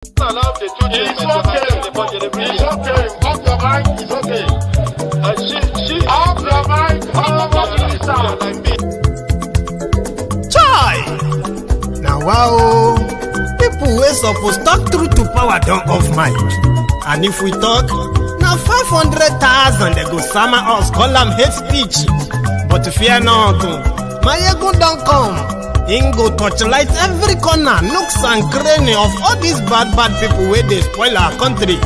It's okay. Off your mic. It's okay. Off your mic. Chai! Now wow, people wey suppose talk truth to power don't off mic. And if we talk, now 500,000 they go summer us, call them hate speech. But fear not, my ego don't come. Him go torchlight every corner, nooks and cranny of all these bad people where they spoil our country.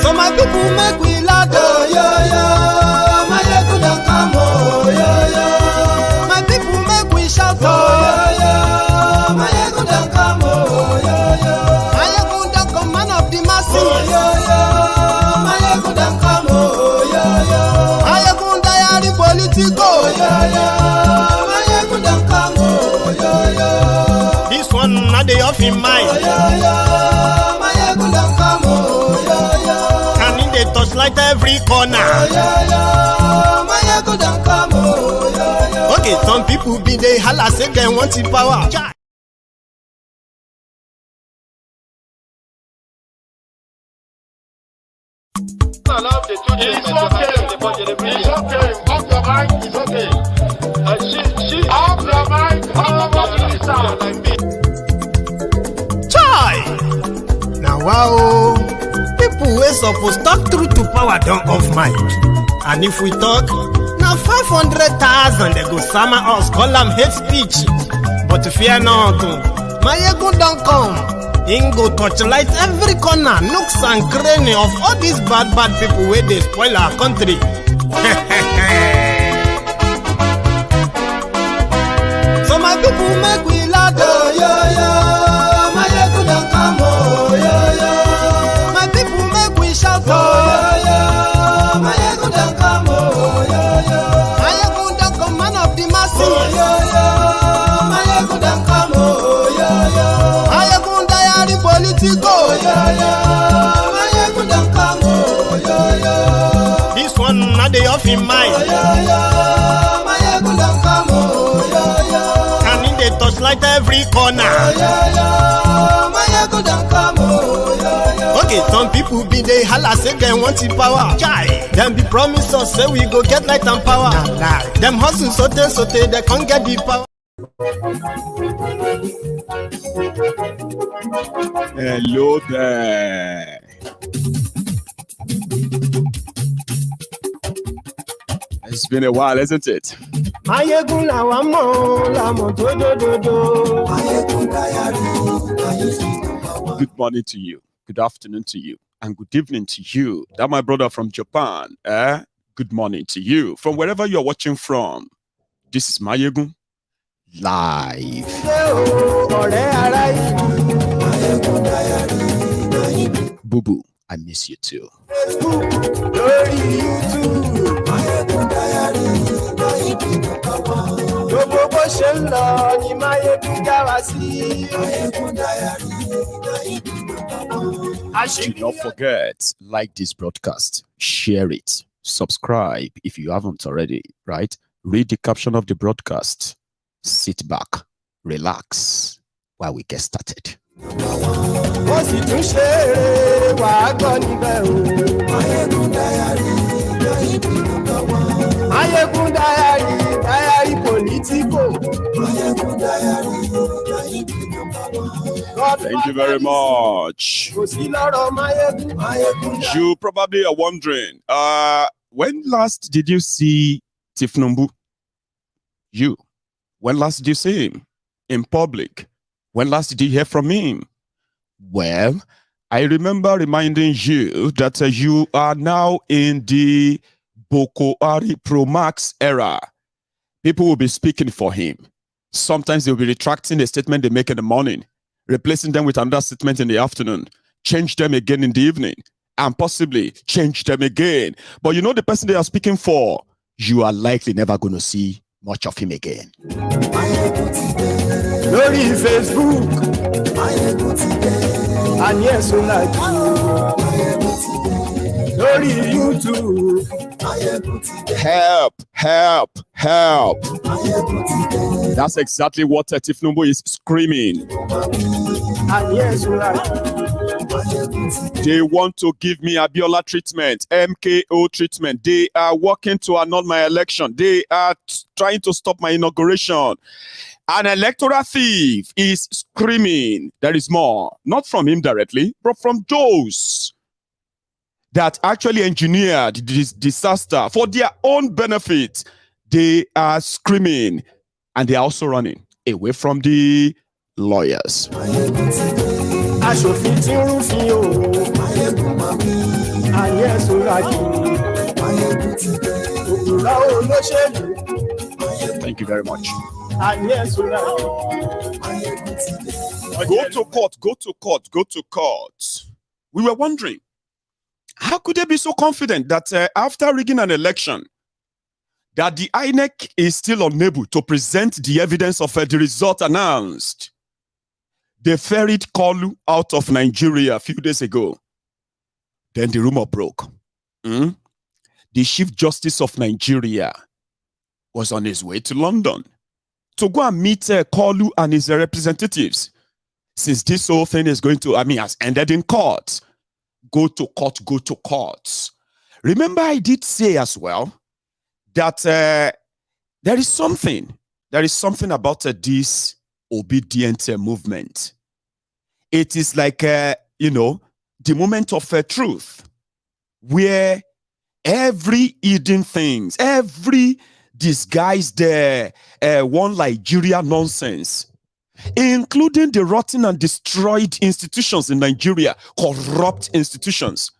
So my people make we laugh, oh yo yo. My ego don't come, oh yo yo. My people make we shout, oh yo yo. My ego don't come, oh yo yo. My ego don't come, man of the masses, oh yo yo. My ego don't come, oh yo yo. My ego political, oh yo yo. My ego don't come, oh yo yo. This one not the off in mind, oh yo yo. My ego don't come, oh yo yo. And in the touchlight every corner, oh yo yo. My ego don't come, oh yo yo. Okay, some people be they holla say they want the power. It's okay. Off your mic. It's okay. Off your mic. Chai! Now wow, people wey suppose talk truth to power don't off mic. And if we talk, now 500,000 they go summer us, call them hate speech. But fear not, my ego don't come. Him go torchlight every corner, nooks and cranny of all these bad people where they spoil our country. So my people make we laugh, oh yo yo. My ego don't come, oh yo yo. My people make we shout, oh yo yo. My ego don't come, oh yo yo. My ego don't come, man of the masses, oh yo yo. My ego don't come, oh yo yo. My ego political, oh yo yo. My ego don't come, oh yo yo. This one not the off in mind, oh yo yo. My ego don't come, oh yo yo. And in the touchlight every corner, oh yo yo. My ego don't come, oh yo yo. Okay, some people be they holla say they want the power. Chai, them be promise us say we go get light and power. Nah. Them hustle sote they can't get the power. Hello there. It's been a while, isn't it? Good morning to you, good afternoon to you, and good evening to you. That my brother from Japan. Good morning to you. From wherever you're watching from, this is Mayegun live. Boo boo, I miss you too. Do not forget, like this broadcast, share it, subscribe if you haven't already, right? Read the caption of the broadcast. Sit back, relax while we get started. Thank you very much. You probably are wondering, when last did you see Tinubu? When last did you see him in public? When last did you hear from him? Well, I remember reminding you that you are now in the Buhari Pro Max era. People will be speaking for him. Sometimes they'll be retracting a statement they make in the morning, replacing them with another statement in the afternoon, change them again in the evening, and possibly change them again. But you know the person they are speaking for, you are likely never going to see much of him again. Lórí Facebook, and yes, so like Lórí YouTube, help, help, help. That's exactly what Tinubu is screaming. And yes, They want to give me Abiola treatment, MKO treatment. They are working to annul my election. They are trying to stop my inauguration. An electoral thief is screaming. There is more, not from him directly, but from those that actually engineered this disaster for their own benefit. They are screaming, and they are also running away from the lawyers. Thank you very much. Go to court, go to court, go to court. We were wondering, how could they be so confident that after rigging an election, that the INEC is still unable to present the evidence of the result announced? They ferried Kolu out of Nigeria a few days ago. Then the rumor broke. The Chief Justice of Nigeria was on his way to London to go and meet Kolu and his representatives. Since this whole thing is going to, has ended in court. Go to court, go to court. Remember, I did say as well that there is something about this obedient movement. It is like, the moment of truth, where every hidden things, every disguised one Nigeria nonsense, including the rotten and destroyed institutions in Nigeria, corrupt institutions.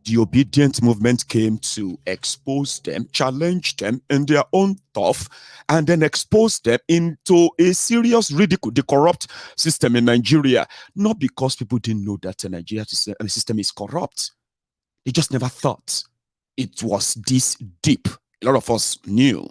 The obedient movement came to expose them, challenge them in their own stuff, and then expose them into a serious ridicule, the corrupt system in Nigeria. Not because people didn't know that the Nigeria system is corrupt. They just never thought it was this deep. A lot of us knew.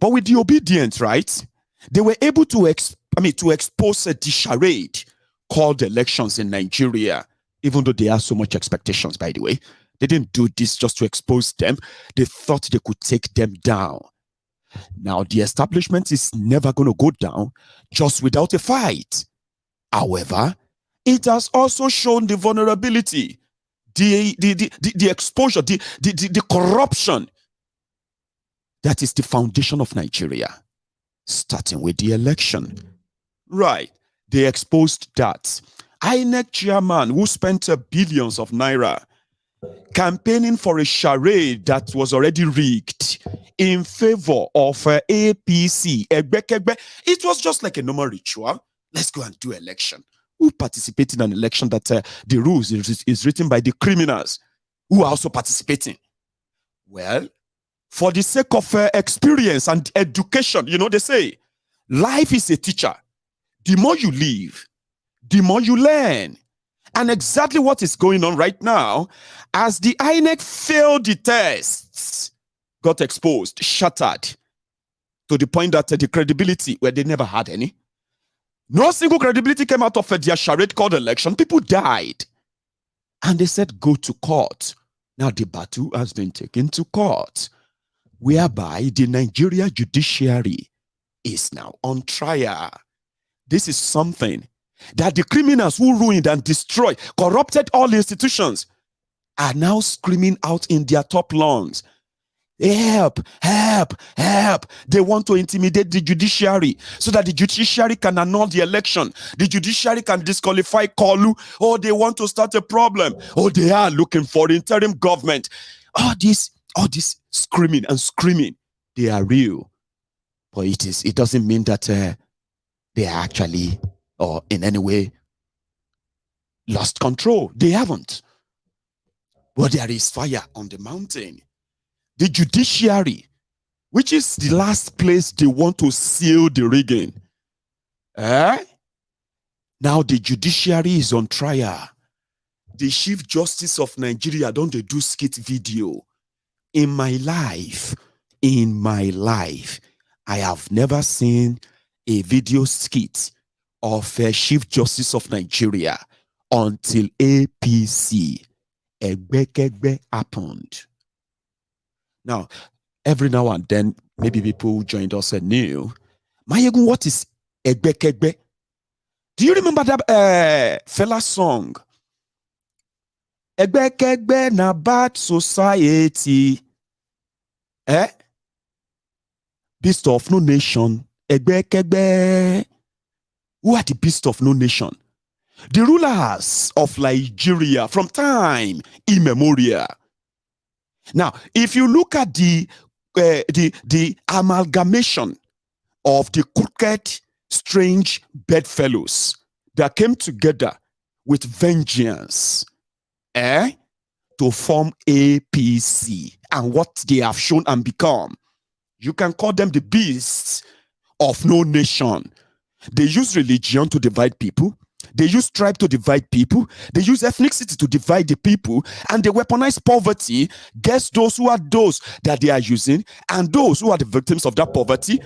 But with the obedient, right, they were able to expose the charade called elections in Nigeria. Even though they have so much expectations, by the way, they didn't do this just to expose them. They thought they could take them down. Now, the establishment is never going to go down just without a fight. However, it has also shown the vulnerability, the exposure, the corruption that is the foundation of Nigeria, starting with the election. Right. They exposed that. INEC chairman who spent billions of naira campaigning for a charade that was already rigged in favor of APC. It was just like a normal ritual. Let's go and do election. Who participated in an election that the rules is written by the criminals who are also participating? Well, for the sake of experience and education, they say, life is a teacher. The more you live, the more you learn. And exactly what is going on right now, as the INEC failed the tests, got exposed, shattered, to the point that the credibility, where they never had any. No single credibility came out of their charade called election. People died. And they said, go to court. Now the battle has been taken to court, whereby the Nigeria Judiciary is now on trial. This is something that the criminals who ruined and destroyed, corrupted all institutions, are now screaming out in their top lungs. Help, help, help. They want to intimidate the judiciary so that the judiciary can annul the election. The judiciary can disqualify Kolu. Oh, they want to start a problem. Oh, they are looking for interim government. All this screaming and screaming, they are real. But it doesn't mean that they are actually or in any way lost control. They haven't. But there is fire on the mountain. The judiciary, which is the last place they want to seal the rigging. Now the judiciary is on trial. The Chief Justice of Nigeria don't they do skit video. In my life, I have never seen a video skit of a Chief Justice of Nigeria until APC happened. Now, every now and then, maybe people joined us anew. Mayegun, what is Egbekegbe? Do you remember that fella song? Egbekegbe na bad society. Beast of no nation. Egbekegbe. Who are the beast of no nation? The rulers of Nigeria from time immemorial. Now, if you look at the amalgamation of the crooked, strange bedfellows that came together with vengeance, to form APC, and what they have shown and become, you can call them the beasts of no nation. They use religion to divide people. They use tribe to divide people. They use ethnicity to divide the people, and they weaponize poverty. Guess those who are those that they are using, and those who are the victims of that poverty.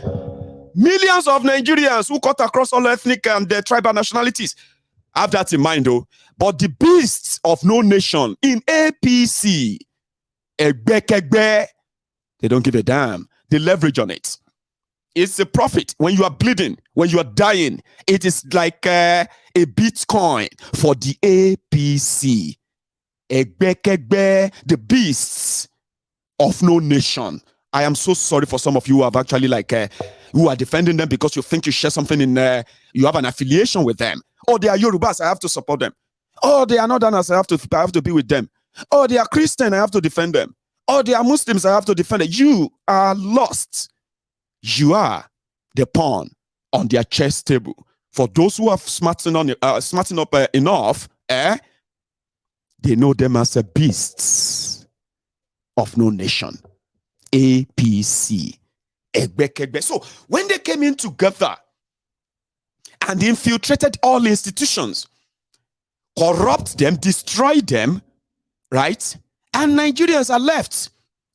Millions of Nigerians who cut across all ethnic and tribal nationalities. Have that in mind, though. But the beasts of no nation in APC, Egbekegbe, they don't give a damn. They leverage on it. It's a profit. When you are bleeding, when you are dying, it is like a Bitcoin for the APC. Egbekegbe, the beasts of no nation. I am so sorry for some of you who have actually who are defending them because you think you share something in you have an affiliation with them. Oh, they are Yorubas, I have to support them. Oh, they are Northerners, I have to be with them. Oh, they are Christian, I have to defend them. Oh, they are Muslims, I have to defend them. You are lost. You are the pawn on their chess table. For those who have smartened up enough, they know them as beasts of no nation. APC. Egbekegbe. So when they came in together and infiltrated all institutions, corrupt them, destroy them, right? And Nigerians are left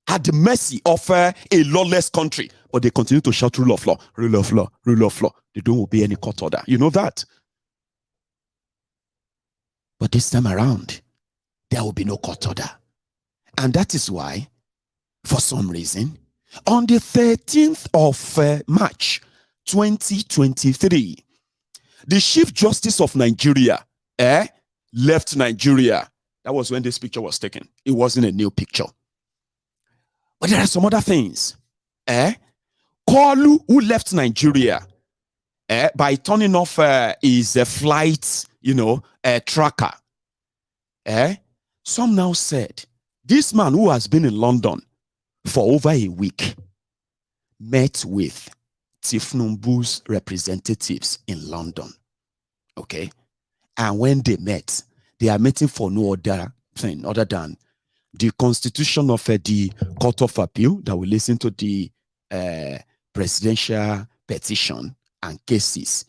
at the mercy of a lawless country. But they continue to shout rule of law, rule of law, rule of law. They don't obey any court order. You know that? But this time around, there will be no court order. And that is why, for some reason, on the 13th of March 2023, the Chief Justice of Nigeria left Nigeria. That was when this picture was taken. It wasn't a new picture. But there are some other things. Kolu, who left Nigeria by turning off his flight, tracker. Some now said, this man who has been in London for over a week met with Tinubu's representatives in London. Okay? And when they met, they are meeting for no other thing other than the constitution of the Court of Appeal that will listen to the presidential petition and cases.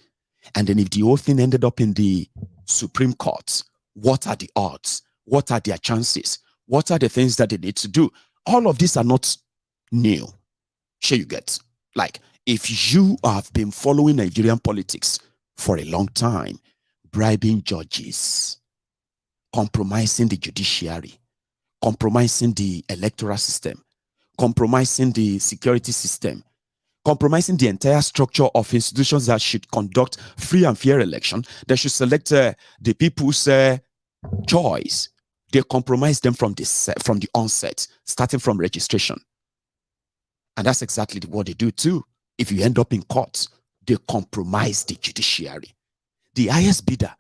And then if the whole thing ended up in the Supreme Court, what are the odds? What are their chances? What are the things that they need to do? All of these are not new. Sure you get. Like, if you have been following Nigerian politics for a long time, bribing judges, compromising the judiciary, compromising the electoral system, compromising the security system, compromising the entire structure of institutions that should conduct free and fair election, that should select the people's choice. They compromise them from the onset, starting from registration. And that's exactly what they do too. If you end up in court, they compromise the judiciary. The highest bidder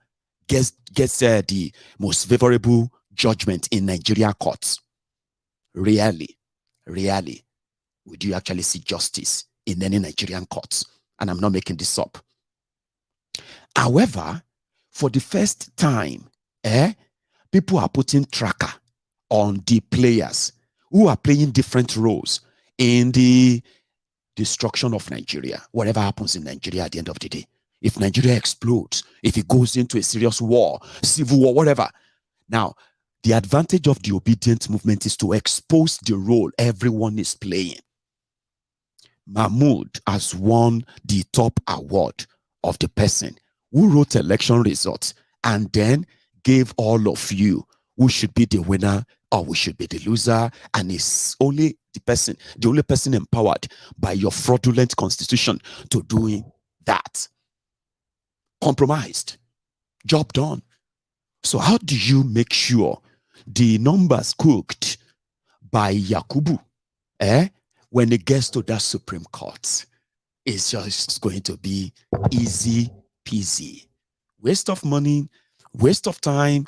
gets the most favorable judgment in Nigerian courts. Rarely would you actually see justice in any Nigerian courts. And I'm not making this up. However, for the first time, people are putting tracker on the players who are playing different roles in the destruction of Nigeria. Whatever happens in Nigeria at the end of the day. If Nigeria explodes, if it goes into a serious war, civil war, whatever. Now, the advantage of the obedient movement is to expose the role everyone is playing. Mahmoud has won the top award of the person who wrote election results and then gave all of you who should be the winner or who should be the loser, and it's only the only person empowered by your fraudulent constitution to doing that. Compromised. Job done. So how do you make sure the numbers cooked by Yakubu, when it gets to that Supreme Court, it's just going to be easy peasy? Waste of money, waste of time,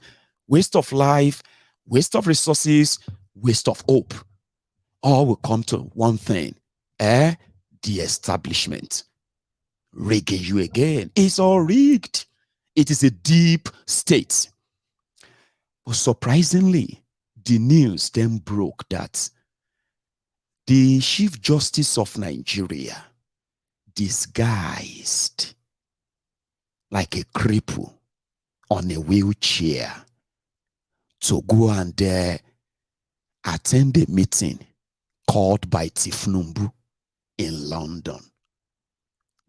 waste of life, waste of resources, waste of hope. All will come to one thing, the establishment. Rigging you again. It's all rigged. It is a deep state. But surprisingly, the news then broke that the Chief Justice of Nigeria, disguised like a cripple on a wheelchair, to go and attend a meeting called by Tinubu in London.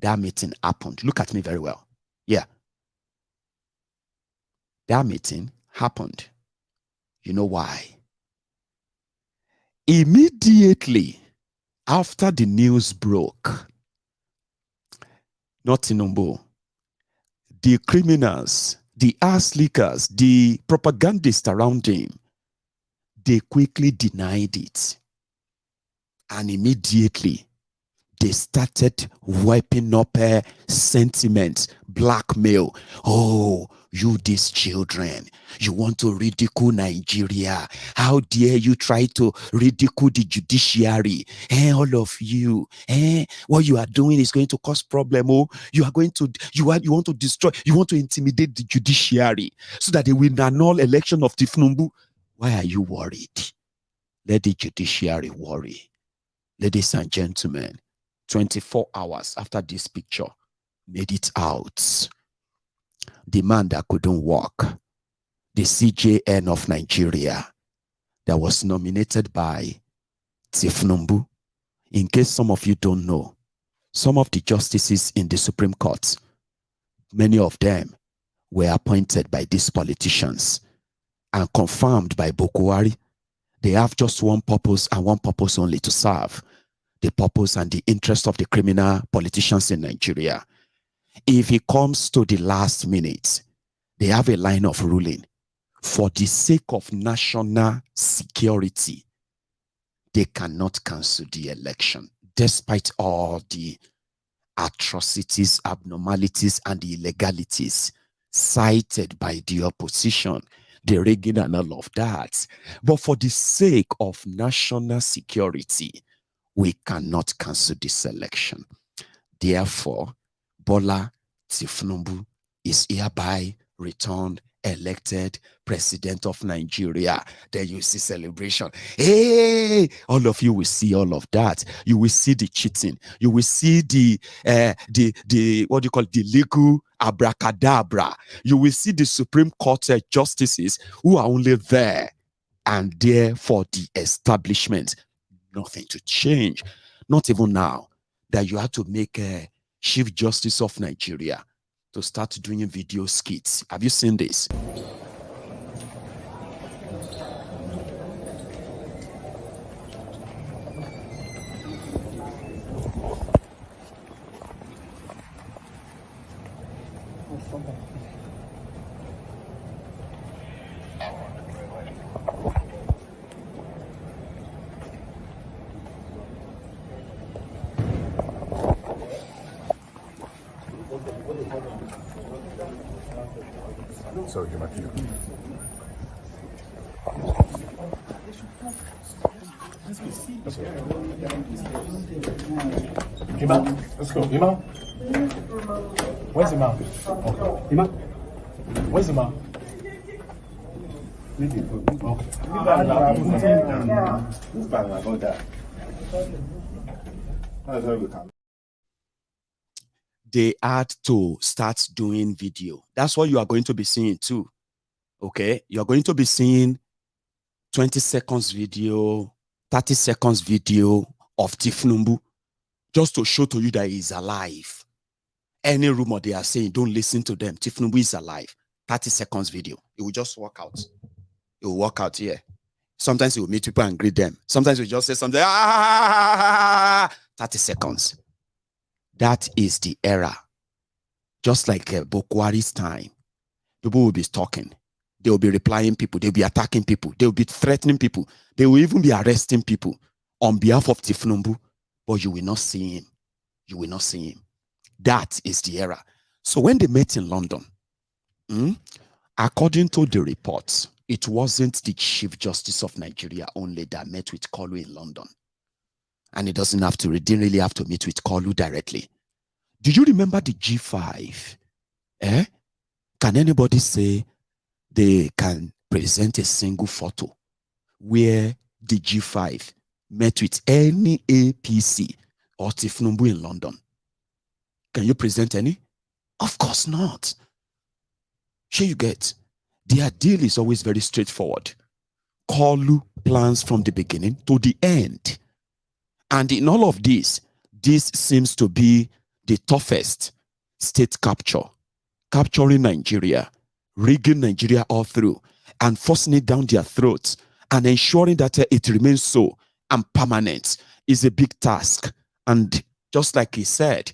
That meeting happened. Look at me very well. Yeah. That meeting happened. You know why? Immediately after the news broke, not Tinubu, the criminals, the ass leakers, the propagandists around him, they quickly denied it. And immediately they started wiping up sentiments, blackmail. Oh, you these children, you want to ridicule Nigeria. How dare you try to ridicule the judiciary? All of you, what you are doing is going to cause problem. Oh, you are going to, you want to destroy, you want to intimidate the judiciary so that they will annul election of Tinubu. Why are you worried? Let the judiciary worry. Ladies and gentlemen, 24 hours after this picture made it out, the man that couldn't walk, the CJN of Nigeria, that was nominated by Tinubu. In case some of you don't know, some of the justices in the Supreme Court, many of them were appointed by these politicians and confirmed by Buhari. They have just one purpose and one purpose only: to serve the purpose and the interest of the criminal politicians in Nigeria. If it comes to the last minute, they have a line of ruling. For the sake of national security, they cannot cancel the election, despite all the atrocities, abnormalities, and the illegalities cited by the opposition, the rigging and all of that. But for the sake of national security, we cannot cancel this election. Therefore, Bola Tinubu is hereby returned elected president of Nigeria. Then you see celebration. Hey, all of you will see all of that. You will see the cheating. You will see the what do you call it, the legal abracadabra. You will see the Supreme Court justices who are only there and there for the establishment. Nothing to change. Not even now that you have to make a Chief Justice of Nigeria to start doing video skits. Have you seen this? Sorry, get my cue. Let's go. Ima, let's go. Ima? Where's Ima? Okay. Ima? Where's Ima? They had to start doing video. That's what you are going to be seeing too. Okay, you're going to be seeing 20 seconds video, 30 seconds video of Tinubu, just to show to you that he's alive. Any rumor they are saying, don't listen to them. Tinubu is alive. 30 seconds video. It will just work out. He will walk out here. Sometimes he will meet people and greet them. Sometimes he will just say something, 30 seconds. That is the era. Just like Buhari's time. People will be talking. They will be replying people. They will be attacking people. They will be threatening people. They will even be arresting people on behalf of Tinubu. But you will not see him. You will not see him. That is the era. So when they met in London, according to the reports, it wasn't the Chief Justice of Nigeria only that met with Kolu in London. And it didn't really have to meet with Kolu directly. Do you remember the G5? Can anybody say they can present a single photo where the G5 met with any APC or Tinubu in London? Can you present any? Of course not. Sure you get. Their deal is always very straightforward. Kolu plans from the beginning to the end. And in all of this seems to be the toughest state capture. Capturing Nigeria, rigging Nigeria all through, and forcing it down their throats, and ensuring that it remains so and permanent is a big task. And just like he said,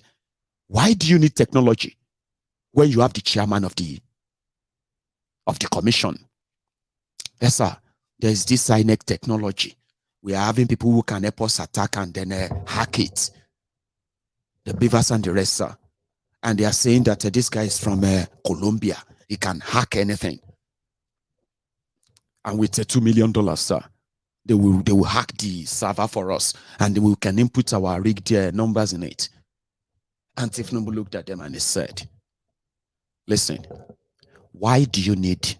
why do you need technology when you have the chairman of the commission? Yes, sir. There's this INEC technology. We are having people who can help us attack and then hack it. The beavers and the rest, sir. And they are saying that this guy is from Colombia. He can hack anything. And with $2 million, sir, they will hack the server for us, and we can input our rigged numbers in it. And Tinubu looked at them and he said, listen, why do you need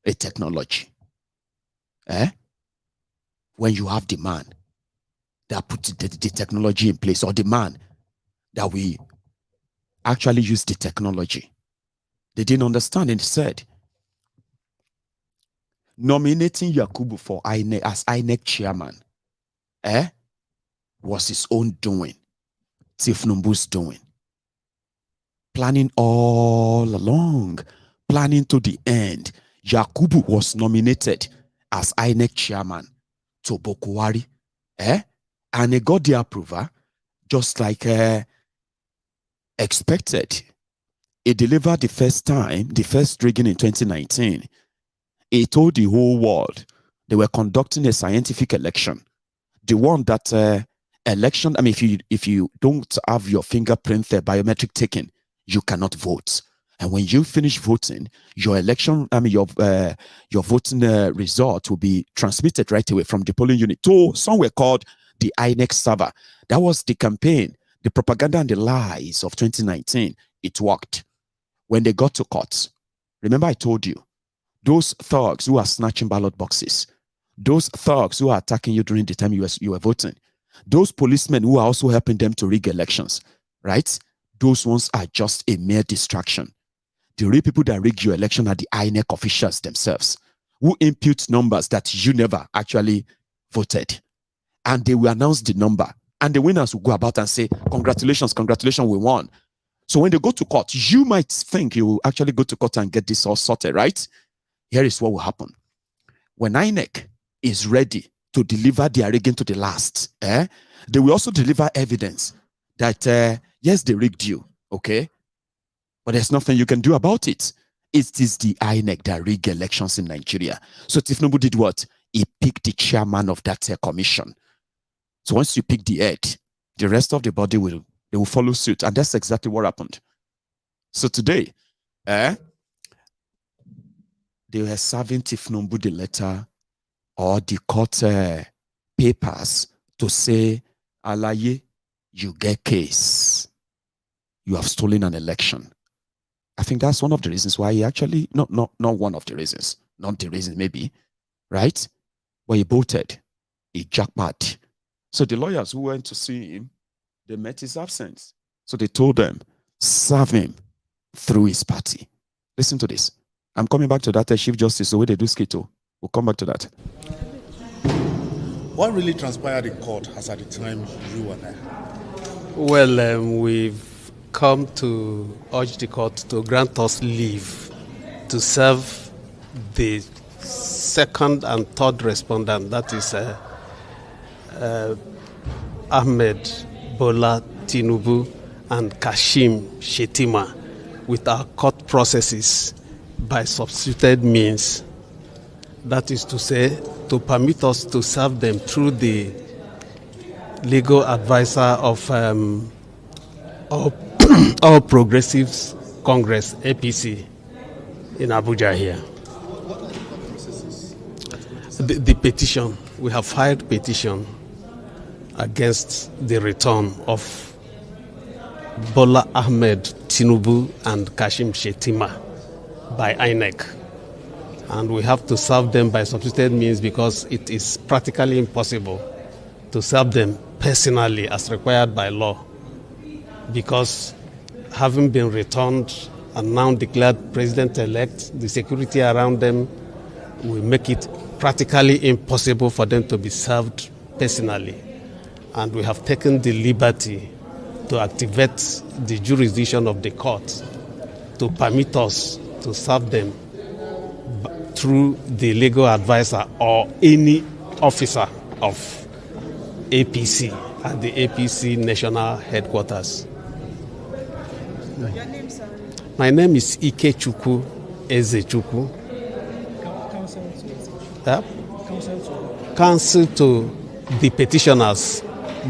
a technology? When you have the man that put the technology in place, or the man that we actually use the technology. They didn't understand, and said, nominating Yakubu for INEC as INEC chairman was his own doing, Tinubu's doing. Planning all along, planning to the end. Yakubu was nominated as INEC chairman to Buhari, and he got the approval just like expected. He delivered the first rigging in 2019. He told the whole world they were conducting a scientific election. The one that election, I mean, if you don't have your fingerprint biometric taken, you cannot vote. And when you finish voting, your election, I mean, your voting result will be transmitted right away from the polling unit to somewhere called the INEC server. That was the campaign, the propaganda and the lies of 2019. It worked. When they got to court, remember I told you, those thugs who are snatching ballot boxes, those thugs who are attacking you during the time you were voting, those policemen who are also helping them to rig elections, right? Those ones are just a mere distraction. The real people that rig your election are the INEC officials themselves, who impute numbers that you never actually voted. And they will announce the number. And the winners will go about and say, congratulations, we won. So when they go to court, you might think you will actually go to court and get this all sorted, right? Here is what will happen. When INEC is ready to deliver their rigging to the last, they will also deliver evidence that, yes, they rigged you, okay? But there's nothing you can do about it. It is the INEC that rigged elections in Nigeria. So Tinubu did what? He picked the chairman of that commission. So once you pick the head, the rest of the body will follow suit. And that's exactly what happened. So today, they were serving Tinubu the letter or the court papers to say, Alaye, you get case. You have stolen an election. I think that's one of the reasons why he actually, not one of the reasons, not the reason maybe, right? But he voted, he jackpot. So the lawyers who went to see him, they met his absence. So they told them, serve him through his party. Listen to this. I'm coming back to that Chief Justice, the way they do Skit. We'll come back to that. What really transpired in court as at the time you were there? Well, we've come to urge the court to grant us leave to serve the second and third respondent, that is Ahmed Bola Tinubu and Kashim Shettima, with our court processes by substituted means. That is to say, to permit us to serve them through the legal advisor of All Progressives Congress, APC, in Abuja here. The petition, we have filed petition against the return of Bola Ahmed Tinubu and Kashim Shettima by INEC. And we have to serve them by substituted means because it is practically impossible to serve them personally as required by law, because having been returned and now declared president-elect, the security around them will make it practically impossible for them to be served personally. And we have taken the liberty to activate the jurisdiction of the court to permit us to serve them through the legal advisor or any officer of APC at the APC national headquarters. Your name, sir? My name is Ikechukwu Ezechukwu. Counsel to the petitioners,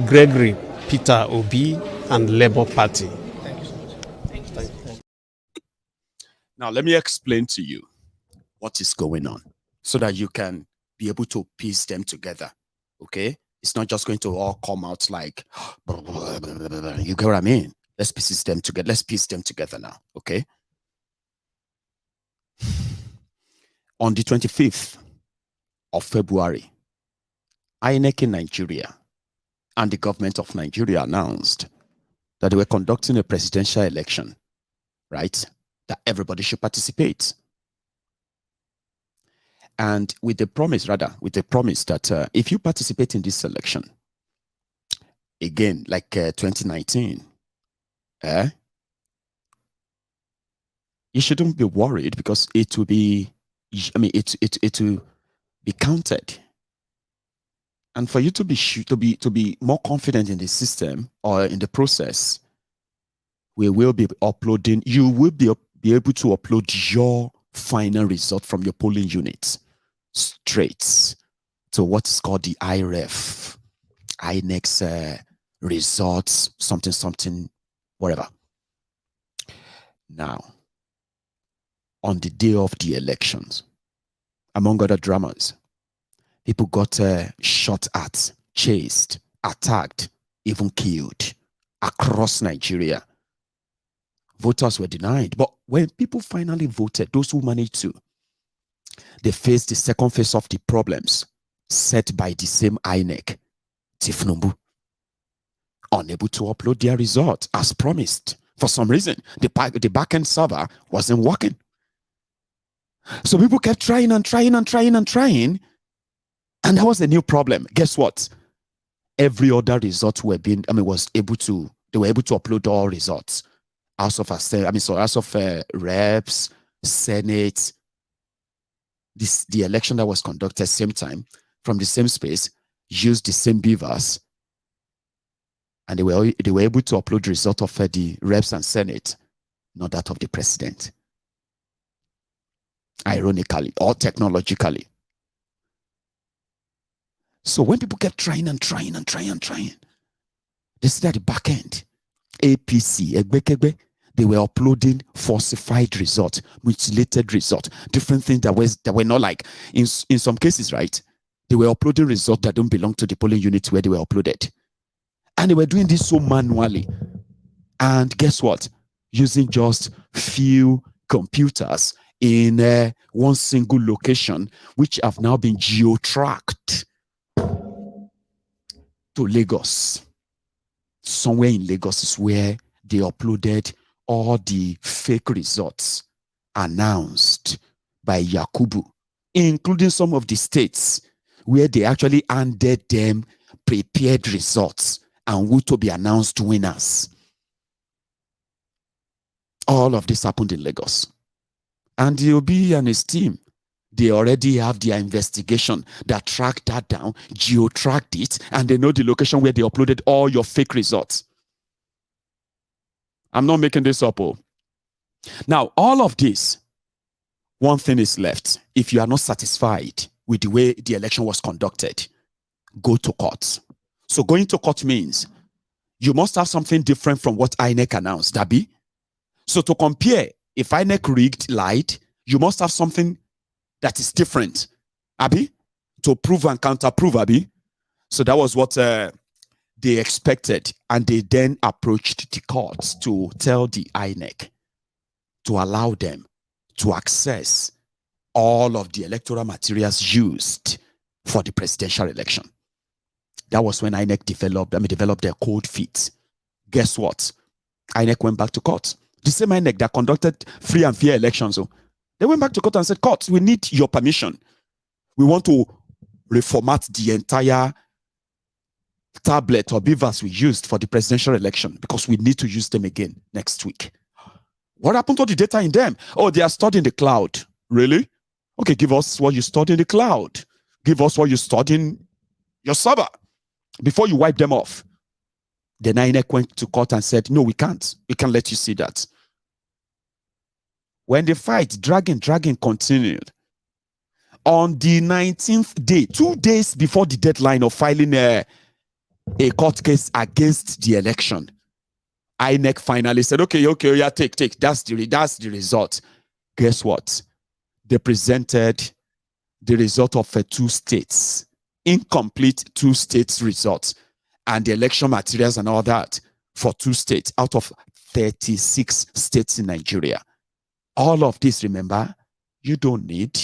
Gregory Peter Obi and Labour Party. Thank you so much. Thank you. Now, let me explain to you what is going on so that you can be able to piece them together. Okay? It's not just going to all come out like, you get what I mean? Let's piece them together. Let's piece them together now. Okay? On the 25th of February, INEC in Nigeria and the government of Nigeria announced that they were conducting a presidential election, right? That everybody should participate. And with the promise that if you participate in this election, again, like 2019, you shouldn't be worried because it will be, it will be counted. And for you to be more confident in the system or in the process, we will be uploading, you will be able to upload your final result from your polling unit straight to what's called the IREF, INEC results, something, whatever. Now, on the day of the elections, among other dramas, people got shot at, chased, attacked, even killed across Nigeria. Voters were denied. But when people finally voted, those who managed to, they faced the second phase of the problems set by the same INEC, Tinubu, unable to upload their results as promised. For some reason, the back-end server wasn't working. So people kept trying, and that was a new problem. Guess what? Every other result they were able to upload all results. House of Reps, Senate, the election that was conducted same time, from the same space, used the same beavers, and they were able to upload the result of the Reps and Senate, not that of the president. Ironically or technologically. So when people kept trying, they said at the back end, APC, they were uploading falsified results, mutilated results, different things that were not like, in some cases, right? They were uploading results that don't belong to the polling unit where they were uploaded. And they were doing this so manually. And guess what? Using just few computers in one single location, which have now been geo-tracked to Lagos. Somewhere in Lagos is where they uploaded all the fake results announced by Yakubu, including some of the states where they actually handed them prepared results and who to be announced winners. All of this happened in Lagos. And the Obi and his team, They already have their investigation that tracked that down, geo-tracked it, and they know the location where they uploaded all your fake results. I'm not making this up. Oh. Now, all of this, one thing is left. If you are not satisfied with the way the election was conducted, go to court. So going to court means you must have something different from what INEC announced, Dabi. So to compare, if INEC rigged, lied, you must have something that is different, Abi, to prove and counter-prove, Abi. So that was what they expected, and they then approached the courts to tell the INEC to allow them to access all of the electoral materials used for the presidential election. That was when INEC developed their cold feet. Guess what? INEC went back to court. The same INEC that conducted free and fair elections. So they went back to court and said, court, we need your permission. We want to reformat the entire tablet or beavers we used for the presidential election because we need to use them again next week. What happened to the data in them? Oh, they are stored in the cloud. Really? Okay, give us what you stored in the cloud. Give us what you stored in your server before you wipe them off. Then INEC went to court and said, no, we can't. We can't let you see that. When the fight, dragging continued, on the 19th day, 2 days before the deadline of filing a court case against the election, INEC finally said, okay, yeah, take. That's the result. Guess what? They presented the result of 2 states, incomplete 2 states results, and the election materials and all that for 2 states out of 36 states in Nigeria. All of this, remember, you don't need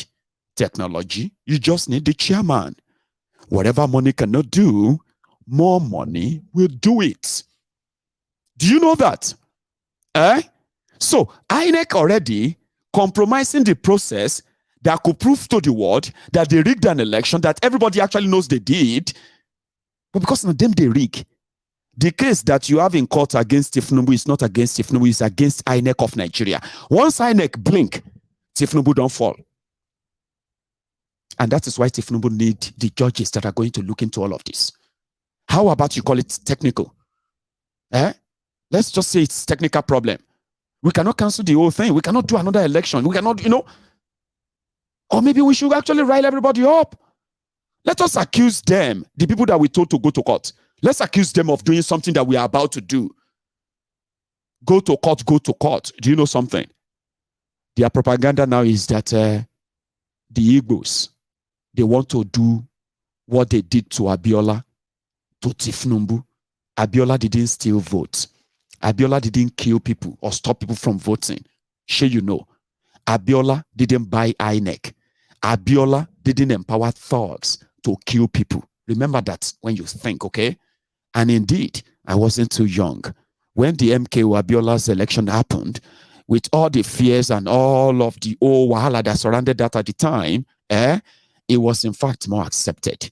technology. You just need the chairman. Whatever money cannot do, more money will do it. Do you know that? So INEC already compromising the process that could prove to the world that they rigged an election that everybody actually knows they did, but because of them they rig. The case that you have in court against Tinubu is not against Tinubu, it's against INEC of Nigeria. Once INEC blink, Tinubu don't fall. And that is why Tinubu need the judges that are going to look into all of this. How about you call it technical? Let's just say it's technical problem. We cannot cancel the whole thing. We cannot do another election. We cannot, or maybe we should actually rile everybody up. Let us accuse them, the people that we told to go to court. Let's accuse them of doing something that we are about to do. Go to court, go to court. Do you know something? Their propaganda now is that the Igbos, they want to do what they did to Abiola, to Tinubu. Abiola didn't steal votes. Abiola didn't kill people or stop people from voting. Sure you know. Abiola didn't buy INEC. Abiola didn't empower thugs to kill people. Remember that when you think, okay? And indeed, I wasn't too young. When the MKO Abiola's election happened, with all the fears and all of the old wahala that surrounded that at the time, it was in fact more accepted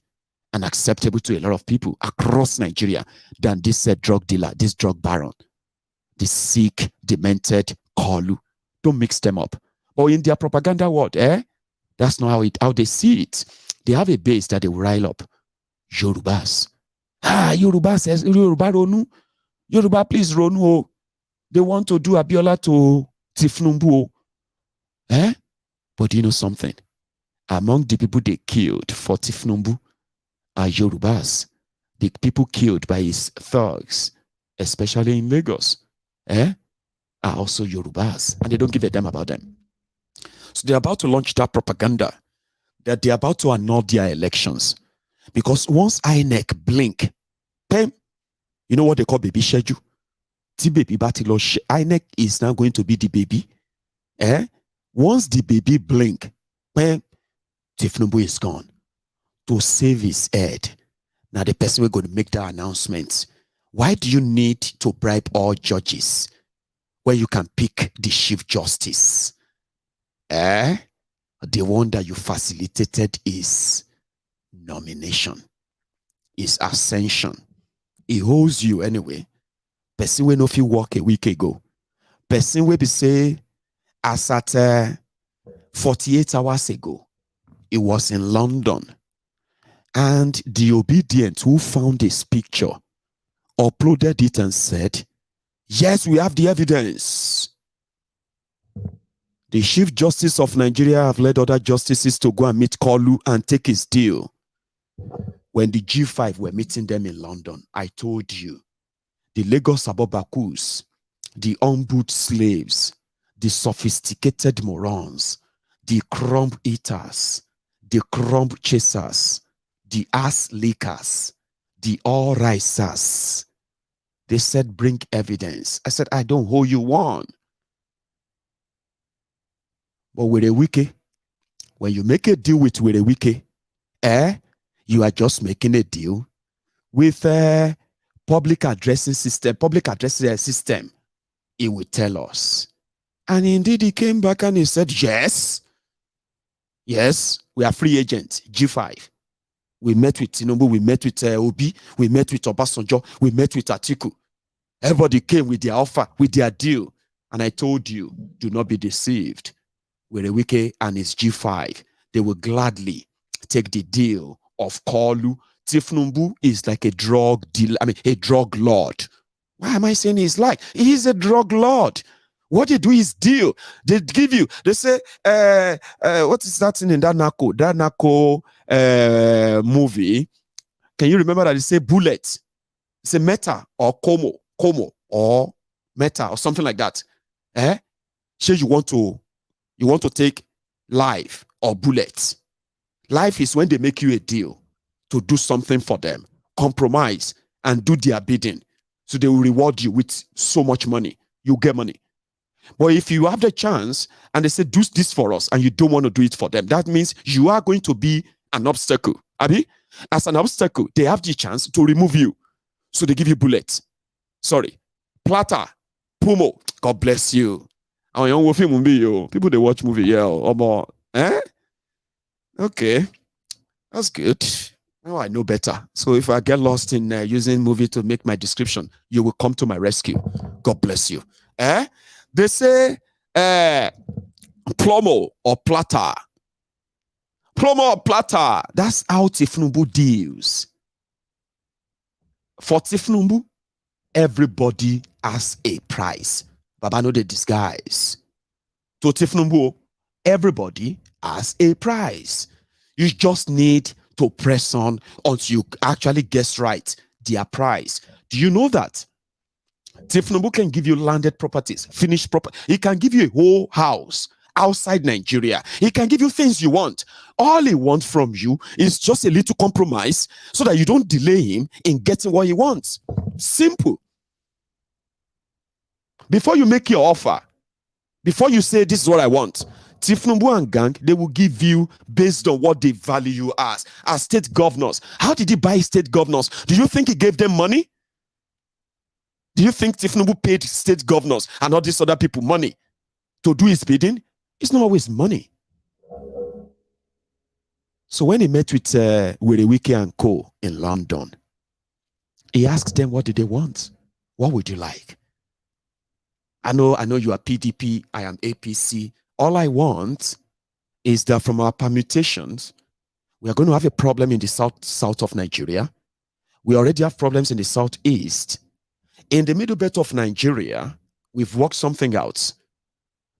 and acceptable to a lot of people across Nigeria than this drug dealer, this drug baron, this sick, demented Kalu. Don't mix them up. But in their propaganda world, that's not how they see it. They have a base that they will rile up. Yorubas. Yoruba says, Yoruba Ronu. Yoruba please Ronu. They want to do Abiola to Tinubu. But do you know something? Among the people they killed for Tinubu are Yorubas. The people killed by his thugs, especially in Lagos, are also Yorubas. And they don't give a damn about them. So they're about to launch that propaganda that they're about to annul their elections. Because once INEC blink, you know what they call baby schedule? INEC is now going to be the baby. Once the baby blink, Tinubu is gone. To save his head. Now the person we're going to make that announcement. Why do you need to bribe all judges when you can pick the Chief Justice? The one that you facilitated is nomination, is ascension. He holds you anyway. Person will know if you walk a week ago. Person will be say as at 48 hours ago. It was in London. And the obedient who found this picture uploaded it and said, yes, we have the evidence. The Chief Justice of Nigeria have led other justices to go and meet Kolu and take his deal. When the G5 were meeting them in London, I told you, the Lagos Abobakus, the ombud slaves, the sophisticated morons, the crumb eaters, the crumb chasers, the ass lickers, the all risers. They said, bring evidence. I said, I don't hold you one. But with a wiki, when you make a deal with a wiki, you are just making a deal with a public addressing system. It will tell us. And indeed, he came back and he said, yes, we are free agents, G5. We met with Tinubu, we met with Obi, we met with Obasanjo, we met with Atiku. Everybody came with their offer, with their deal. And I told you, do not be deceived. Werewike and his G5, they will gladly take the deal of Kolu. Tinubu is like a drug dealer, a drug lord. Why am I saying he's like? He's a drug lord. What they do is deal. They give you, they say, what is that in that narco movie? Can you remember that they say bullet? It's a meta or como or meta or something like that. Say you want to take life or bullets. Life is when they make you a deal to do something for them, compromise and do their bidding. So they will reward you with so much money. You get money. But if you have the chance and they say, do this for us, and you don't want to do it for them, that means you are going to be an obstacle. Abi? As an obstacle, they have the chance to remove you. So they give you bullets. Sorry. Platter. Pumo. God bless you. People, they watch movie, Okay. That's good. Now I know better. So if I get lost in using movie to make my description, you will come to my rescue. God bless you. They say plomo or platter. Plomo or platter. That's how Tinubu deals. For Tinubu, everybody has a price. Baba know the disguise. To Tinubu, everybody has a price. You just need to press on until you actually guess right their price. Do you know that? Tinubu can give you landed properties, finished property. He can give you a whole house outside Nigeria. He can give you things you want. All he wants from you is just a little compromise so that you don't delay him in getting what he wants. Simple. Before you make your offer, before you say this is what I want, Tinubu and gang, they will give you based on what they value you as state governors. How did he buy state governors? Do you think he gave them money? Do you think Tinubu paid state governors and all these other people money to do his bidding? It's not always money. So when he met with Werewike and Co. in London, he asked them, what did they want? What would you like? I know you are PDP, I am APC. All I want is that from our permutations, we are going to have a problem in the south of Nigeria. We already have problems in the southeast. In the middle belt of Nigeria, we've worked something out.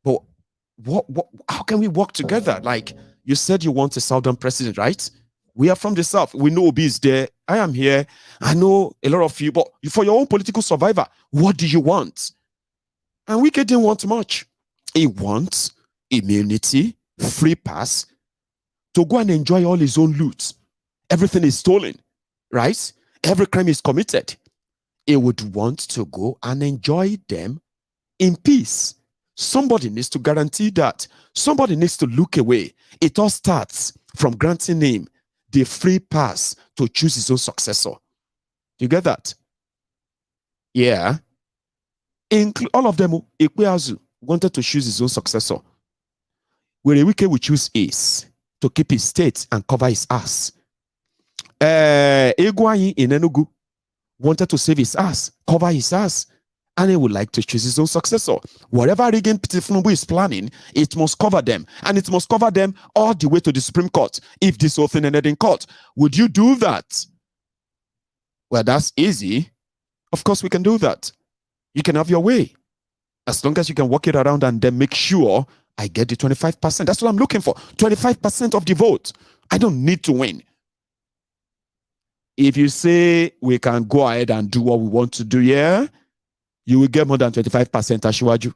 But how can we work together? Like you said, you want a southern president, right? We are from the south. We know Obi is there. I am here. I know a lot of you, but for your own political survivor, what do you want? And Wike didn't want much. He wants immunity, free pass, to go and enjoy all his own loot. Everything is stolen, right? Every crime is committed. He would want to go and enjoy them in peace. Somebody needs to guarantee that. Somebody needs to look away. It all starts from granting him the free pass to choose his own successor. Do you get that? Yeah. All of them, Ikweazu wanted to choose his own successor. Where Wike would choose is to keep his state and cover his ass. Egwayi in Enugu wanted to save his ass, cover his ass, and he would like to choose his own successor. Whatever rigging Tinubu is planning, it must cover them, and it must cover them all the way to the Supreme Court. If this whole thing ended in court, would you do that? Well, that's easy. Of course, we can do that. You can have your way, as long as you can work it around and then make sure I get the 25%. That's what I'm looking for. 25% of the vote. I don't need to win. If you say we can go ahead and do what we want to do, yeah, you will get more than 25% Ashiwaju.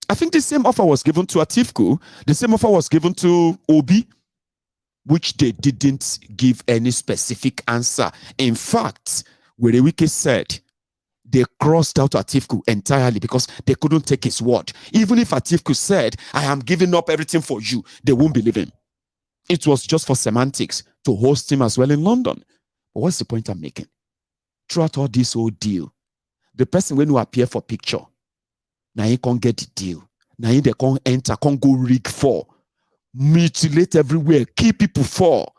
I think the same offer was given to Atiku. The same offer was given to Obi, which they didn't give any specific answer. In fact, Werewike said they crossed out Atiku entirely because they couldn't take his word. Even if Atiku said, I am giving up everything for you, they won't believe him. It was just for semantics to host him as well in London. But what's the point I'm making? Throughout all this whole deal, the person when you appear for picture, now he can't get the deal. Now he they can't enter, can't go rig for, mutilate everywhere, keep people for.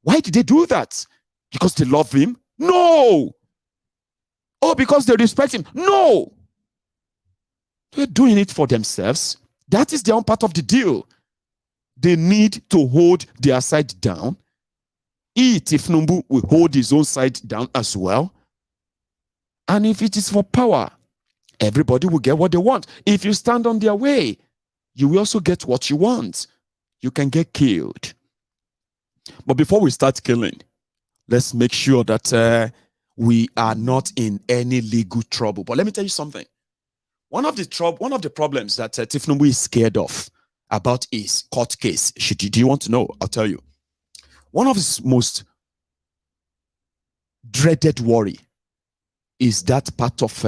Why did they do that? Because they love him? No! Oh, because they respect him? No! They're doing it for themselves. That is their own part of the deal. They need to hold their side down. If Tinubu will hold his own side down as well. And if it is for power, everybody will get what they want. If you stand on their way, you will also get what you want. You can get killed. But before we start killing, let's make sure that we are not in any legal trouble. But let me tell you something. One of the problems that Tinubu is scared of about his court case. Do you want to know? I'll tell you. One of his most dreaded worry is that part of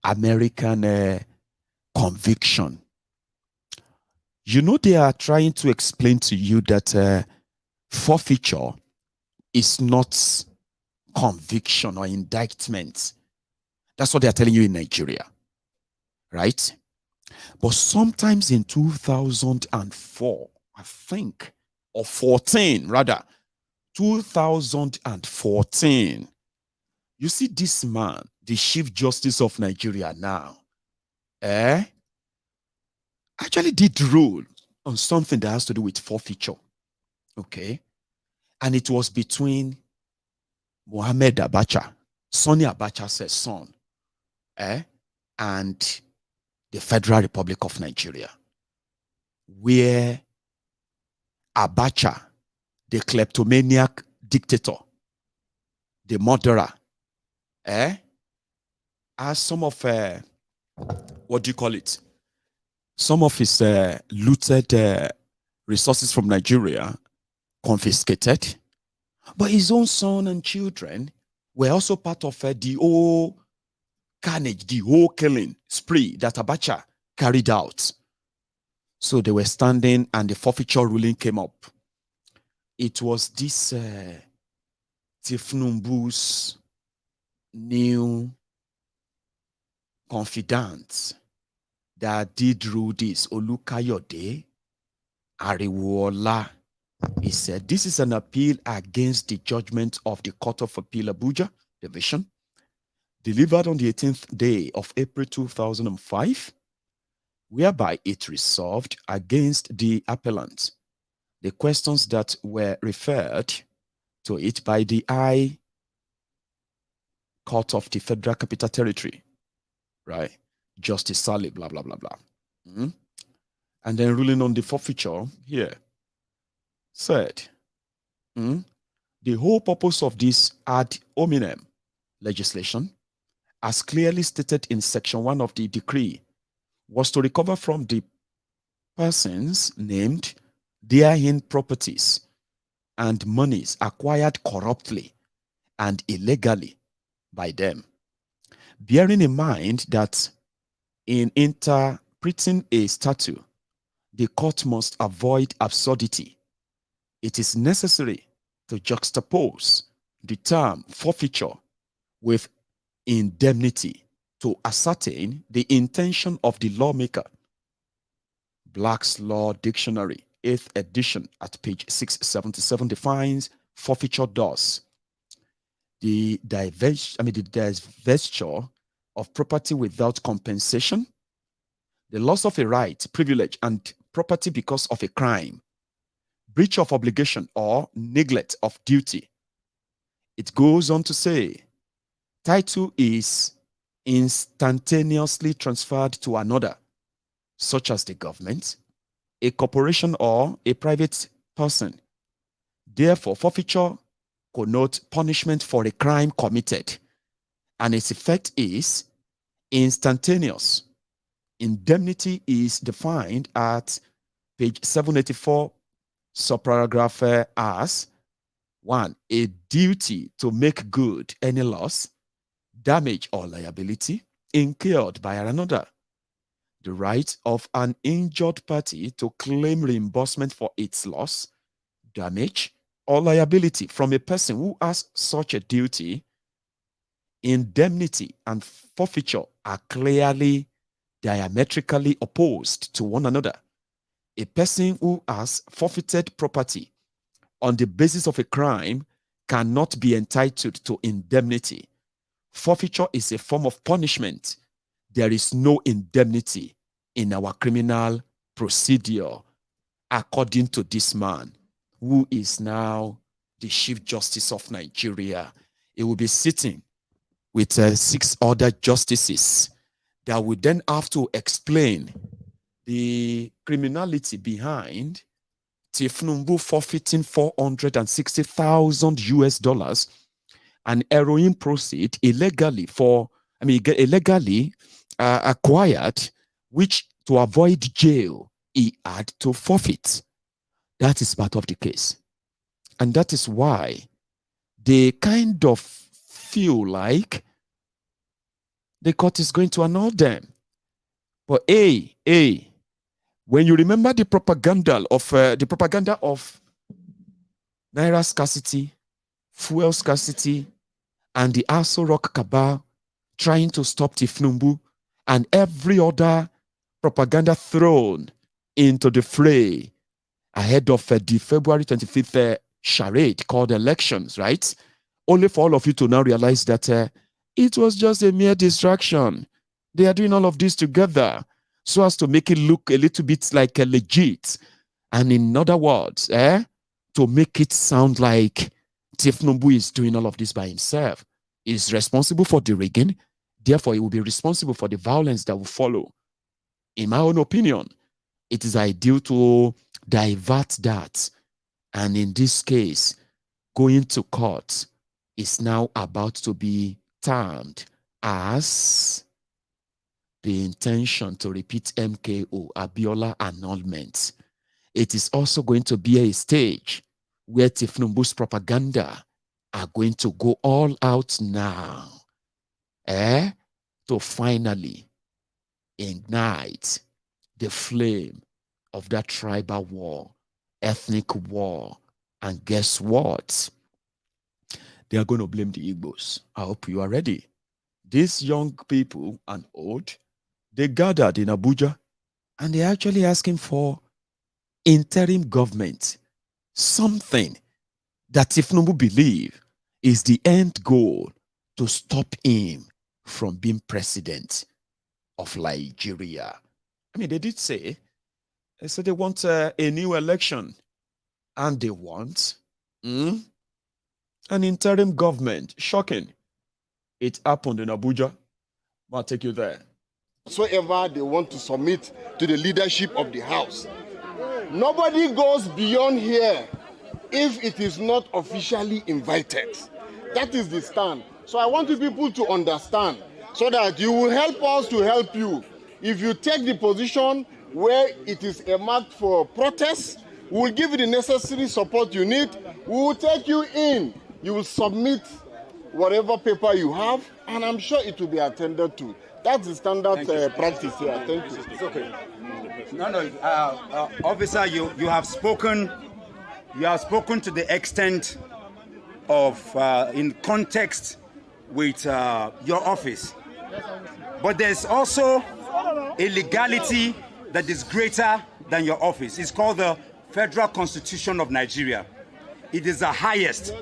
American conviction. You know, they are trying to explain to you that forfeiture is not conviction or indictment. That's what they are telling you in Nigeria, right? But sometimes in 2004, I think, or 14 rather, 2014, you see this man, the Chief Justice of Nigeria now, actually did rule on something that has to do with forfeiture, okay? And it was between Mohammed Abacha, Sonny Abacha's son, and the Federal Republic of Nigeria, where Abacha, the kleptomaniac dictator, the murderer, as some of, what do you call it? Some of his looted resources from Nigeria confiscated. But his own son and children were also part of the whole carnage, the whole killing spree that Abacha carried out. So they were standing and the forfeiture ruling came up. It was this Tinubu's new confidant that did rule this, Fani-Kayode Ariwola. He said, this is an appeal against the judgment of the Court of Appeal Abuja Division, delivered on the 18th day of April 2005, whereby it resolved against the appellant the questions that were referred to it by the High Court of the Federal Capital Territory, right? Justice Saleh, blah, blah, blah, blah. And then ruling on the forfeiture here said, the whole purpose of this ad hominem legislation, as clearly stated in Section 1 of the decree, was to recover from the persons named therein properties and monies acquired corruptly and illegally by them, bearing in mind that in interpreting a statute, the court must avoid absurdity. It is necessary to juxtapose the term forfeiture with indemnity to ascertain the intention of the lawmaker. Black's Law Dictionary, 8th edition, at page 677, defines forfeiture thus: the divestiture of property without compensation, the loss of a right, privilege, and property because of a crime, breach of obligation, or neglect of duty. It goes on to say, title is instantaneously transferred to another, such as the government, a corporation, or a private person. Therefore, forfeiture connotes punishment for a crime committed, and its effect is instantaneous. Indemnity is defined at page 784, subparagraph as 1. A duty to make good any loss, damage, or liability incurred by another. The right of an injured party to claim reimbursement for its loss, damage, or liability from a person who has such a duty. Indemnity and forfeiture are clearly diametrically opposed to one another. A person who has forfeited property on the basis of a crime cannot be entitled to indemnity. Forfeiture is a form of punishment. There is no indemnity in our criminal procedure, according to this man, who is now the Chief Justice of Nigeria. He will be sitting with 6 other justices that will then have to explain the criminality behind Tinubu forfeiting $460,000 and heroin proceed illegally acquired, which to avoid jail, he had to forfeit. That is part of the case. And that is why they kind of feel like the court is going to annul them. But when you remember the propaganda of naira scarcity, fuel scarcity, and the Aso Rock cabal trying to stop Tinubu, and every other propaganda thrown into the fray ahead of the February 25th charade called elections, right? Only for all of you to now realize that it was just a mere distraction. They are doing all of this together so as to make it look a little bit like a legit. And in other words, to make it sound like Tinubu is doing all of this by himself. He is responsible for the rigging. Therefore, he will be responsible for the violence that will follow. In my own opinion, it is ideal to divert that. And in this case, going to court is now about to be termed as the intention to repeat MKO Abiola annulment. It is also going to be a stage where Tinubu's propaganda are going to go all out now, to finally ignite the flame of that tribal war, ethnic war. And guess what? They are going to blame the Igbos. I hope you are ready. These young people and old, they gathered in Abuja and they're actually asking for interim government, something that Tinubu believe is the end goal to stop him from being president of Nigeria. I mean, they did say, they want a new election, and they want an interim government. Shocking. It happened in Abuja. I'll take you there. Whatsoever they want to submit to the leadership of the House. Nobody goes beyond here if it is not officially invited. That is the stand. So I want you people to understand so that you will help us to help you. If you take the position where it is earmarked for protest, we will give you the necessary support you need. We will take you in. You will submit whatever paper you have, and I'm sure it will be attended to. That's the standard practice here. Thank you. It's okay. No, officer, you have spoken. You have spoken to the extent of in context with your office, but there's also a legality that is greater than your office. It's called the Federal Constitution of Nigeria. It is the highest.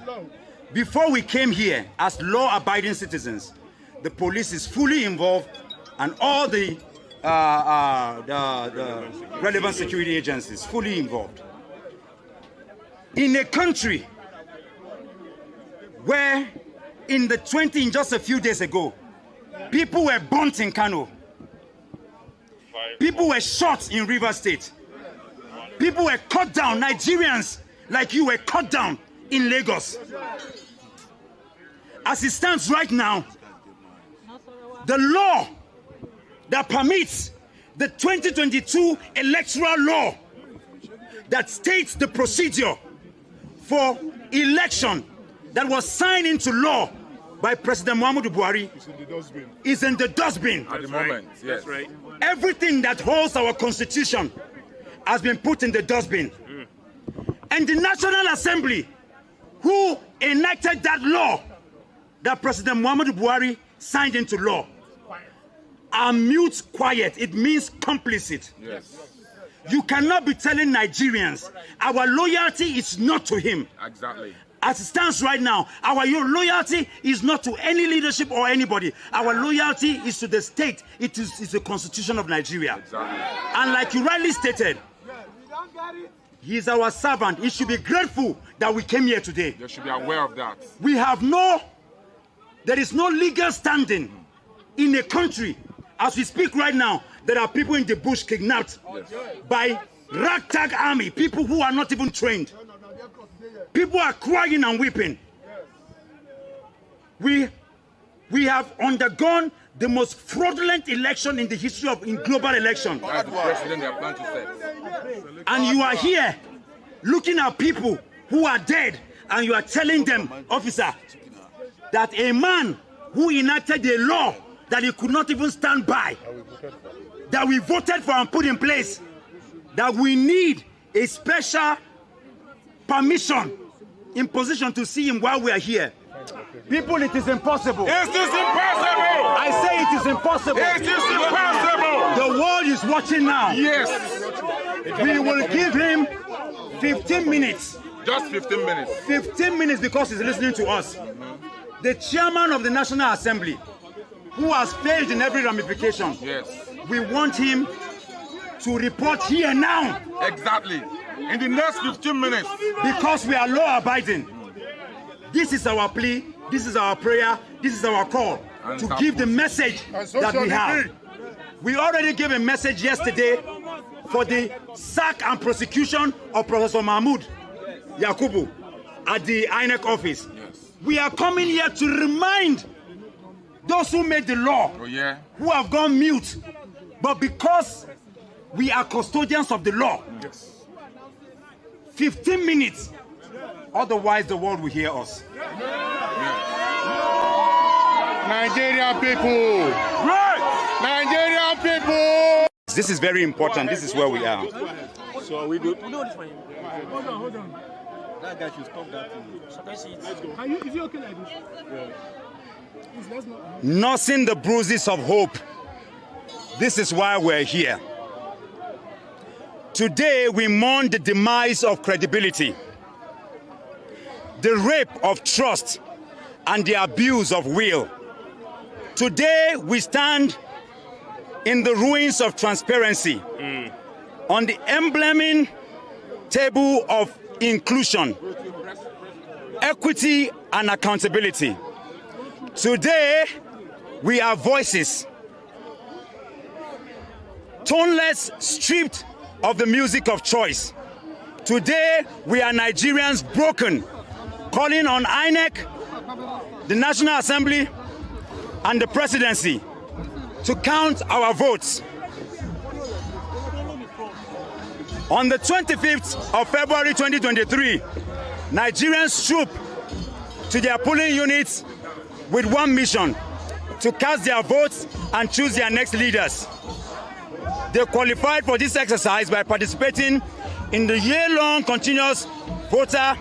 Before we came here as law-abiding citizens, the police is fully involved, and all the relevant security agencies fully involved. In a country where in just a few days ago, people were burnt in Kano, people were shot in Rivers State, people were cut down, Nigerians like you were cut down in Lagos. As it stands right now, the law that permits the 2022 electoral law that states the procedure for election that was signed into law by President Muhammadu Buhari is in the dustbin. At the moment, yes. That's right. Everything that holds our constitution has been put in the dustbin. And the National Assembly, who enacted that law that President Muhammadu Buhari signed into law, are mute quiet. It means complicit. Yes. You cannot be telling Nigerians our loyalty is not to him. Exactly. As it stands right now, our loyalty is not to any leadership or anybody. Our loyalty is to the state. It is the constitution of Nigeria. Exactly. And like you rightly stated, he is our servant. He should be grateful that we came here today. They should be aware of that. There is no legal standing in a country. As we speak right now, there are people in the bush kidnapped by ragtag army, people who are not even trained. People are crying and weeping. We have undergone the most fraudulent election in the history of global election. That's the president they are planning to set. And you are here looking at people who are dead, and you are telling them, officer, that a man who enacted a law that he could not even stand by, that we voted for and put in place, that we need a special permission in position to see him while we are here. People, it is impossible. It is impossible. I say it is impossible. It is impossible. The world is watching now. Yes. We will give him 15 minutes. Just 15 minutes. 15 minutes because he's listening to us. The chairman of the National Assembly, who has failed in every ramification. Yes. We want him to report here now. Exactly. In the next 15 minutes. Because we are law-abiding. This is our plea, this is our prayer, this is our call to give the message that we have. We already gave a message yesterday for the sack and prosecution of Professor Mahmoud Yakubu at the INEC office. Yes. We are coming here to remind those who made the law, who have gone mute, but because we are custodians of the law, 15 minutes, otherwise the world will hear us. Nigerian people! Right! Nigerian people! This is very important. This is where we are. So are we good? Hold on. That guy should stop that thing. Let's go. Is it okay like this? Yeah. Please, let's not. Nursing the bruises of hope. This is why we're here. Today we mourn the demise of credibility, the rape of trust, and the abuse of will. Today we stand in the ruins of transparency, on the emblem table of inclusion, equity, and accountability. Today we are voices, toneless, stripped of the music of choice. Today we are Nigerians broken, calling on INEC, the National Assembly, and the presidency to count our votes. On the 25th of February 2023, Nigerians trooped to their polling units with one mission: to cast their votes and choose their next leaders. They qualified for this exercise by participating in the year-long continuous voter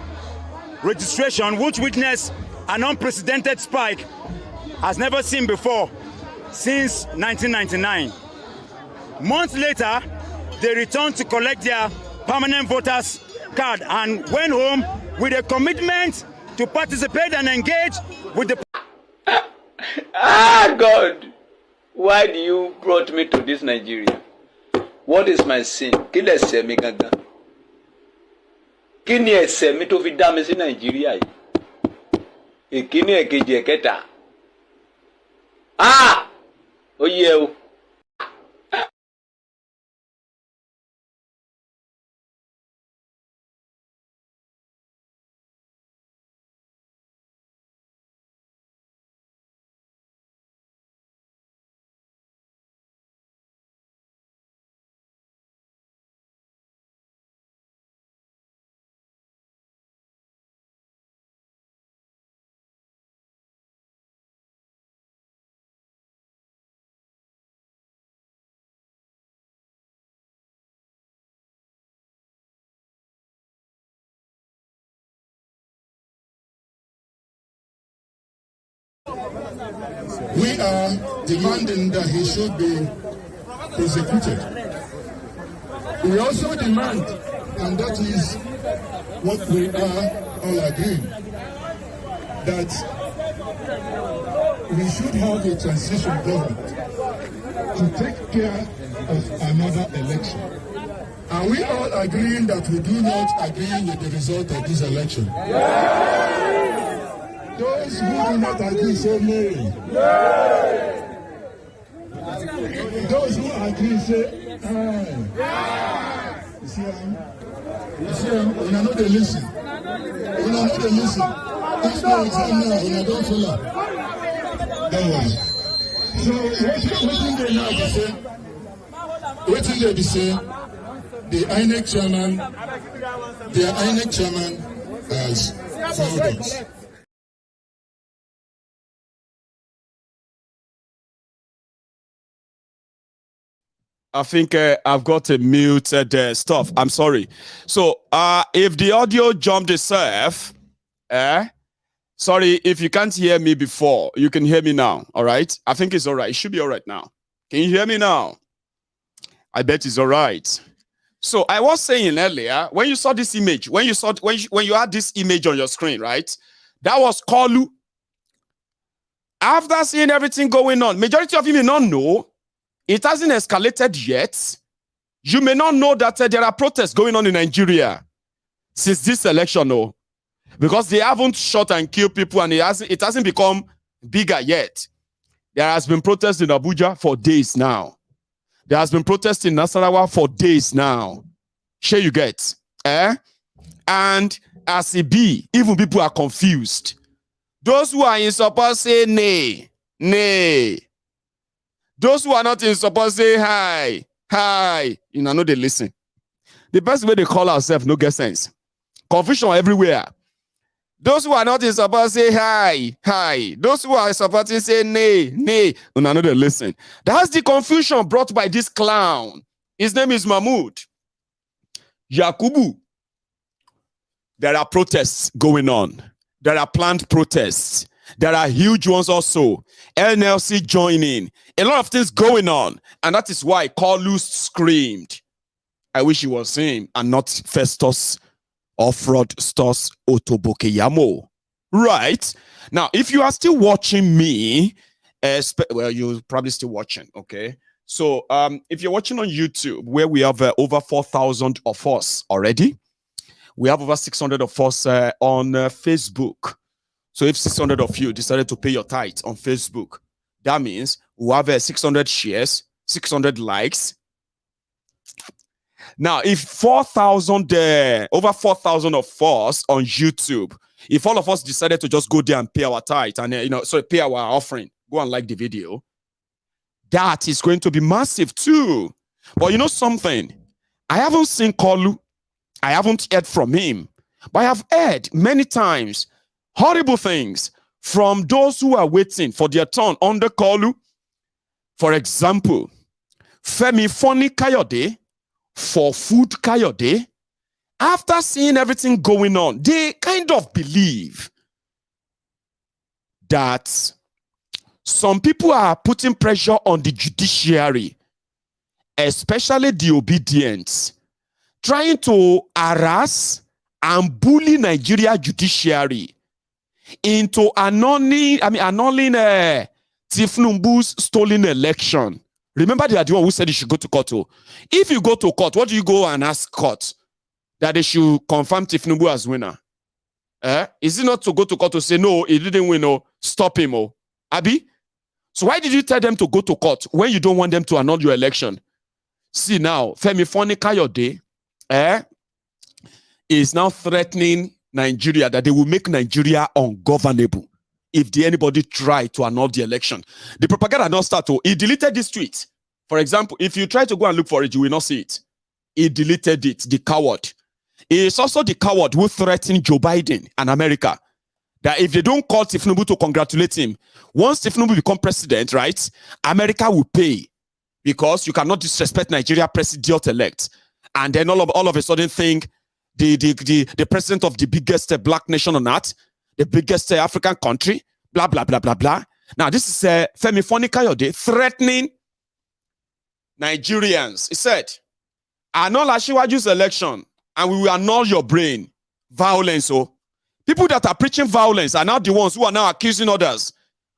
registration, which witnessed an unprecedented spike as never seen before since 1999. Months later, they returned to collect their permanent voters card and went home with a commitment to participate and engage with the Ah, God, why do you brought me to this Nigeria? What is my sin? Kí lẹ ṣẹ̀ mi gangan? Kí ni ẹ̀ṣẹ̀ mi tó fi dá mi sí Nàìjíríà yìí? Ìkíní, èkejì, ẹ̀kẹta. Ah! Ó yẹ o. We are demanding that he should be prosecuted. We also demand, and that is what we are all agreeing, that we should have a transition government to take care of another election. Are we all agreeing that we do not agree with the result of this election? Those who do not agree say nay. Those who agree say aye. You see, when I know they listen. When I know they listen. If no exam now, when I don't follow. Don't worry. So, waiting they now be say, waiting they be say, the INEC chairman has failed us. I think I've got a muted stuff. I'm sorry. So if the audio jumped itself, sorry, if you can't hear me before, you can hear me now. All right. I think it's all right. It should be all right now. Can you hear me now? I bet it's all right. So I was saying earlier, when you saw this image, when you had this image on your screen, right? That was Kolu. After seeing everything going on, majority of you may not know. It hasn't escalated yet. You may not know that there are protests going on in Nigeria since this election, no, because they haven't shot and killed people, and it hasn't become bigger yet. There has been protests in Abuja for days now. There has been protests in Nasarawa for days now. Sure you get, And as it be, even people are confused. Those who are in support say nay, nay. Those who are not in support say hi, hi. You know they listen. The best way they call ourselves no get sense. Confusion everywhere. Those who are not in support say hi, hi. Those who are supporting say nay, nay. You know they listen. That's the confusion brought by this clown. His name is Mahmoud Yakubu. There are protests going on. There are planned protests. There are huge ones also. NLC joining. A lot of things going on. And that is why Kolu screamed. I wish it was him and not Festus or Fraudsters Otobokeyamo. Right? Now, if you are still watching me, well, you're probably still watching, okay? So, if you're watching on YouTube, where we have over 4,000 of us already, we have over 600 of us on Facebook. So if 600 of you decided to pay your tithe on Facebook, that means we have 600 shares, 600 likes. Now, if 4,000, over 4,000 of us on YouTube, if all of us decided to just go there and pay our tithe and, pay our offering, go and like the video, that is going to be massive too. But you know something? I haven't seen Kolu. I haven't heard from him. But I have heard many times horrible things from those who are waiting for their turn under Kolu. For example, Fani-Kayode for Food Kayode, after seeing everything going on, they kind of believe that some people are putting pressure on the judiciary, especially the obedient, trying to harass and bully Nigeria judiciary into annulling Tinubu's stolen election. Remember, they are the one who said you should go to court. Oh. If you go to court, what do you go and ask court? That they should confirm Tinubu as winner. Is it not to go to court to say, no, he didn't win, oh, stop him, oh? Abi? So why did you tell them to go to court when you don't want them to annul your election? See now, Fani-Kayode is now threatening Nigeria that they will make Nigeria ungovernable if anybody try to annul the election. The propaganda not start. He deleted this tweet. For example, if you try to go and look for it, you will not see it. He deleted it, the coward. He is also the coward who threatened Joe Biden and America that if they don't call Tinubu to congratulate him, once Tinubu become president, right, America will pay because you cannot disrespect Nigeria president-elect. And then all of a sudden think the president of the biggest black nation on earth, the biggest African country, blah, blah, blah, blah, blah. Now, this is Fani-Kayode threatening Nigerians. He said, annul Asiwaju's election and we will annul your brain. Violence. Oh. People that are preaching violence are now the ones who are now accusing others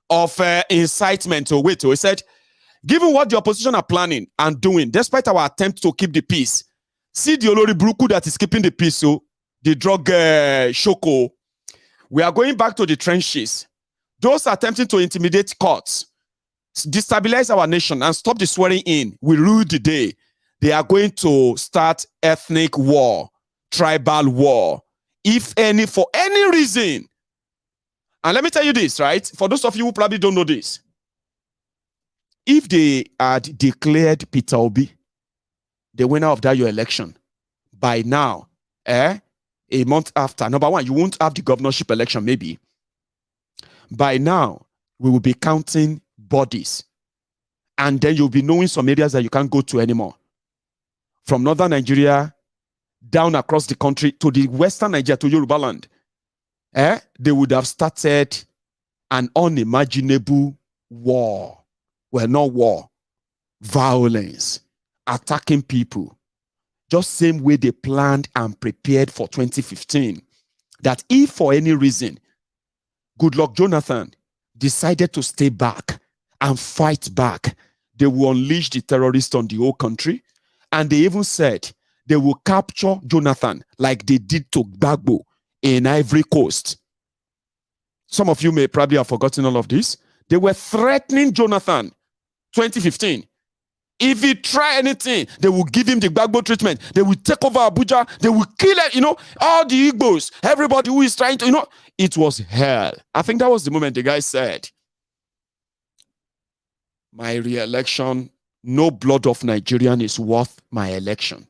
of incitement. Oh, wait. Oh. He said, given what the opposition are planning and doing, despite our attempt to keep the peace, see the Olori Buruku that is keeping the peace, so the drug shoko. We are going back to the trenches. Those attempting to intimidate courts, destabilize our nation, and stop the swearing in will rule the day. They are going to start ethnic war, tribal war, if any, for any reason. And let me tell you this, right? For those of you who probably don't know this, if they had declared Peter Obi the winner of that your election, by now, a month after, number one, you won't have the governorship election, maybe. By now, we will be counting bodies. And then you'll be knowing some areas that you can't go to anymore. From northern Nigeria, down across the country, to the western Nigeria, to Yoruba land. They would have started an unimaginable war. Well, not war. Violence. Attacking people. Just same way they planned and prepared for 2015. That if for any reason, Goodluck Jonathan decided to stay back and fight back, they will unleash the terrorists on the whole country. And they even said they will capture Jonathan like they did to Gbagbo in Ivory Coast. Some of you may probably have forgotten all of this. They were threatening Jonathan 2015. If he try anything, they will give him the Gbagbo treatment. They will take over Abuja. They will kill it, all the Igbos, everybody who is trying to, it was hell. I think that was the moment the guy said, my re-election, no blood of Nigerian is worth my election.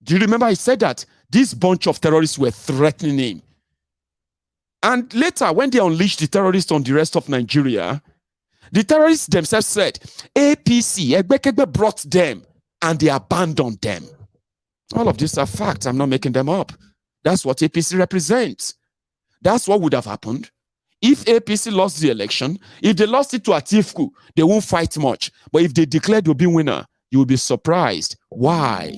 Do you remember he said that? This bunch of terrorists were threatening him. And later, when they unleashed the terrorists on the rest of Nigeria, the terrorists themselves said, APC, Egbekegbe brought them and they abandoned them. All of these are facts. I'm not making them up. That's what APC represents. That's what would have happened if APC lost the election. If they lost it to Atiku, they won't fight much. But if they declared to be winner, you will be surprised. Why?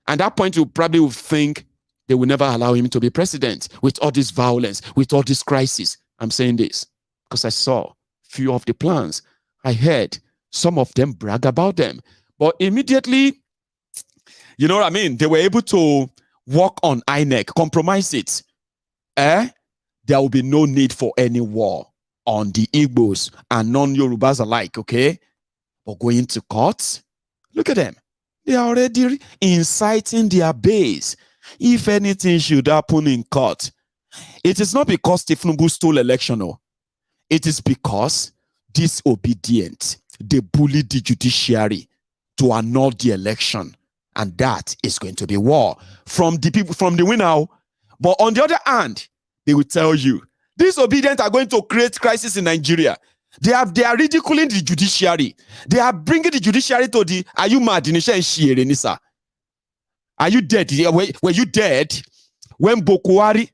And at that point, you probably will think they will never allow him to be president with all this violence, with all this crisis. I'm saying this because I saw few of the plans. I heard some of them brag about them. But immediately, you know what I mean? They were able to work on INEC, compromise it. There will be no need for any war on the Igbos and non-Yorubas alike, okay? But going to court, look at them. They are already inciting their base. If anything should happen in court, it is not because Tinubu stole election, no. It is because disobedient, they bullied the judiciary to annul the election. And that is going to be war from the people, from the winner. But on the other hand, they will tell you, disobedient are going to create crisis in Nigeria. They are ridiculing the judiciary. They are bringing the judiciary to the, are you mad? Are you dead? Were you dead when Buhari,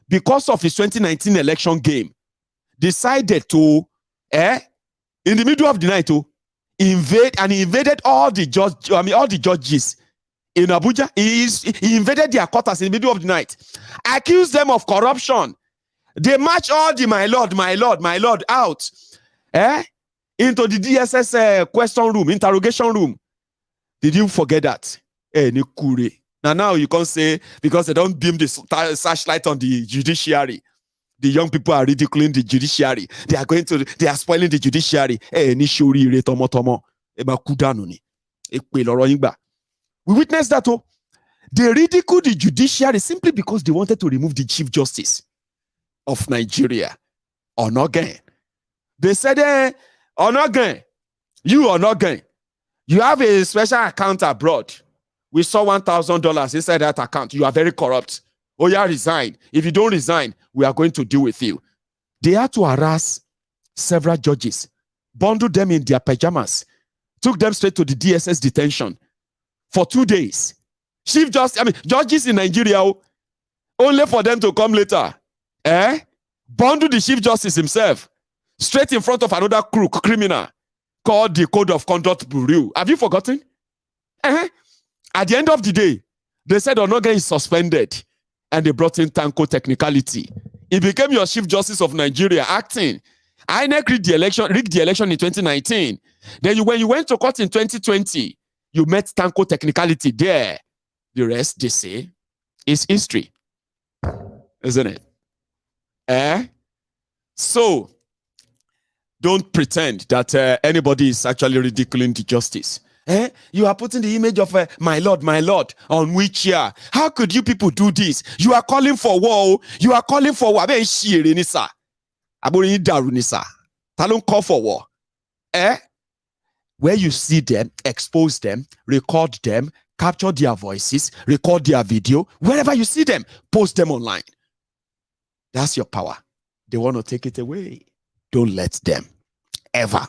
because of his 2019 election game, decided to, in the middle of the night, to invaded all the judges in Abuja. He invaded their quarters in the middle of the night, accused them of corruption. They marched all the my lord out. into the DSS question room, interrogation room. Did you forget that? Now you can't say, because they don't beam the searchlight on the judiciary. The young people are ridiculing the judiciary. They are spoiling the judiciary. We witnessed that. Oh, they ridiculed the judiciary simply because they wanted to remove the Chief Justice of Nigeria. Onogen. They said, Onogen, you Onogen, you have a special account abroad. We saw $1,000 inside that account. You are very corrupt. Oh, yeah, resign. If you don't resign, we are going to deal with you. They had to harass several judges, bundled them in their pajamas, took them straight to the DSS detention for 2 days. Judges in Nigeria, only for them to come later. Bundle the Chief Justice himself straight in front of another crook, criminal, called the Code of Conduct Bureau. Have you forgotten? At the end of the day, they said Onoge is suspended, and they brought in Tanko technicality. He became your Chief Justice of Nigeria, acting. INEC rigged the election in 2019. Then when you went to court in 2020, you met Tanko technicality there. The rest, they say, is history. Isn't it? So, don't pretend that anybody is actually ridiculing the justice. You are putting the image of my lord on which year? How could you people do this? You are calling for war. You are calling for war. Talon call for war. Where you see them, expose them, record them, capture their voices, record their video. Wherever you see them, post them online. That's your power. They want to take it away. Don't let them. Ever.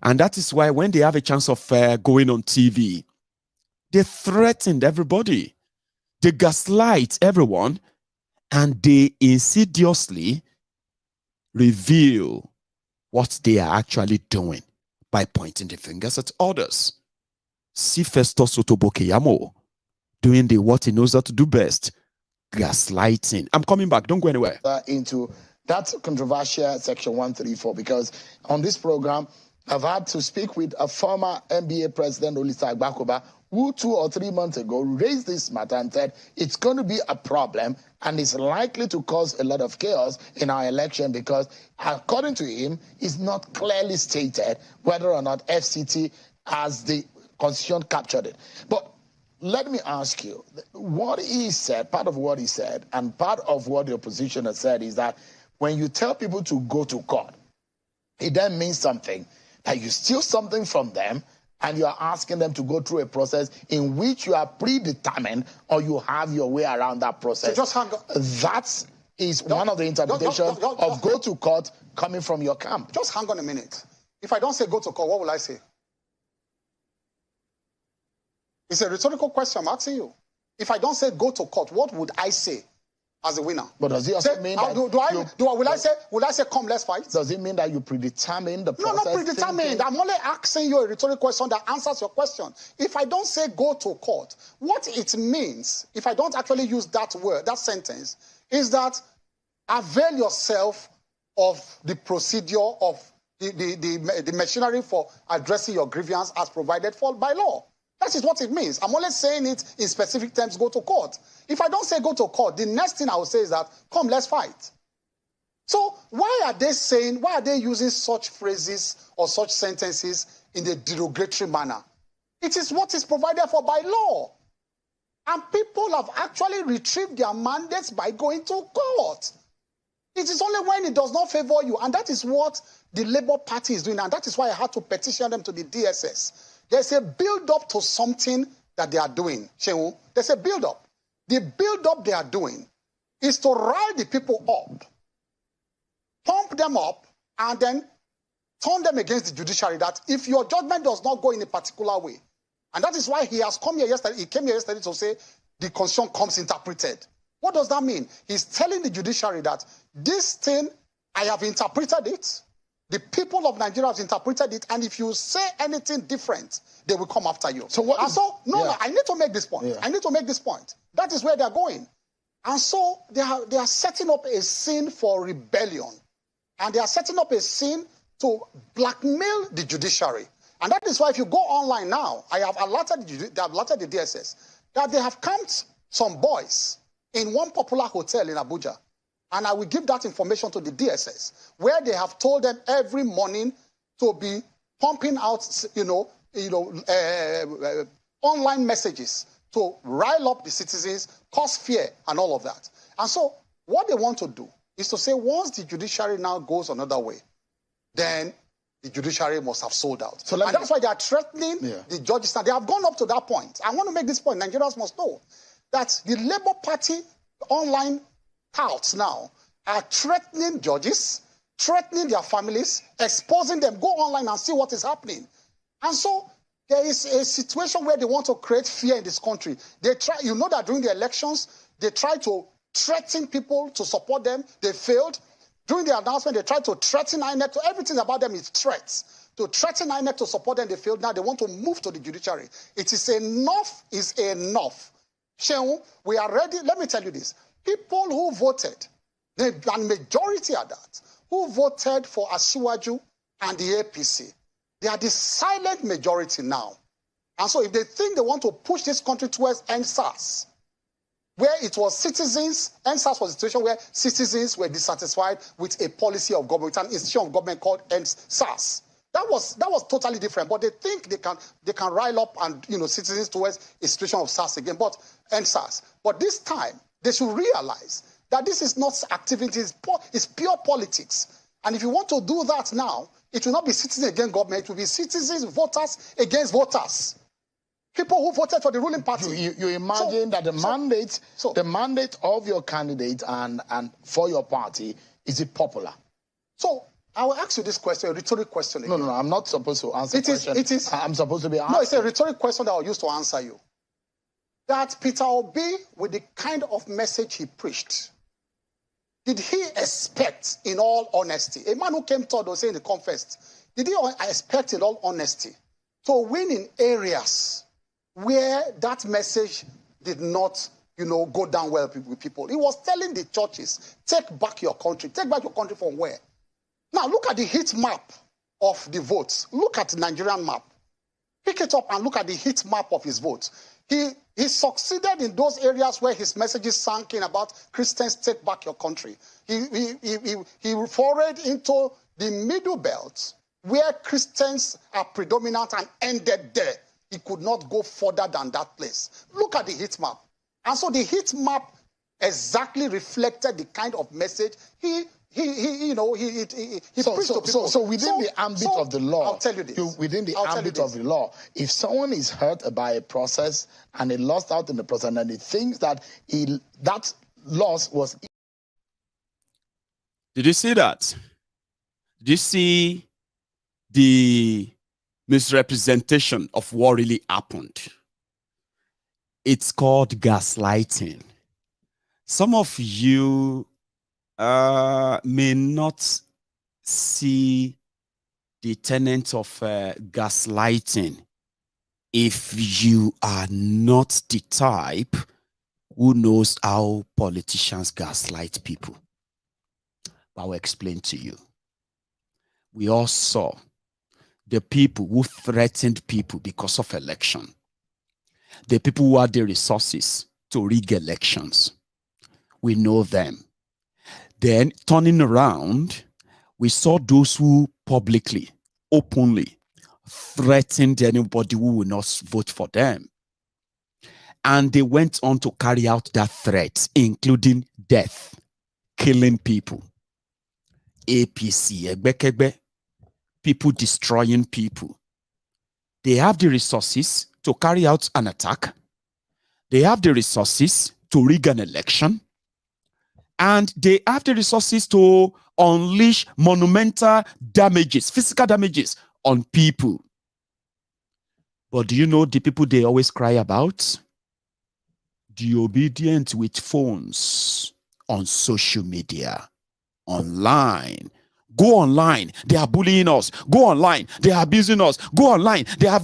And that is why when they have a chance of going on TV, they threatened everybody. They gaslight everyone, and they insidiously reveal what they are actually doing by pointing the fingers at others. See Festus Otobokeyamo doing what he knows how to do best, gaslighting. I'm coming back. Don't go anywhere. Into that controversial section 134, because on this program, I've had to speak with a former NBA president, Olisa Agbakoba, who 2 or 3 months ago raised this matter and said it's going to be a problem and it's likely to cause a lot of chaos in our election because, according to him, it's not clearly stated whether or not FCT, as the Constitution, captured it. But let me ask you, what he said, part of what he said, and part of what the opposition has said is that when you tell people to go to court, it then means something, that you steal something from them and you are asking them to go through a process in which you are predetermined or you have your way around that process. So just hang on. That is one of the interpretations of go to court coming from your camp. Just hang on a minute. If I don't say go to court, what will I say? It's a rhetorical question I'm asking you. If I don't say go to court, what would I say as a winner? But does it also mean that will I say come, let's fight? Does it mean that you predetermine the process? No, not predetermined. I'm only asking you a rhetorical question that answers your question. If I don't say go to court, what it means, if I don't actually use that word, that sentence, is that avail yourself of the procedure of the machinery for addressing your grievance as provided for by law. That is what it means. I'm only saying it in specific terms, go to court. If I don't say go to court, the next thing I will say is that, come, let's fight. So why are they using such phrases or such sentences in a derogatory manner? It is what is provided for by law. And people have actually retrieved their mandates by going to court. It is only when it does not favor you. And that is what the Labour Party is doing. And that is why I had to petition them to the DSS. There's a build-up to something that they are doing. Shehu, there's a build-up. The build-up they are doing is to rile the people up, pump them up, and then turn them against the judiciary, that if your judgment does not go in a particular way, and that is why he has come here yesterday, he came here yesterday to say the Constitution comes interpreted. What does that mean? He's telling the judiciary that this thing, I have interpreted it, the people of Nigeria have interpreted it, and if you say anything different, they will come after you. So what? No, I need to make this point. Yeah. I need to make this point. That is where they're going. And so they are setting up a scene for rebellion. And they are setting up a scene to blackmail the judiciary. And that is why if you go online now, I have alerted the DSS that they have camped some boys in one popular hotel in Abuja. And I will give that information to the DSS, where they have told them every morning to be pumping out, online messages to rile up the citizens, cause fear, and all of that. And so what they want to do is to say once the judiciary now goes another way, then the judiciary must have sold out. So and that's why they are threatening the judges. Now, they have gone up to that point. I want to make this point. Nigerians must know that the Labour Party online touts now are threatening judges, threatening their families, exposing them. Go online and see what is happening. And so there is a situation where they want to create fear in this country. They try, you know that during the elections, they tried to threaten people to support them. They failed. During the announcement, they tried to threaten INEC. Everything about them is threats. To threaten INEC to support them, they failed. Now they want to move to the judiciary. It is enough is enough. Shehu, we are ready. Let me tell you this. People who voted, and majority are that, who voted for Asiwaju and the APC, they are the silent majority now. And so if they think they want to push this country towards NSAS, where it was citizens, NSAS was a situation where citizens were dissatisfied with a policy of government, an institution of government called NSAS. That was totally different. But they think they can rile up and citizens towards a situation of SARS again, but NSAS. But this time they should realize that this is not activity, it's pure politics. And if you want to do that now, it will not be citizens against government, it will be citizens, voters against voters. People who voted for the ruling party. You imagine that the mandate of your candidate and for your party, is it popular? So I will ask you this question, a rhetoric question again. No, I'm not supposed to answer it is. I'm supposed to be asking. No, it's a rhetoric question that I'll use to answer you. That Peter Obi, with the kind of message he preached, did he expect, in all honesty, a man who came third or saying the confessed, did he expect, in all honesty, to win in areas where that message did not, go down well with people? He was telling the churches, take back your country. Take back your country from where? Now, look at the heat map of the votes. Look at the Nigerian map. Pick it up and look at the heat map of his votes. He succeeded in those areas where his messages sank in about Christians take back your country. He forayed into the middle belt where Christians are predominant and ended there. He could not go further than that place. Look at the heat map. And so the heat map exactly reflected the kind of message he preached to people. So within the ambit of the law, I'll tell you this. Within the ambit of the law, if someone is hurt by a process and he lost out in the process and he thinks that that loss was... Did you see that? Did you see the misrepresentation of what really happened? It's called gaslighting. Some of you may not see the tenet of gaslighting if you are not the type who knows how politicians gaslight people. But I will explain to you. We all saw the people who threatened people because of election. The people who had the resources to rig elections. We know them. Then, turning around, we saw those who publicly, openly threatened anybody who will not vote for them. And they went on to carry out that threat, including death, killing people. APC, Egbekegbe, people destroying people. They have the resources to carry out an attack. They have the resources to rig an election. And they have the resources to unleash monumental damages, physical damages on people. But do you know the people they always cry about? The obedient with phones on social media, online. Go online, they are bullying us. Go online, they are abusing us. Go online, they are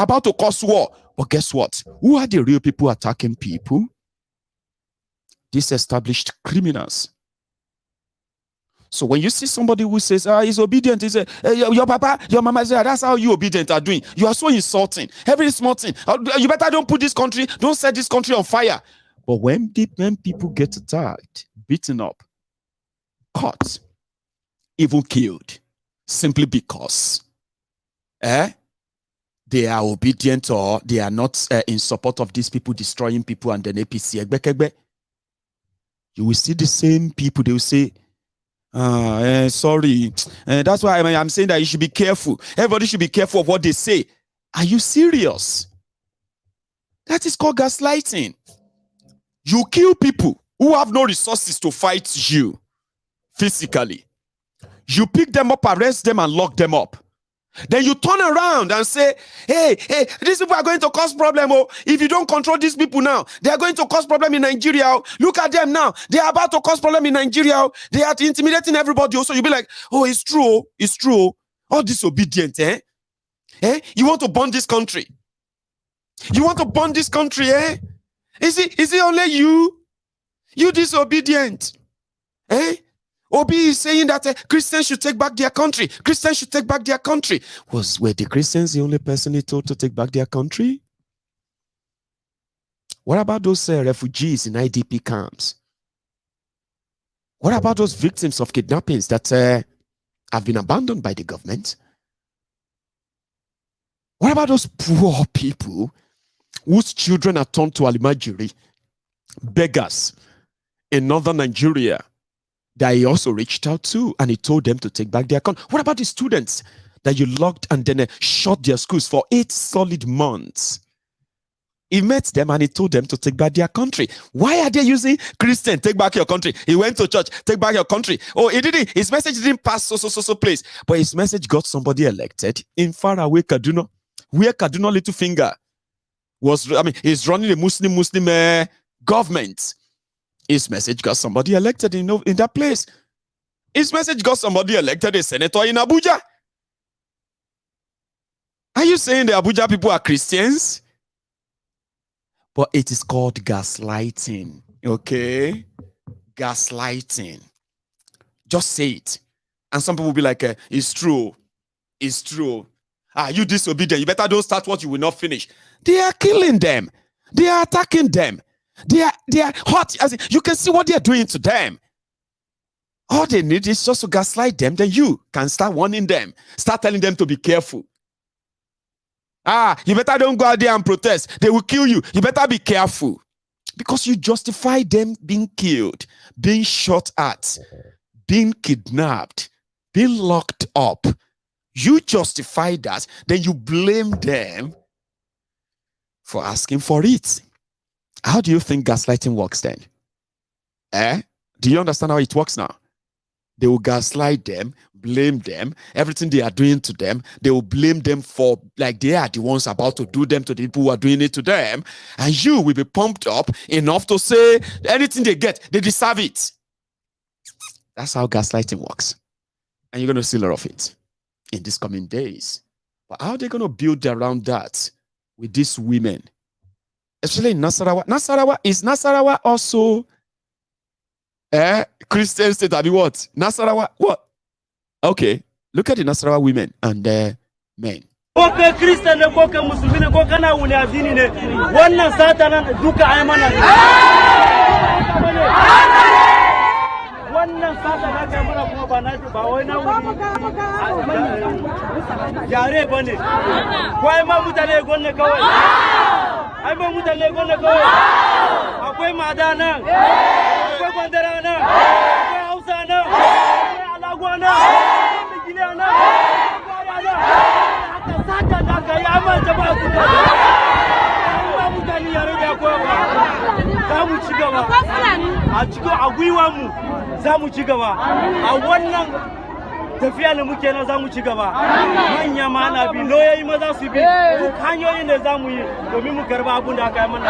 about to cause war. But guess what? Who are the real people attacking people? These established criminals. So when you see somebody who says, he's obedient, he says, your papa, your mama says, that's how you obedient are doing. You are so insulting. Every small thing. You better don't put this country, don't set this country on fire. But when people get attacked, beaten up, caught, even killed, simply because they are obedient or they are not in support of these people destroying people and then APC, you will see the same people, they will say, sorry. That's why I'm saying that you should be careful. Everybody should be careful of what they say. Are you serious? That is called gaslighting. You kill people who have no resources to fight you physically. You pick them up, arrest them, and lock them up. Then you turn around and say, hey, these people are going to cause problem. Oh, if you don't control these people now, they are going to cause problem in Nigeria. Oh. Look at them now. They are about to cause problem in Nigeria. Oh. They are intimidating everybody. Also, you'll be like, oh, it's true. It's true. All disobedient, You want to burn this country. You want to burn this country, Is it only you? You disobedient, Obi is saying that Christians should take back their country. Christians should take back their country. Were the Christians the only person he told to take back their country? What about those refugees in IDP camps? What about those victims of kidnappings that have been abandoned by the government? What about those poor people whose children are turned to Alimajiri, beggars in northern Nigeria? That he also reached out to and he told them to take back their country. What about the students that you locked and then shut their schools for 8 solid months? He met them and he told them to take back their country. Why are they using Christian, take back your country? He went to church, take back your country. Oh, his message didn't pass so place. But his message got somebody elected in faraway Kaduna, where Kaduna Littlefinger is running a Muslim government. His message got somebody elected in that place. His message got somebody elected a senator in Abuja. Are you saying the Abuja people are Christians? But it is called gaslighting. Okay? Gaslighting. Just say it. And some people will be like, it's true. It's true. You disobedient. You better don't start what you will not finish. They are killing them. They are attacking them. They are hot. As in, you can see what they are doing to them. All they need is just to gaslight them. Then you can start warning them. Start telling them to be careful. You better don't go out there and protest. They will kill you. You better be careful. Because you justify them being killed, being shot at, being kidnapped, being locked up. You justify that. Then you blame them for asking for it. How do you think gaslighting works then? Do you understand how it works now? They will gaslight them, blame them, everything they are doing to them, they will blame them for, like they are the ones about to do them to the people who are doing it to them, and you will be pumped up enough to say anything they get, they deserve it. That's how gaslighting works. And you're going to see a lot of it in these coming days. But how are they going to build around that with these women? Especially in Nasarawa. Is Nasarawa also Christian state? I mean, what? Nasarawa, what? Okay, look at the Nasarawa women and men. Okay, Christian ne ko ka musulmi ne ko kana wuni addini ne wannan satanan duka ai mana wannan satana kai mana kuma ba wai na yare bane ko ai ma mutane gonne kawai ai ba mutane gonne kawai akwai madana akwai bandarana akwai hausana akwai alagwana akwai gilana satana kai amma jama'a ku ba mutane yare da ko za mu ci gaba a cikin agwiwa mu za mu ci gaba a wannan tafiya da muke nan za mu ci gaba manya ma na bi loyoyi ma za su bi duk hanyoyin da za mu yi domin mu karba abin da aka yi mana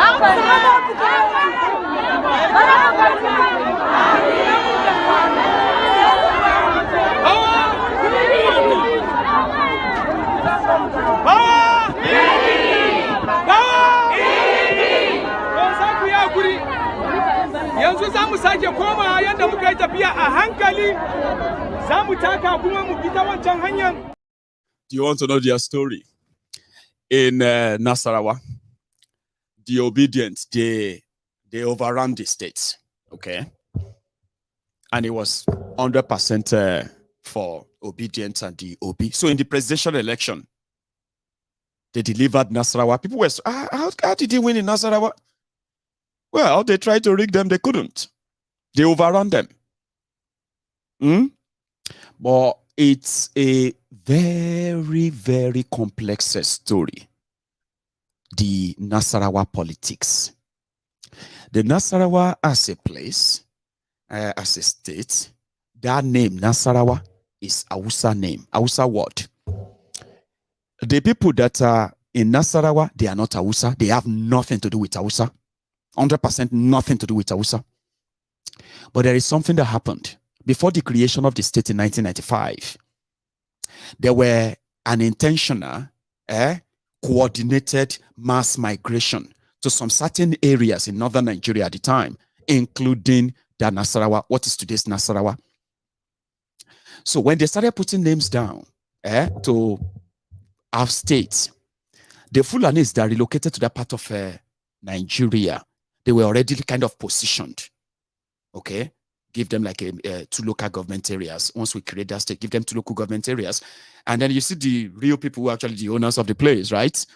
yanzu za mu sake koma yadda muka yi tafiya a hankali za mu taka kuma mu bi ta wancan hanyar. Do you want to know their story? In Nasarawa, the obedient, they overran the states, okay? And it was 100% for obedience and the OB. So in the presidential election, they delivered Nasarawa. People were, how did he win in Nasarawa? Well, they tried to rig them, they couldn't. They overran them. But it's a very, very complex story. The Nasarawa politics. The Nasarawa as a place, as a state, that name, Nasarawa, is Hausa name, Hausa word. The people that are in Nasarawa, they are not Hausa. They have nothing to do with Hausa. 100% nothing to do with Hausa. But there is something that happened. Before the creation of the state in 1995, there were an intentional, coordinated mass migration to some certain areas in northern Nigeria at the time, including the Nasarawa, what is today's Nasarawa. So when they started putting names down to have states, the Fulanis that relocated to that part of Nigeria, they were already kind of positioned. Okay, give them like 2 local government areas. Once we create that state, give them 2 local government areas. And then you see the real people who are actually the owners of the place, right?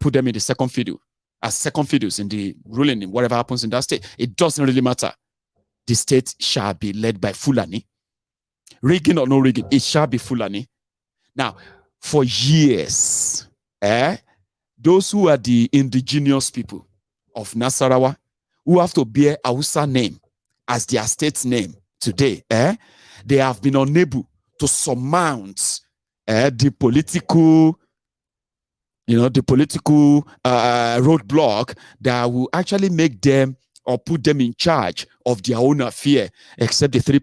Put them in the second fiddle, as second fiddles in the ruling, in whatever happens in that state. It doesn't really matter. The state shall be led by Fulani. Rigging or no rigging, it shall be Fulani. Now, for years, those who are the indigenous people of Nasarawa, who have to bear Hausa name as their state's name today, they have been unable to surmount the political, roadblock that will actually make them or put them in charge of their own affair, except the 3%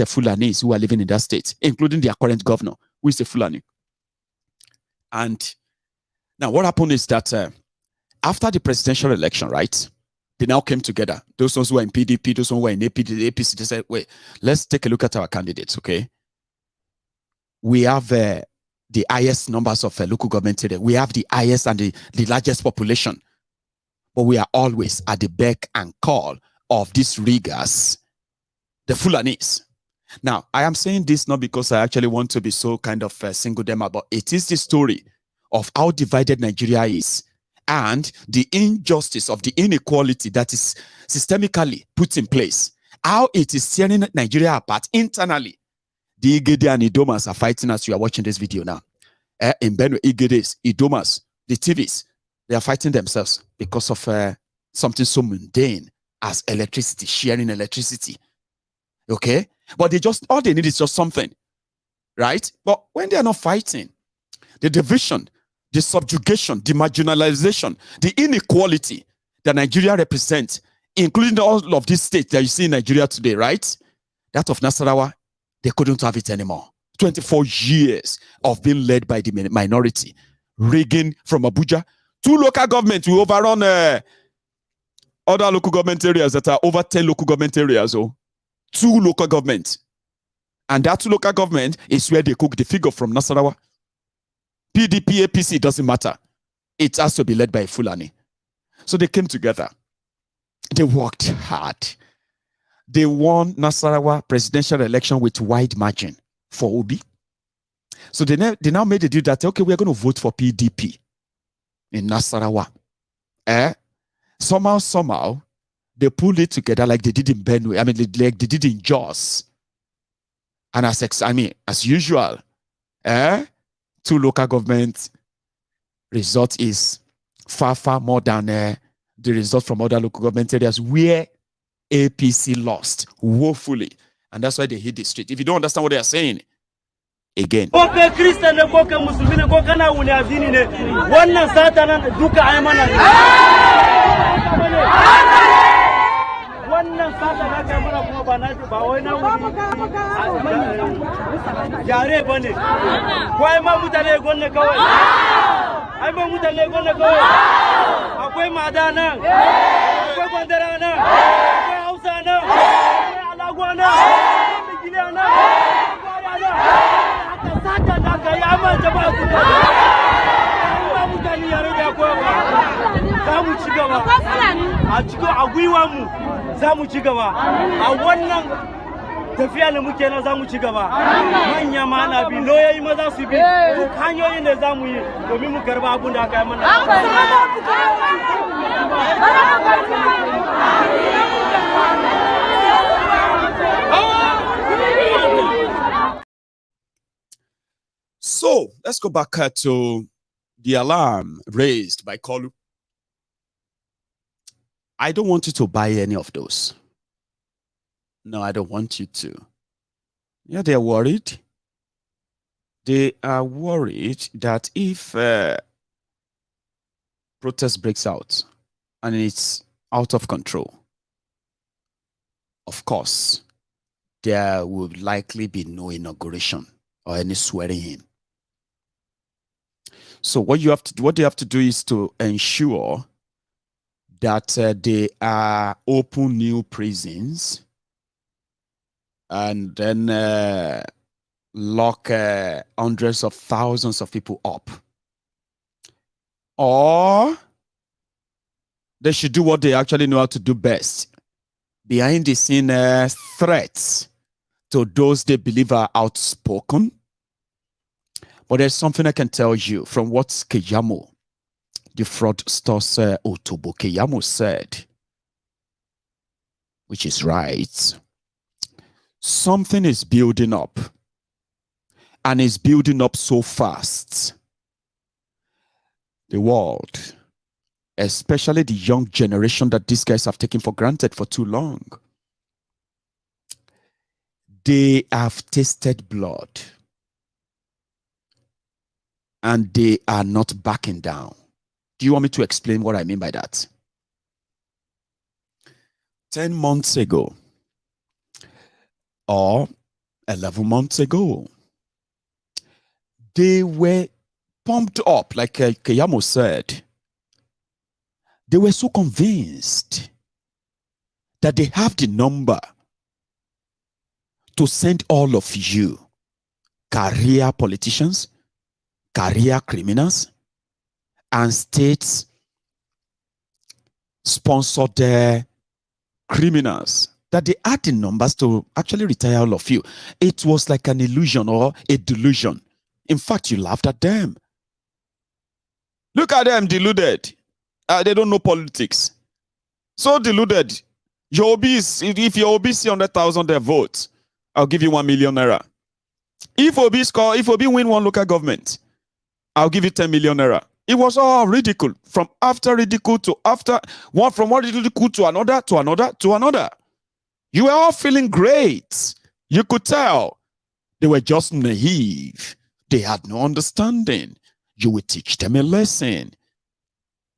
Fulanis who are living in that state, including their current governor, who is a Fulani. And now what happened is that after the presidential election, right, they now came together. Those ones who are in PDP, those ones who are in APC, they said, wait, let's take a look at our candidates, okay? We have the highest numbers of local government area. We have the highest and the largest population. But we are always at the beck and call of these riggers, the Fulanis. Now, I am saying this not because I actually want to be so kind of single them out, but it is the story of how divided Nigeria is and the injustice of the inequality that is systemically put in place. How it is tearing Nigeria apart internally. The Igede and Idomas are fighting as you are watching this video now. In Benue, Igedes, Idomas, the TVs, they are fighting themselves because of something so mundane as electricity, sharing electricity. Okay? But all they need is just something. Right? But when they are not fighting, the division, the subjugation, the marginalization, the inequality that Nigeria represents, including all of these states that you see in Nigeria today, right? That of Nasarawa, they couldn't have it anymore. 24 years of being led by the minority. Rigging from Abuja. 2 local governments will overrun other local government areas that are over 10 local government areas. 2 local governments. And that 2 local government is where they cook the figure from Nasarawa. PDP, APC, doesn't matter. It has to be led by Fulani. So they came together. They worked hard. They won Nasarawa presidential election with wide margin for Obi. So they now made the deal that, okay, we're going to vote for PDP in Nasarawa. Somehow, they pulled it together like they did in Benue. I mean, like they did in Jos. And as usual, 2 local government result is far more than the result from other local government areas where APC lost woefully. And that's why they hit the street. If you don't understand what they are saying, again. tafiya da muke na zamu ci gaba manya ma na bi loyoyi ma za su bi duk hanyoyin da zamu yi domin mu karba abun da aka yi mana. So let's go back to the alarm raised by Kolu. I don't want you to buy any of those. No, I don't want you to. Yeah, they're worried. They are worried that if protest breaks out and it's out of control, of course, there will likely be no inauguration or any swearing in. So what they have to do is to ensure that they are open new prisons and then lock hundreds of thousands of people up. Or they should do what they actually know how to do best. Behind the scene threats to those they believe are outspoken. But there's something I can tell you from what Keyamo, the fraudster Otobo Keyamo said, which is right. Something is building up, and it's building up so fast. The world, especially the young generation that these guys have taken for granted for too long, they have tasted blood, and they are not backing down. Do you want me to explain what I mean by that? 10 months ago, or 11 months ago, they were pumped up, like Keyamo said. They were so convinced that they have the number to send all of you, career politicians, career criminals, and state-sponsored criminals, that they had the numbers to actually retire all of you. It was like an illusion or a delusion. In fact, you laughed at them. Look at them, deluded. They don't know politics. So deluded. Your OBs, if your OB see 100,000 their votes, I'll give you 1 million naira. If OB win one local government, I'll give you 10 million naira. It was all ridicule. From after ridicule to after one, from one ridicule to another, to another, to another. You were all feeling great. You could tell. They were just naive. They had no understanding. You would teach them a lesson.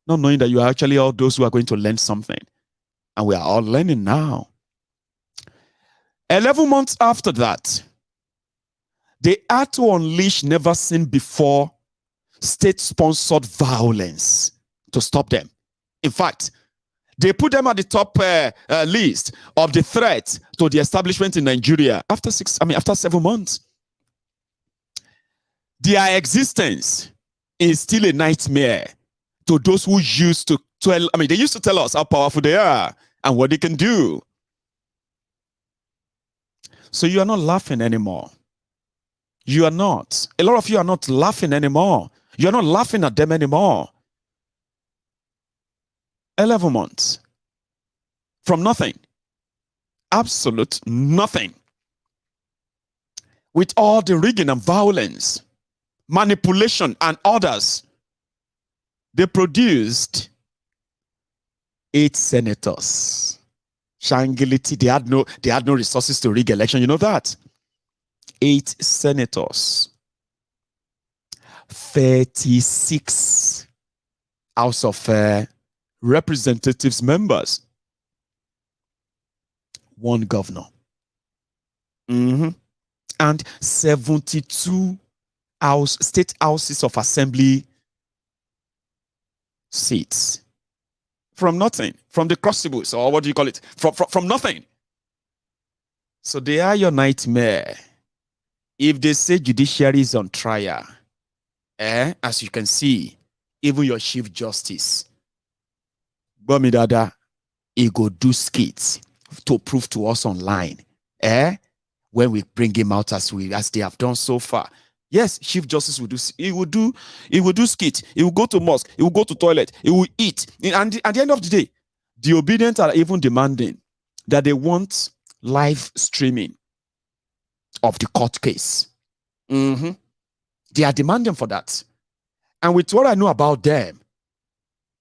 Not knowing that you are actually all those who are going to learn something. And we are all learning now. 11 months after that, they had to unleash never seen before state-sponsored violence to stop them. In fact, they put them at the top list of the threat to the establishment in Nigeria after 7 months. Their existence is still a nightmare to those who used to tell, they used to tell us how powerful they are and what they can do. So you are not laughing anymore. You are not. A lot of you are not laughing anymore. You are not laughing at them anymore. 11 months. From nothing. Absolute nothing. With all the rigging and violence, manipulation and others, they produced 8 senators. Shangility, they had no resources to rig election. You know that? 8 senators. 36 House of Representatives members. 1 governor. And 72 state houses of assembly seats. From nothing. From the crucibles, or what do you call it? From nothing. So they are your nightmare. If they say judiciary is on trial, As you can see, even your Chief Justice, Bamidada, he go do skits to prove to us online, when we bring him out as they have done so far. Yes, Chief Justice will do. He will do skit. He will go to mosque. He will go to toilet. He will eat. And at the end of the day, the obedient are even demanding that they want live streaming of the court case. They are demanding for that. And with what I know about them,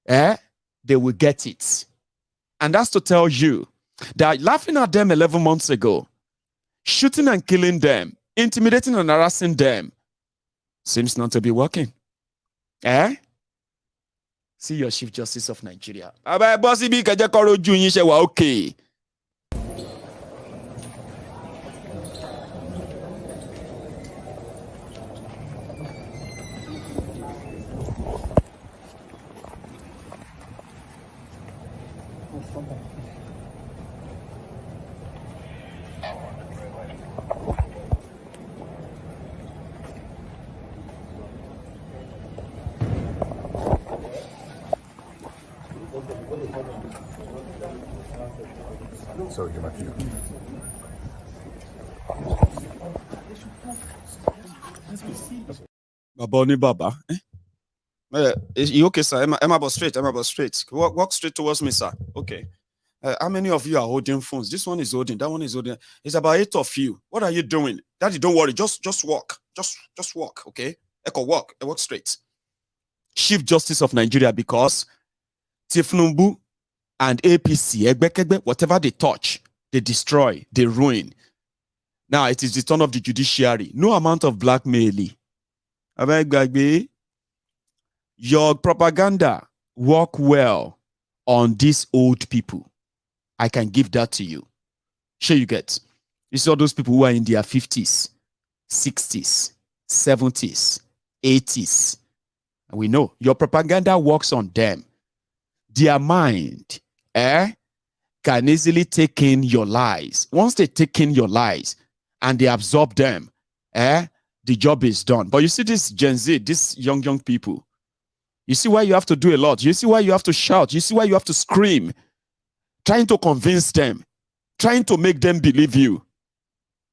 they will get it. And that's to tell you that laughing at them 11 months ago, shooting and killing them, intimidating and harassing them, seems not to be working. See your Chief Justice of Nigeria. Okay. Sorry, get back to you. Baboni Baba. You okay, sir? I'm about straight. Walk straight towards me, sir. Okay. How many of you are holding phones? This one is holding. That one is holding. It's about 8 of you. What are you doing? Daddy, don't worry. Just walk. Just walk. Okay. Echo, walk. Walk straight. Chief Justice of Nigeria, because Tinubu and APC, whatever they touch, they destroy, they ruin. Now it is the turn of the judiciary. No amount of blackmailing. Your propaganda work well on these old people. I can give that to you. Sure, you get. You see all those people who are in their 50s, 60s, 70s, 80s. And we know your propaganda works on them. Their mind, can easily take in your lies. Once they take in your lies and they absorb them, the job is done. But you see this Gen Z, these young people, you see why you have to do a lot. You see why you have to shout. You see why you have to scream, trying to convince them, trying to make them believe you.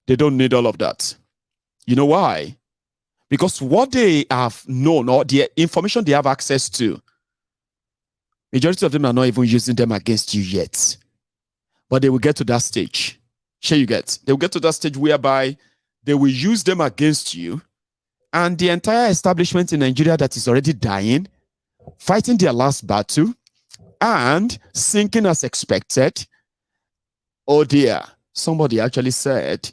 They don't need all of that. You know why? Because what they have known, or the information they have access to, majority of them are not even using them against you yet. But they will get to that stage. Sure, you get. They will get to that stage whereby they will use them against you, and the entire establishment in Nigeria that is already dying, fighting their last battle, and sinking as expected. Oh dear, somebody actually said,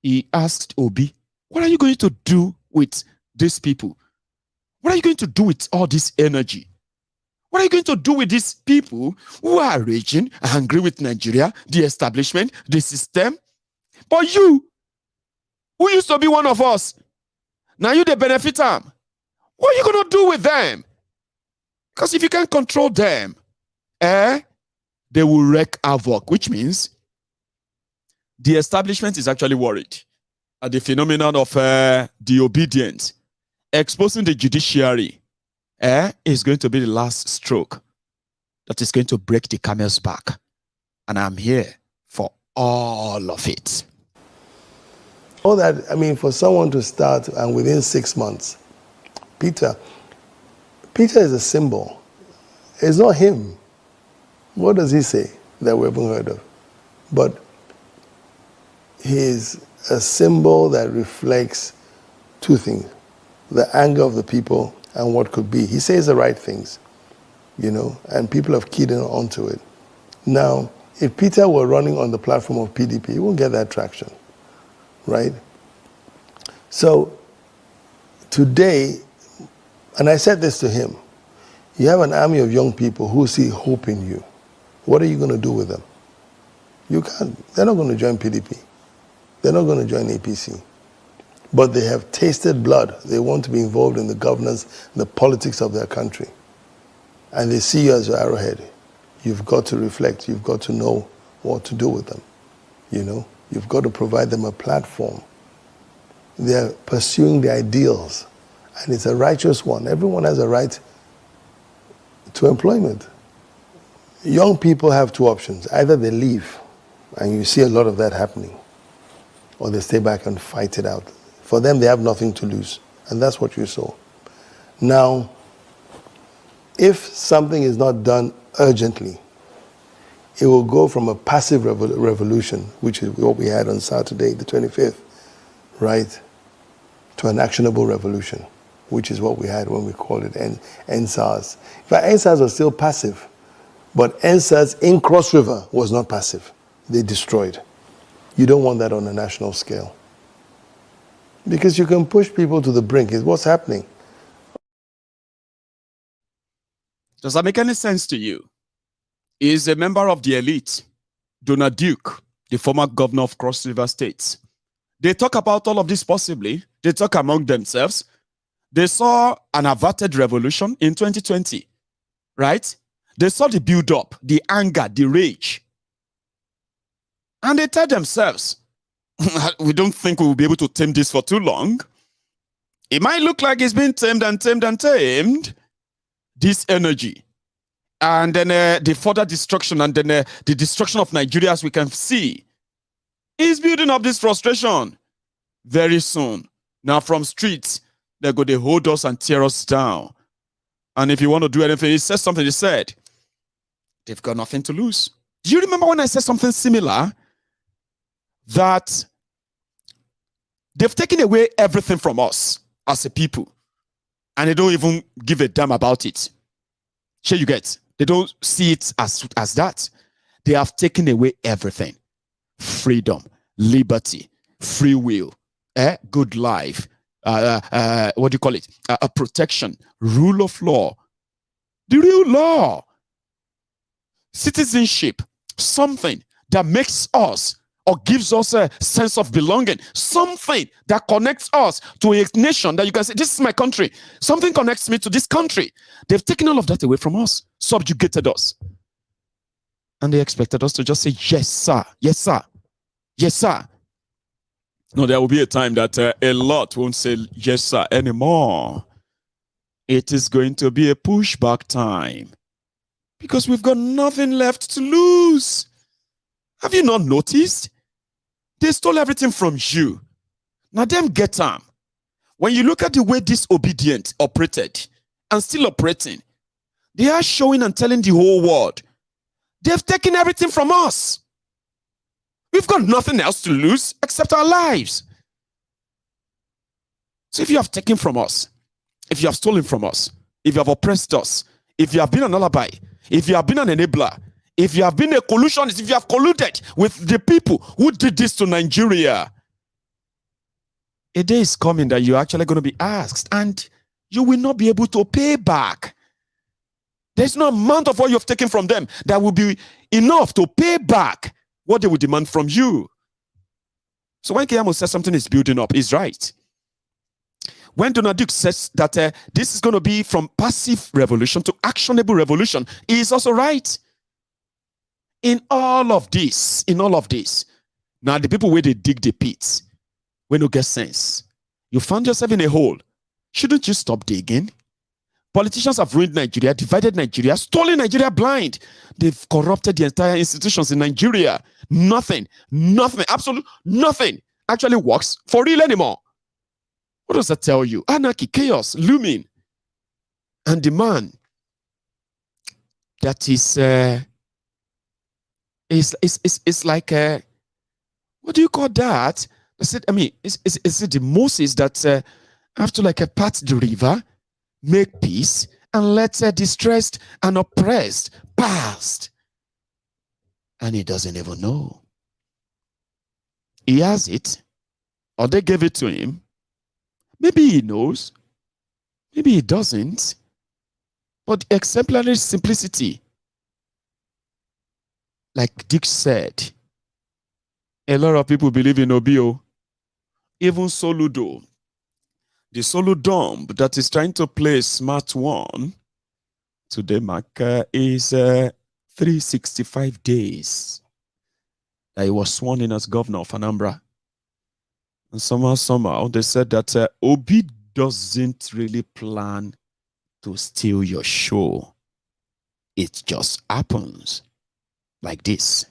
he asked Obi, what are you going to do with these people? What are you going to do with all this energy? What are you going to do with these people who are raging, angry with Nigeria, the establishment, the system? But you, who used to be one of us, now you the benefit them. What are you going to do with them? Because if you can't control them, they will wreak havoc, which means the establishment is actually worried at the phenomenon of the obedience. Exposing the judiciary is going to be the last stroke that is going to break the camel's back. And I'm here for all of it. All that, I mean, for someone to start and within 6 months, Peter is a symbol. It's not him. What does he say that we haven't heard of? But he's a symbol that reflects two things: the anger of the people and what could be. He says the right things, you know, and people have keyed in onto it. Now, if Peter were running on the platform of PDP, he won't get that traction, right? So today, and I said this to him, you have an army of young people who see hope in you. What are you going to do with them? You can't. They're not going to join PDP. They're not going to join APC. But they have tasted blood. They want to be involved in the governance, the politics of their country. And they see you as your arrowhead. You've got to reflect. You've got to know what to do with them. You know, you've got to provide them a platform. They're pursuing their ideals. and it's a righteous one. Everyone has a right to employment. Young people have two options. Either they leave, and you see a lot of that happening, or they stay back and fight it out. For them, they have nothing to lose, and that's what you saw. Now, if something is not done urgently, it will go from a passive revolution, which is what we had on Saturday, the 25th, right, to an actionable revolution, which is what we had when we called it NSAS. In fact, NSAS was still passive, but NSAS in Cross River was not passive. They destroyed. You don't want that on a national scale. Because you can push people to the brink. It's what's happening. Does that make any sense to you? Is a member of the elite, Donald Duke, the former governor of Cross River State. They talk about all of this possibly. They talk among themselves. They saw an averted revolution in 2020, right? They saw the build-up, the anger, the rage. And they tell themselves, we don't think we will be able to tame this for too long. It might look like it's been tamed and tamed and tamed. This energy. And then the further destruction and then the destruction of Nigeria, as we can see, is building up this frustration very soon. Now from streets, they're going to hold us and tear us down. And if you want to do anything, he says something, he said, they've got nothing to lose. Do you remember when I said something similar? That they've taken away everything from us as a people. And they don't even give a damn about it. Sure you get. They don't see it as that. They have taken away everything. Freedom, liberty, free will, good life, what do you call it? A protection, rule of law. The real law. Citizenship, something that makes us or gives us a sense of belonging, something that connects us to a nation that you can say, this is my country. Something connects me to this country. They've taken all of that away from us, subjugated us. And they expected us to just say, yes, sir, yes, sir, yes, sir. No, there will be a time that a lot won't say yes, sir anymore. It is going to be a pushback time because we've got nothing left to lose. Have you not noticed? They stole everything from you. Now them get them. When you look at the way disobedient operated and still operating, they are showing and telling the whole world, they've taken everything from us. We've got nothing else to lose except our lives. So if you have taken from us, if you have stolen from us, if you have oppressed us, if you have been an alibi, if you have been an enabler, if you have been a collusionist, if you have colluded with the people who did this to Nigeria, a day is coming that you're actually going to be asked and you will not be able to pay back. There's no amount of what you've taken from them that will be enough to pay back what they will demand from you. So when Keyamo says something is building up, he's right. When Donald Duke says that this is going to be from passive revolution to actionable revolution, he is also right. In all of this, now the people where they dig the pits, when you get sense, you found yourself in a hole. Shouldn't you stop digging? Politicians have ruined Nigeria, divided Nigeria, stolen Nigeria blind. They've corrupted the entire institutions in Nigeria. Nothing, absolute nothing actually works for real anymore. What does that tell you? Anarchy, chaos, looming. And the man that is it's like what do you call that? Is it the Moses that have to like part the river, make peace, and let distressed and oppressed pass, and he doesn't even know. He has it, or they gave it to him. Maybe he knows, maybe he doesn't. But exemplary simplicity. Like Dick said, a lot of people believe in Obio. Even Soludo, the Solo dumb that is trying to play a smart one, today marker is 365 days that he was sworn in as governor of Anambra. And somehow, they said that Obi doesn't really plan to steal your show. It just happens like this.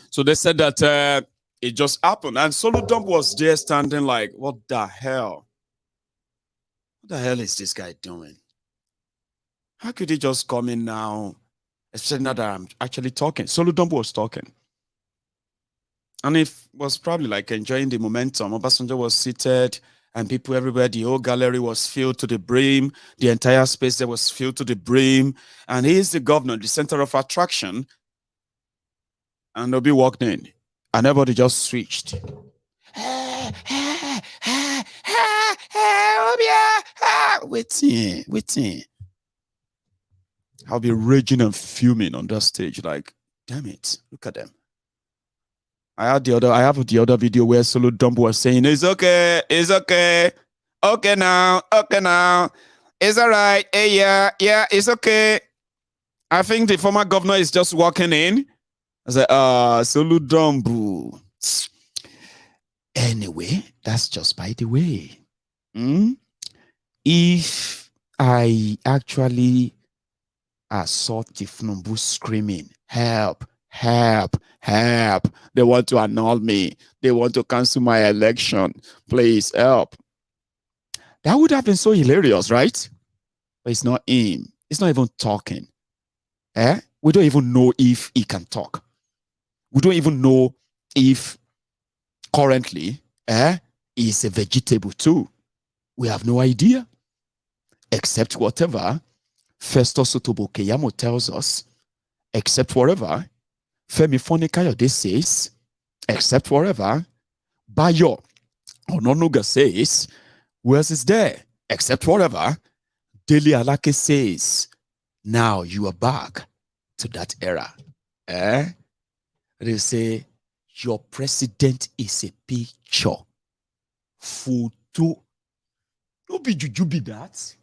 So they said that it just happened. And Solo Dump was there standing like, what the hell? What the hell is this guy doing? How could he just come in now? Especially now that I'm actually talking. Solo Dump was talking. And it was probably like enjoying the momentum. Obasanjo was seated and people everywhere, the whole gallery was filled to the brim. The entire space there was filled to the brim. And he is the governor, the center of attraction. And Obi walked in, and everybody just switched. Waiting. I'll be raging and fuming on that stage, like, damn it, look at them. I have the other video where Solo Dump was saying, it's okay, okay now, it's all right, hey, yeah, it's okay. I think the former governor is just walking in. I said, Solo Dump. Anyway, that's just by the way. If I actually saw Tinubu screaming, help, they want to annul me, they want to cancel my election, please help. That would have been so hilarious, right? But it's not him. It's not even talking. We don't even know if he can talk. We don't even know if currently he's a vegetable too. We have no idea. Except whatever Festus Otobo Keyamo tells us, except whatever Fani-Kayode says, except whatever Bayo Ononuga says, who else is there? Except whatever Dele Alake says. Now you are back to that era. They say your president is a picture. Photo. No be juju be that.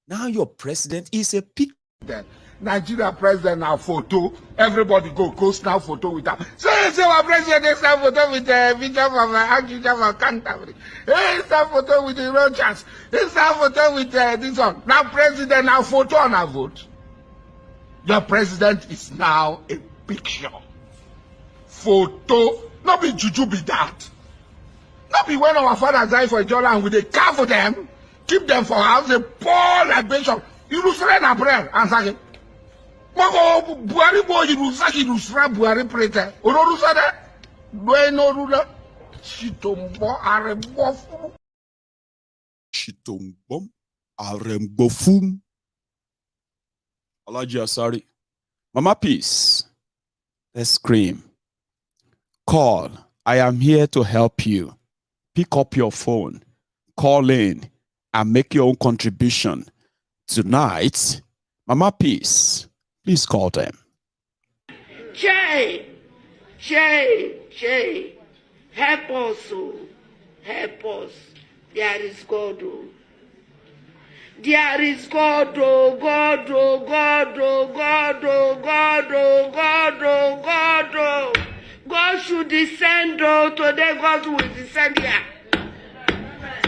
Now your president is a picture. Nigeria president now photo. Everybody go snap photo with that. Say our president is snap photo with the video from Abuja from Canterbury. Hey, snap photo with the Rogers. Hey, snap photo with this one. Now president now photo on a vote. Your president is now a picture. Photo. Not be juju be that. Not be when our fathers die for Jordan and we they care for them, keep them for house, they pour libation. You lose na prayer and say, Moko Buhari boy you lose Buhari prete. Oro rusada. Bueno rula. Chitombo arembofu. Chitombo arembofum. Alaji Asari. Mama Peace. Let's scream. Call. I am here to help you. Pick up your phone. Call in and make your own contribution. Tonight, Mama Peace, please call them. Shay, help us, help us. There is God. There is God, oh God, oh God, oh God, oh God, oh God, oh God, oh. God should descend, oh, today God will descend here.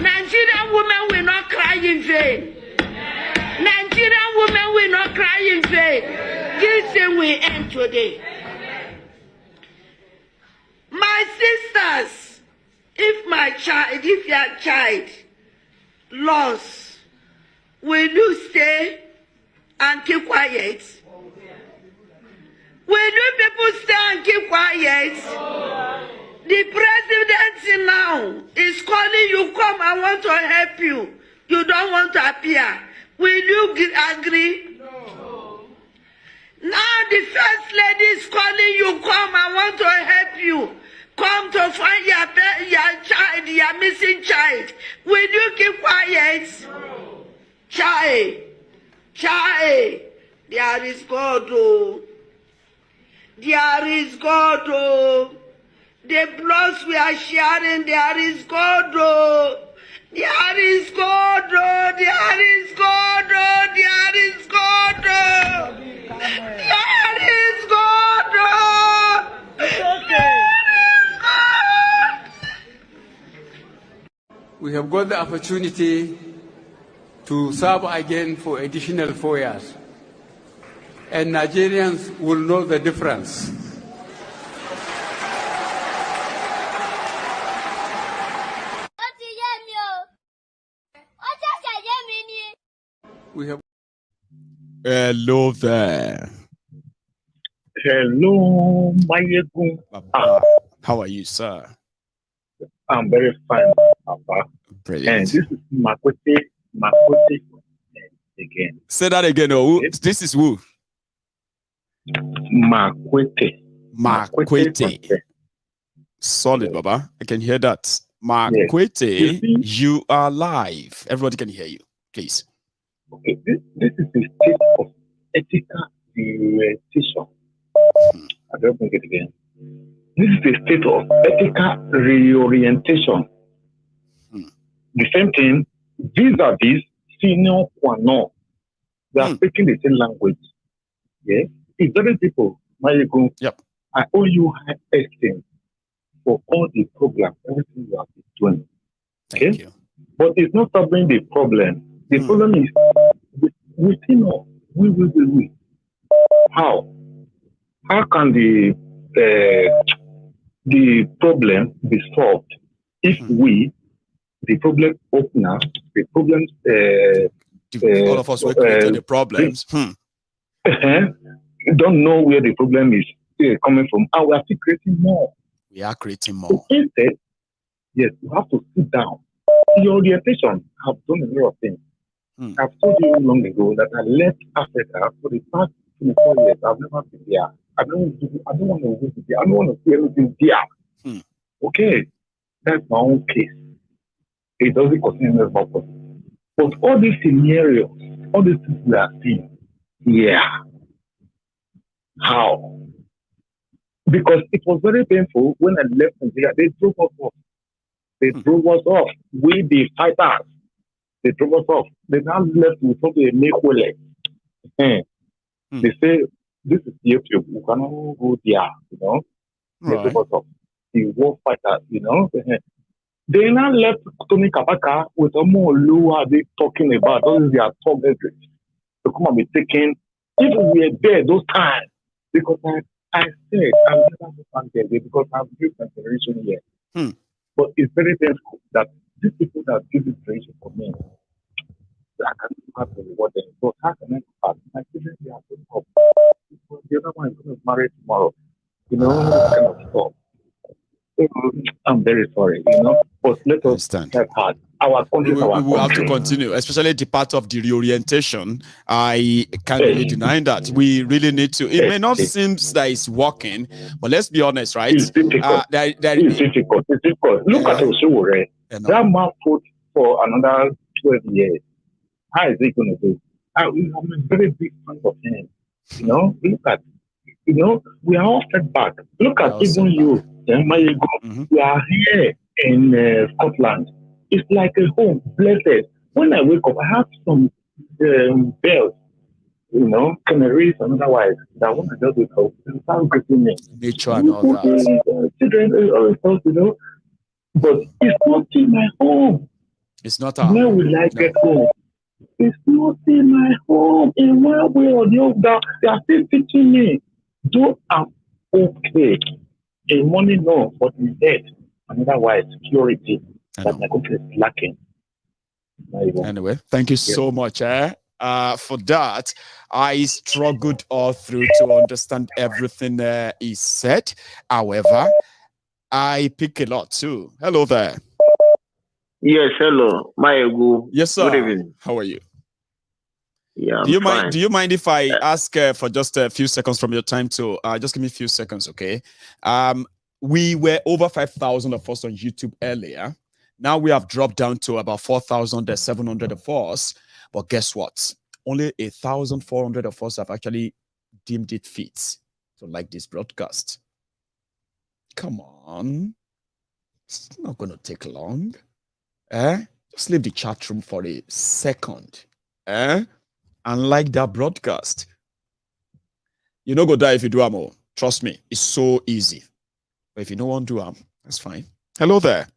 Nigerian women will not cry in vain. Nigerian women will not cry in vain. This thing will end today. My sisters, if your child lost, will you stay and keep quiet? Will you people stay and keep quiet? The president now is calling you, come, I want to help you. You don't want to appear. Will you agree? No. Now the first lady is calling you, come, I want to help you. Come to find your child, your missing child. Will you keep quiet? No. Child, there is God, oh. There is God, oh. The bloods we are sharing, there is God, oh. There is God, oh. There is God, oh. There is God, oh. There is God, oh. We have got the opportunity to serve again for additional 4 years. And Nigerians will know the difference. We have. Hello there. Hello, Mayegun. How are you, sir? I'm very fine, Papa. Brilliant. And this is Makwete again. Say that again. Oh, this is who? Makwete. Solid, Baba. I can hear that. Makwete, you are live. Everybody can hear you. Please. Okay, this is a state of ethical reorientation. I don't think it again. This is a state of ethical reorientation. The same thing, vis-a-vis senior quano. They are speaking the same language. Yeah, it's very people. Mayegun, I owe you high esteem for all the programs, everything you have been doing. Okay? Thank you. But it's not solving the problem. The problem is within us. We. How? How can the problem be solved if we, the problem opener, the problems all of us will create the problems. Don't know where the problem is coming from. We are still creating more. We are creating more. So instead, yes, you have to sit down. Your orientation have done a lot of things. I've told you long ago that I left Africa for the past 24 years. I've never been there. I don't want to visit there. I don't want to see anything there. Okay, that's my own case. It doesn't continue as much. But all these scenarios, all these things we are seeing, how? Because it was very painful when I left Nigeria. They drove us off. We the fighters. They drove us off. They now left with something a make way. They say, this is YouTube. We cannot go there, you know. They drove us off. The war fighters, you know. They now left Tony Kabaka with a more low they talking about. Those are talk to come and be taken. If we were there those times, because I said I'll never go back there because I've built my generation here. But it's very painful that these people that give this generation for me, I can't have to reward them. But how can I go back? My children, they are going up. The other one is going to marry tomorrow. You know, this kind of stuff. I'm very sorry, you know, but let us have hard. Our country, we will have to continue, especially the part of the reorientation. I can't really deny that. We really need to. It may not seem that it's working, but let's be honest, right? It's difficult. It's difficult. Look at Oshowore. That man fought for another 12 years. How is he going to do? I'm a very big fan of him. You know, look at, you know, we are all set back. Look at even you. We are here in Scotland. It's like a home, blessed. When I wake up, I have some bells, canaries and otherwise. That one I just with hope. It sounds good to me. Nature and all that. Children, all stuff, but it's not in my home. It's not our Where home. will I get home? It's not in my home. In one way or the other, they are still teaching me. Though I'm okay. In money, no, but in debt, and otherwise, security that my country is lacking. Anyway, thank you so much. For that, I struggled all through to understand everything he said. However, I pick a lot too. Hello there. Yes, hello. Yes, sir. Good evening. How are you? Yeah, Do you mind if I ask for just a few seconds from your time to just give me a few seconds, okay? We were over 5,000 of us on YouTube earlier. Now we have dropped down to about 4,700 of us. But guess what? Only 1,400 of us have actually deemed it fit to like this broadcast. Come on. It's not going to take long. Just leave the chat room for a second. And like that broadcast. You know, go die if you do more. Trust me, it's so easy. But if you don't want to do that's fine. Hello there.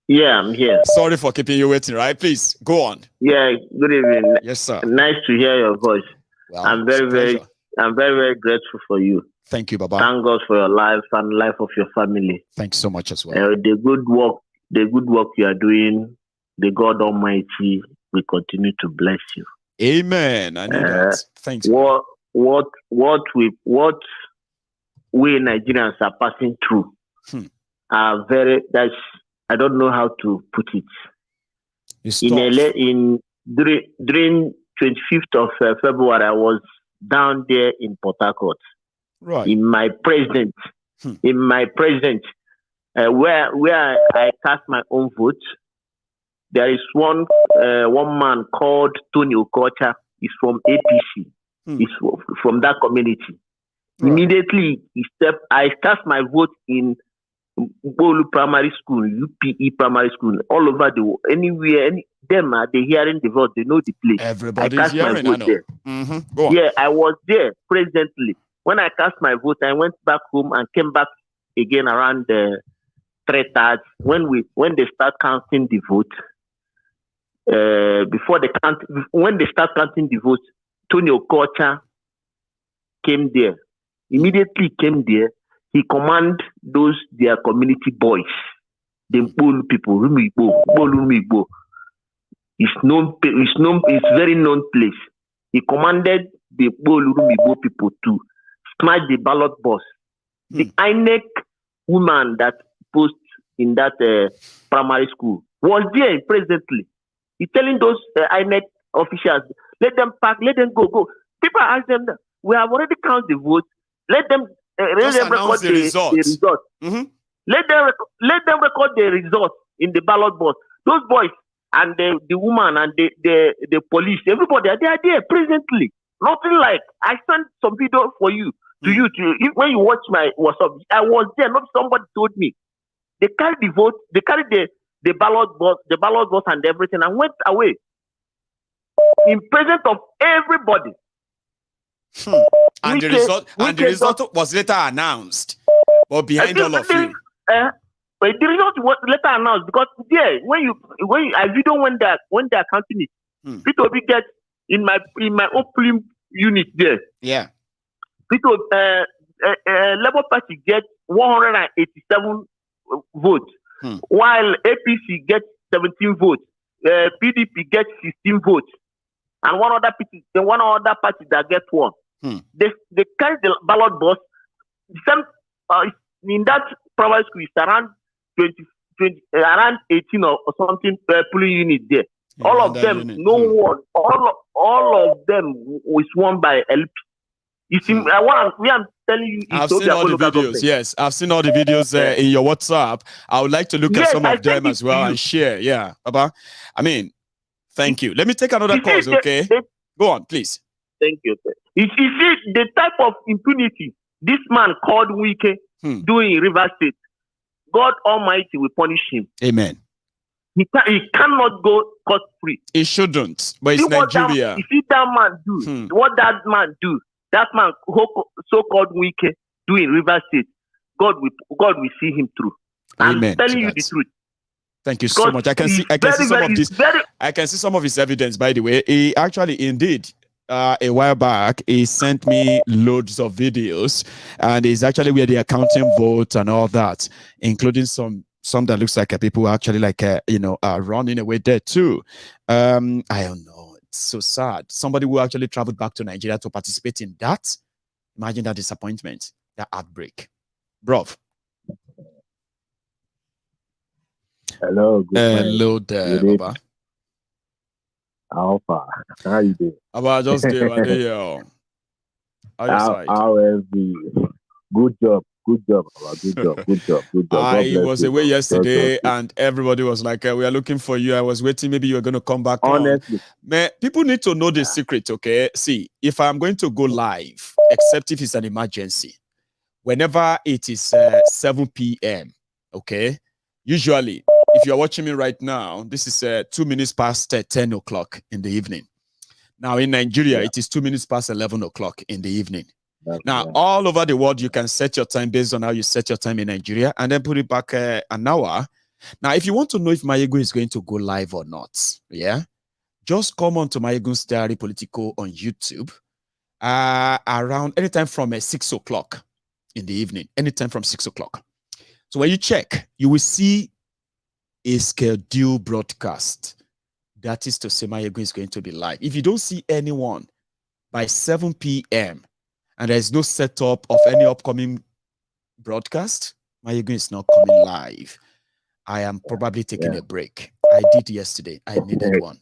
Yeah, I'm here. Sorry for keeping you waiting, right? Please, go on. Yeah, good evening. Yes, sir. Nice to hear your voice. Well, I'm very grateful for you. Thank you, Baba. Thank God for your life and life of your family. Thanks so much as well. The good work you are doing, the God Almighty will continue to bless you. Amen. I know that. Thanks. What we Nigerians are passing through are I don't know how to put it. During 25th of February, I was down there in Port Harcourt. Right. In my presence, where I cast my own vote, there is one man called Tony Okocha. He's from APC. He's from that community. Right. Immediately, I cast my vote in Bolu Primary School, UPE Primary School, all over the world, anywhere. They're hearing the vote, they know the place. Everybody's hearing, I know. There. Go on. Yeah, I was there presently. When I cast my vote, I went back home and came back again around 3:30. When they start counting the vote, when they start counting the vote, Tony Okocha came there. Immediately came there. He commanded their community boys, the Bolu people, Rumigbo. It's very known place. He commanded the Bolu Rumigbo people to smash the ballot box. The INEC woman that post in that primary school was there presently. He's telling those INEC officials, let them pack, let them go. People ask them, we have already counted the votes. Let them record the result. Let them record the result in the ballot box. Those boys and the woman and the police, everybody, they are there presently. Nothing like I sent some video for you when you watch my WhatsApp. I was there. Not somebody told me. They carried the vote. They carried the ballot box and everything, and went away in presence of everybody. And the result was later announced. But behind all of you. But the result was later announced because when I video when they're counting it, people will get in my own polling unit there. Yeah. People Labour Party gets 187 votes, while APC gets 17 votes, PDP gets 16 votes, and one other party that gets one. They carry the ballot box. In that primary school, it's around around 18 or something polling units there. Yeah, all of them, one. All of them was won by LP. You see, we are telling you. I've seen all the videos. Yes, I've seen all the videos in your WhatsApp. I would like to look at some of them as well and share. Yeah, Baba. I mean, thank you. Let me take another call. Okay, go on, please. Thank you. You see the type of impunity this man called Wike doing in River State. God Almighty will punish him. Amen. He cannot go cost-free. He shouldn't, but it's Nigeria. You see that man do, what that man do, that man so-called wicked do in River State, God will see him through. Amen. I'm telling you the truth. Thank you so much. I can see some of this. I can see some of his evidence, by the way. He actually, indeed, a while back, he sent me loads of videos, and it's actually where the accounting vote and all that, including some that looks like people actually are running away there too. I don't know. It's so sad. Somebody who actually traveled back to Nigeria to participate in that. Imagine that disappointment, that heartbreak, bro. Hello. Hello there, Baba. Alpha. How you doing? About just there, yo. How Good job, Baba. Good job. I was away yesterday, and everybody was like, "We are looking for you." I was waiting. Maybe you were going to come back. Honestly, man, people need to know the secret. Okay, see, if I'm going to go live, except if it's an emergency, whenever it is 7 p.m. Okay, usually. If you're watching me right now, this is 2 minutes past 10 o'clock in the evening. Now in Nigeria, it is 2 minutes past 11 o'clock in the evening. Now, all over the world, you can set your time based on how you set your time in Nigeria and then put it back an hour. Now, if you want to know if Mayego is going to go live or not, just come on to Mayego's Diary Politico on YouTube around anytime from 6 o'clock in the evening, anytime from 6 o'clock. So when you check, you will see a scheduled broadcast. That is to say, Mayego is going to be live. If you don't see anyone by 7 p.m. and there is no setup of any upcoming broadcast, Mayego is not coming live. I am probably taking a break. I did yesterday. I needed one.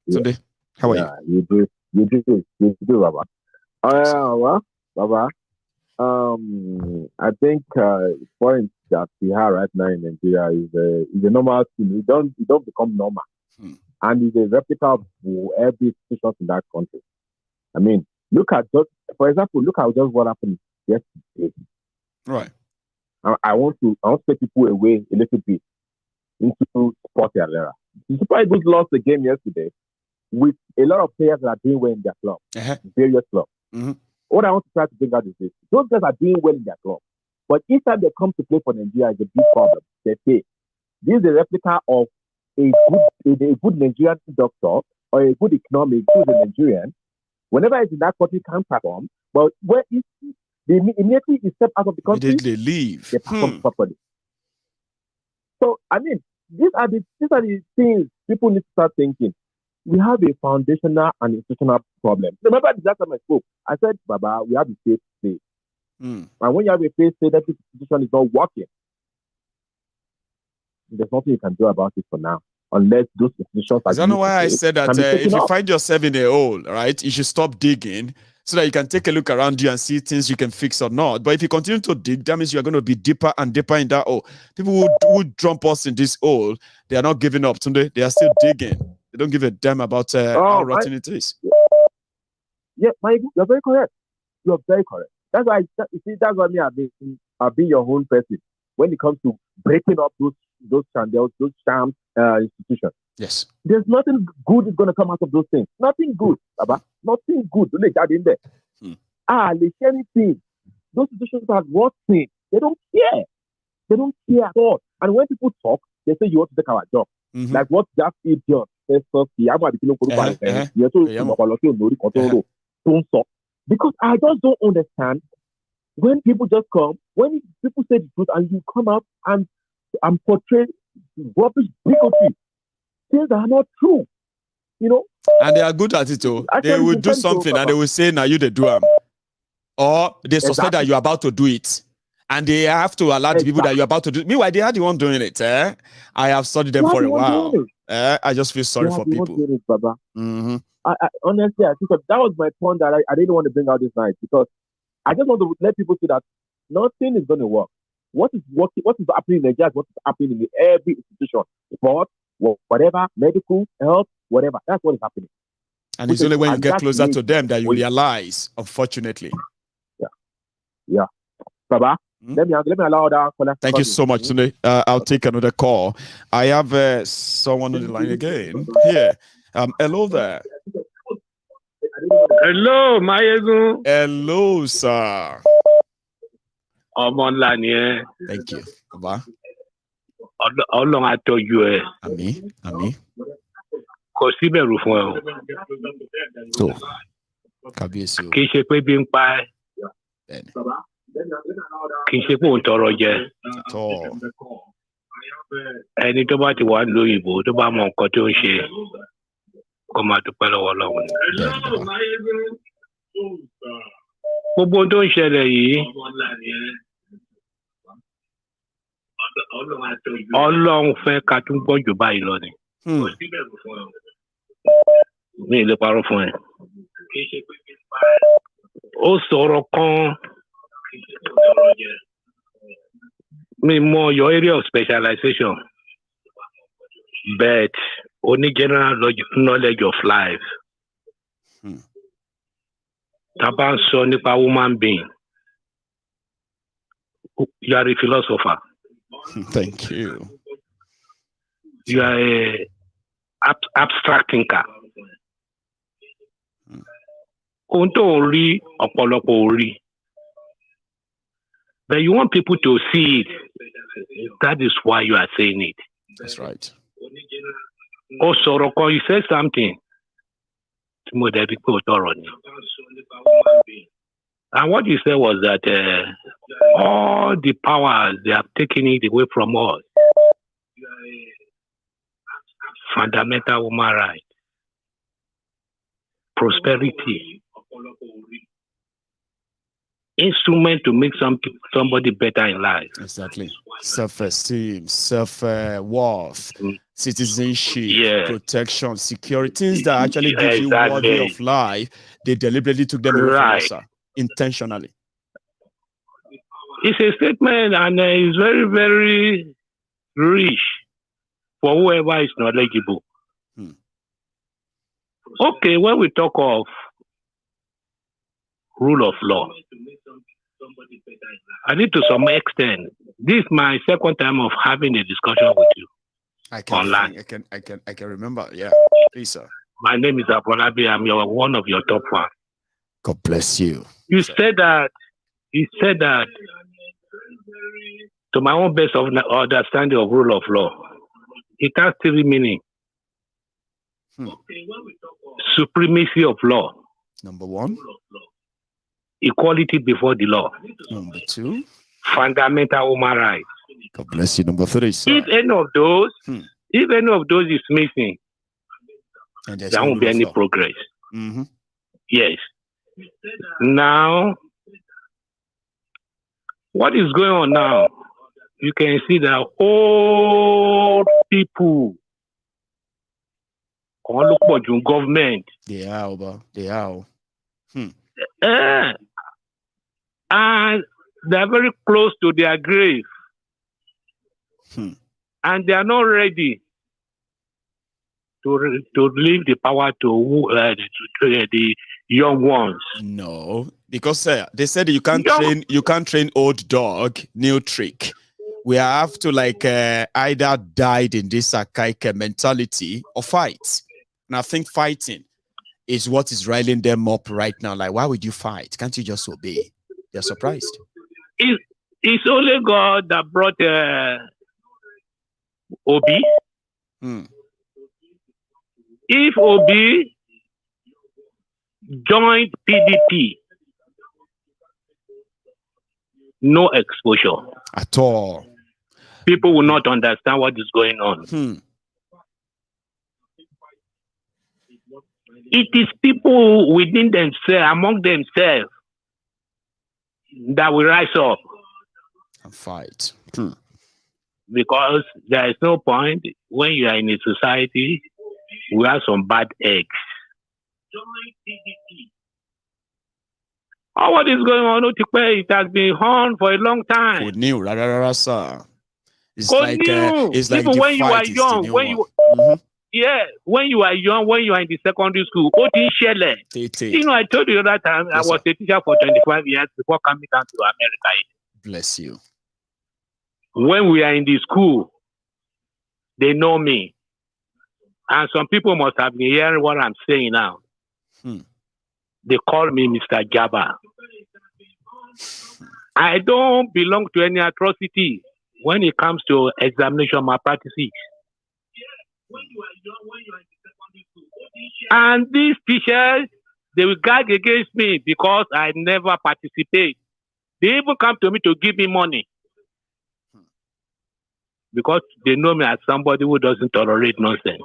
Sunday, how are you? You do, Baba. Baba. I think point that we have right now in Nigeria is a normal thing. You don't become normal, and it's a replica of every institution in that country. I mean, for example, look at just what happened yesterday. Right. I want to take people away a little bit into Sport Alera. The Super Eagles lost the game yesterday with a lot of players that are doing well in their club, various clubs. What I want to try to bring out is this: those guys are doing well in their club, but each time they come to play for Nigeria, is a big problem. They say this is a replica of a good Nigerian doctor or a good economic who's a Nigerian. Whenever it's in that country, can't perform, but where they immediately step out of the country, they leave. They perform properly. So I mean, these are the things people need to start thinking. We have a foundational and institutional problem. Remember the last time I spoke, I said, Baba, we have a faith state. And when you have a faith state, that institution is not working. There's nothing you can do about it for now, unless those institutions are. I don't know why I said that if you find yourself in a hole, right, you should stop digging so that you can take a look around you and see things you can fix or not. But if you continue to dig, that means you're going to be deeper and deeper in that hole. People who dump us in this hole, they are not giving up. They are still digging. They don't give a damn about how rotten it is. Yeah, you're very correct. You're very correct. That's why that's why I've been your own person when it comes to breaking up those chandels, those sham institutions. Yes. There's nothing good is going to come out of those things. Nothing good, Baba. Nothing good. Don't let that in there. Anything. Those institutions are working. They don't care. They don't care at all. And when people talk, they say you want to take our job. Like what that idiot says, because I just don't understand when people just come, when people say the truth and you come out and portray rubbish bigotry, things that are not true, And they are good at it too. They will do something and they will say, now you the do them. Or they suspect that you're about to do it. And they have to allow the people that you're about to do it. Meanwhile, they are the one doing it. I have studied them for a while. I just feel sorry for people. I honestly, I think that was my point that I didn't want to bring out this night, because I just want to let people see that nothing is going to work. What is happening in Nigeria, what is happening in every institution, sport, whatever, medical, health, whatever. That's what is happening. And it's only when you get closer to them that you realize, unfortunately. Yeah. Baba, Let me allow that caller. Thank you so much, Tunde. I'll take another call. I have someone on the line again. Here. Hello there. Hello, Mayegun. Hello, sir. Thank you. Baba. Ọlọ́run á tọ́jú ẹ. Àmín. Kò síbẹ̀rù fún ẹ o. So, kábíyèsí o. Kì í ṣe pé bí ń pa ẹ́. Kì í ṣe pé òun tọrọ jẹ. Ẹni tó bá ti wà lóyìnbó tó bá mọ nǹkan tó ń ṣe kó máa dúpẹ́ lọ́wọ́ Ọlọ́run. Gbogbo ohun tó ń ṣẹlẹ̀ yìí. Ọlọ́run fẹ́ ká tún gbọ́ jù báyìí lọ ni. Mi ì lè parọ́ fún ẹ. Ó sọ̀rọ̀ kan. Mi mọ your area of specialization, but only general knowledge of life. Taba sọ nípa human being. You are a philosopher. Thank you. You are a abstract thinker. Ohun tó ń rí ọ̀pọ̀lọpọ̀ ò rí. But you want people to see it. That is why you are saying it. That's right. Oh, Soroko, you said something. And what you said was that all the powers, they have taken it away from us. Fundamental human rights, prosperity, instrument to make somebody better in life. Exactly. Self-esteem, self-worth, citizenship, protection, security, things that actually give you worthy of life. They deliberately took them away from us, sir, intentionally. It's a statement, and it's very, very rich for whoever is knowledgeable. Okay, when we talk of rule of law, I need to some extent. This is my second time of having a discussion with you online. I can remember. Yeah, please, sir. My name is Abolabi. I'm one of your top fans. God bless you. You said that. To my own best of understanding of rule of law, it has three meanings. Supremacy of law. Number one. Equality before the law. Number two. Fundamental human rights. God bless you. Number three, sir. If any of those is missing, there won't be any progress. Yes. Now, what is going on now? You can see that all people all look for government. They are. And they're very close to their grave. And they are not ready to leave the power to the young ones. No, because they said you can't train old dog, new trick. We have to either die in this archaic mentality or fight. And I think fighting is what is riling them up right now. Like, why would you fight? Can't you just obey? They're surprised. It's only God that brought Obi. If Obi joined PDP, no exposure at all. People will not understand what is going on. It is people within themselves, among themselves, that will rise up and fight. Because there is no point when you are in a society, we have some bad eggs. Oh, what is going on? It has been on for a long time. Good news, sir. It's like even when you are young, when you when you are young, when you are in the secondary school, you know, I told you that time I was a teacher for 25 years before coming down to America. Bless you. When we are in the school, they know me. And some people must have been hearing what I'm saying now. They call me Mr. Jabba. I don't belong to any atrocity when it comes to examination malpractices. And these teachers, they will gag against me because I never participate. They even come to me to give me money. Because they know me as somebody who doesn't tolerate nonsense.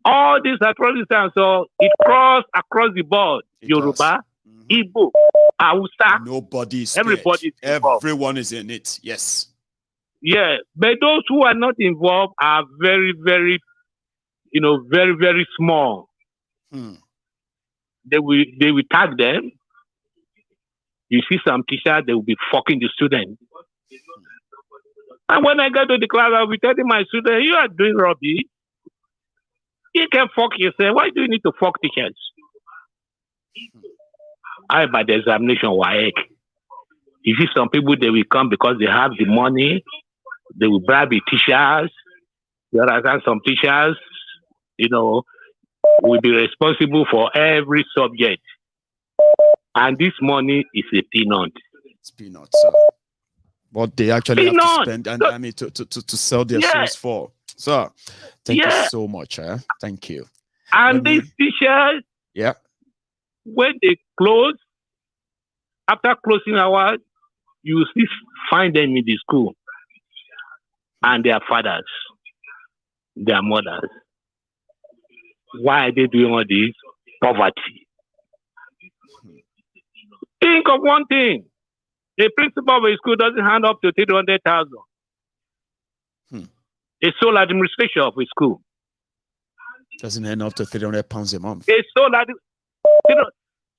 All these atrocities, so it crossed across the board. Yoruba, Igbo, Hausa. Nobody is scared. Everyone is in it. Yes. Yeah, but those who are not involved are very, very, very, very small. They will tag them. You see some teachers, they will be fucking the student. And when I go to the class, I'll be telling my student, you are doing rubbish. You can fuck yourself. Why do you need to fuck teachers? I by the examination, WAEC. You see some people, they will come because they have the money. They will bribe the teachers. Whereas some teachers, will be responsible for every subject. And this money is a peanut. It's peanuts, sir. What they actually have to spend and I mean to sell their souls for. So thank you so much. Thank you. And these teachers, when they close, after closing hours, you still find them in the school. And their fathers, their mothers. Why are they doing all this? Poverty. Think of one thing. The principal of a school doesn't hand up to 300,000. A sole administration of a school doesn't hand up to £300 a month. A sole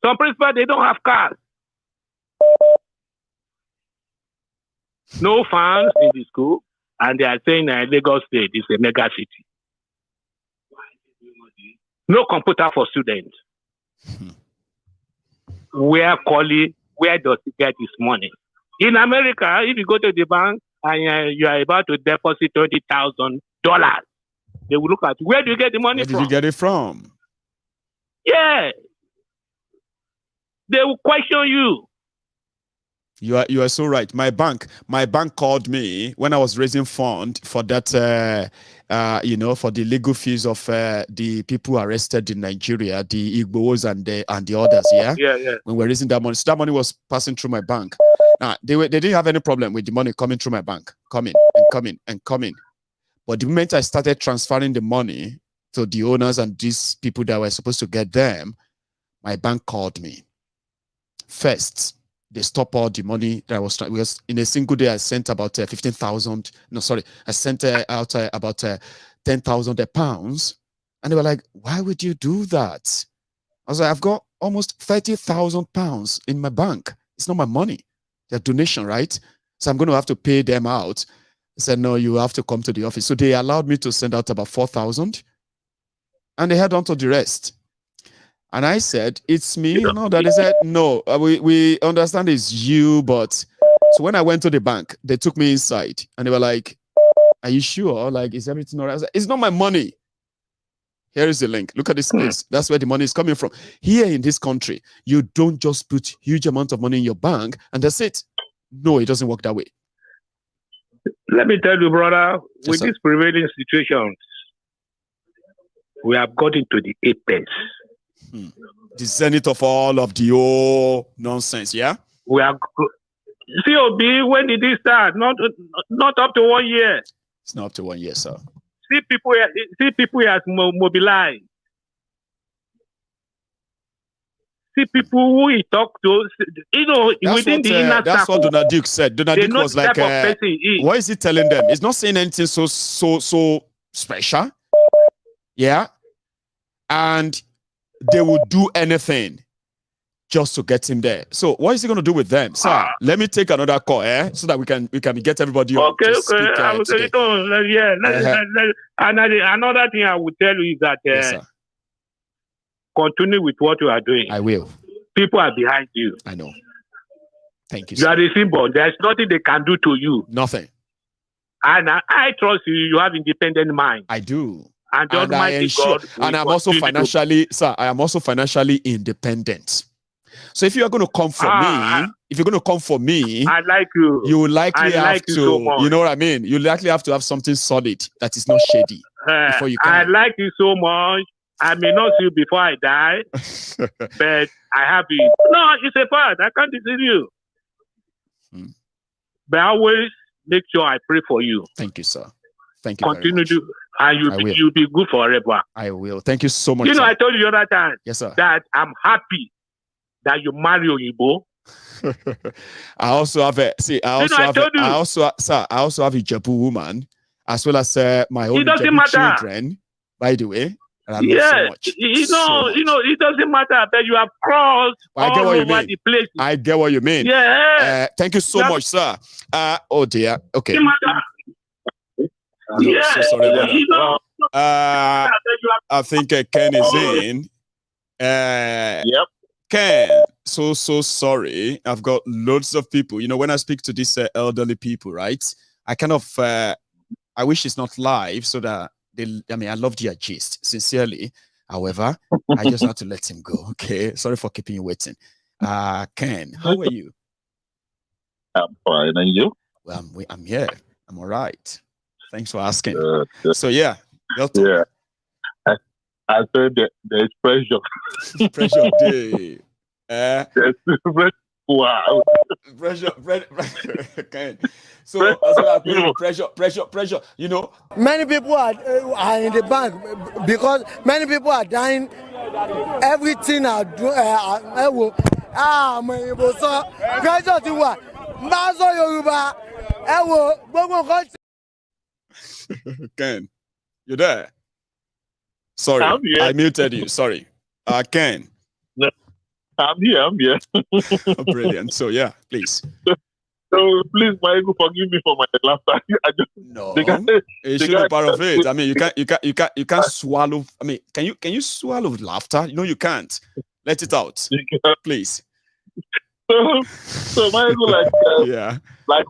some principals, they don't have cars. No fans in the school, and they are saying Lagos State is a mega city. No computer for students. Where does he get his money? In America, if you go to the bank and you are about to deposit $20,000, they will look at where do you get the money from? Where did you get it from? Yeah. They will question you. You are so right. My bank called me when I was raising fund for that for the legal fees of the people arrested in Nigeria, the Igbos and the others. Yeah. When we're raising that money, so that money was passing through my bank. Now they didn't have any problem with the money coming through my bank, coming. But the moment I started transferring the money to the owners and these people that were supposed to get them, my bank called me. First, they stopped all the money that I was trying, because in a single day I sent about 15,000. No, sorry, I sent out about 10,000 pounds, and they were like, "Why would you do that?" I was like, "I've got almost 30,000 pounds in my bank. It's not my money. They're donation, right? So I'm going to have to pay them out." I said, "No, you have to come to the office." So they allowed me to send out about 4,000, and they held on to the rest. And I said, "It's me." No, that they said, "No, we understand it's you." But so when I went to the bank, they took me inside and they were like, "Are you sure? Like, is everything all right?" I said, "It's not my money. Here is the link. Look at this place. That's where the money is coming from." Here in this country, you don't just put huge amount of money in your bank and that's it. No, it doesn't work that way. Let me tell you, brother, with this prevailing situation, we have got into the apex. The zenith of all of the old nonsense, yeah? We are COB, when did it start? Not up to 1 year. It's not up to 1 year, sir. See people has mobilized. See people who he talked to, within the inner circle. That's what Donald Duke said. Donald Duke was like, what is he telling them? He's not saying anything so special. Yeah? And they will do anything just to get him there. So what is he going to do with them? Sir, let me take another call, so that we can get everybody on. Okay. And another thing I would tell you is that yes, continue with what you are doing. I will. People are behind you. I know. Thank you, You sir. are a symbol. There's nothing they can do to you. Nothing. And I trust you. You have independent mind. I do. And the And I Almighty ensure, God and will I'm also continue to- financially, sir, I am also financially independent. So if you are going to come for me, if you're going to come for me, I like you. You will likely I have like to, you so much. you know what I mean? You likely have to have something solid that is not shady before you I can. like you so much. I may not see you before I die, but I have you. No, it's a fact. I can't deceive you. But I always make sure I pray for you. Thank you, sir. Thank you Continue very much. to, and you'll be good forever. I will. Thank you so much, You know, sir. I told you the other time Yes, sir. that I'm happy that you marry Oyibo. I also have a sir, I also have a Ijebu woman, as well as my own Ijebu children, by the way. And I love so much. You know, it doesn't matter that you have crossed all over the place. I get what you mean. Yeah. Thank you so much, sir. Oh dear. Okay. Yeah. So sorry about that. I think Ken is in. Yep. Ken, so sorry. I've got loads of people. You know, when I speak to these elderly people, right? I kind of I wish it's not live so that I love their gist, sincerely. However, I just have to let him go. Okay. Sorry for keeping you waiting. Ken, how are you? I'm fine, and you? Well, I'm here. I'm all right. Thanks for asking. So yeah. Yeah. I said there's pressure. Pressure day. Wow. Pressure. Okay. So that's what I mean. Pressure. You know. Many people are in the bank because many people are dying. Everything are doing. Pressure to what? Mazo Yoruba. Ken, you there? Sorry, I muted you. Sorry. Ken. No, I'm here. Brilliant. So yeah, please. So please, Michael, forgive me for my laughter. It should be part of it. I mean, you can't swallow. I mean, can you swallow laughter? No, you can't. Let it out, please. So Michael, like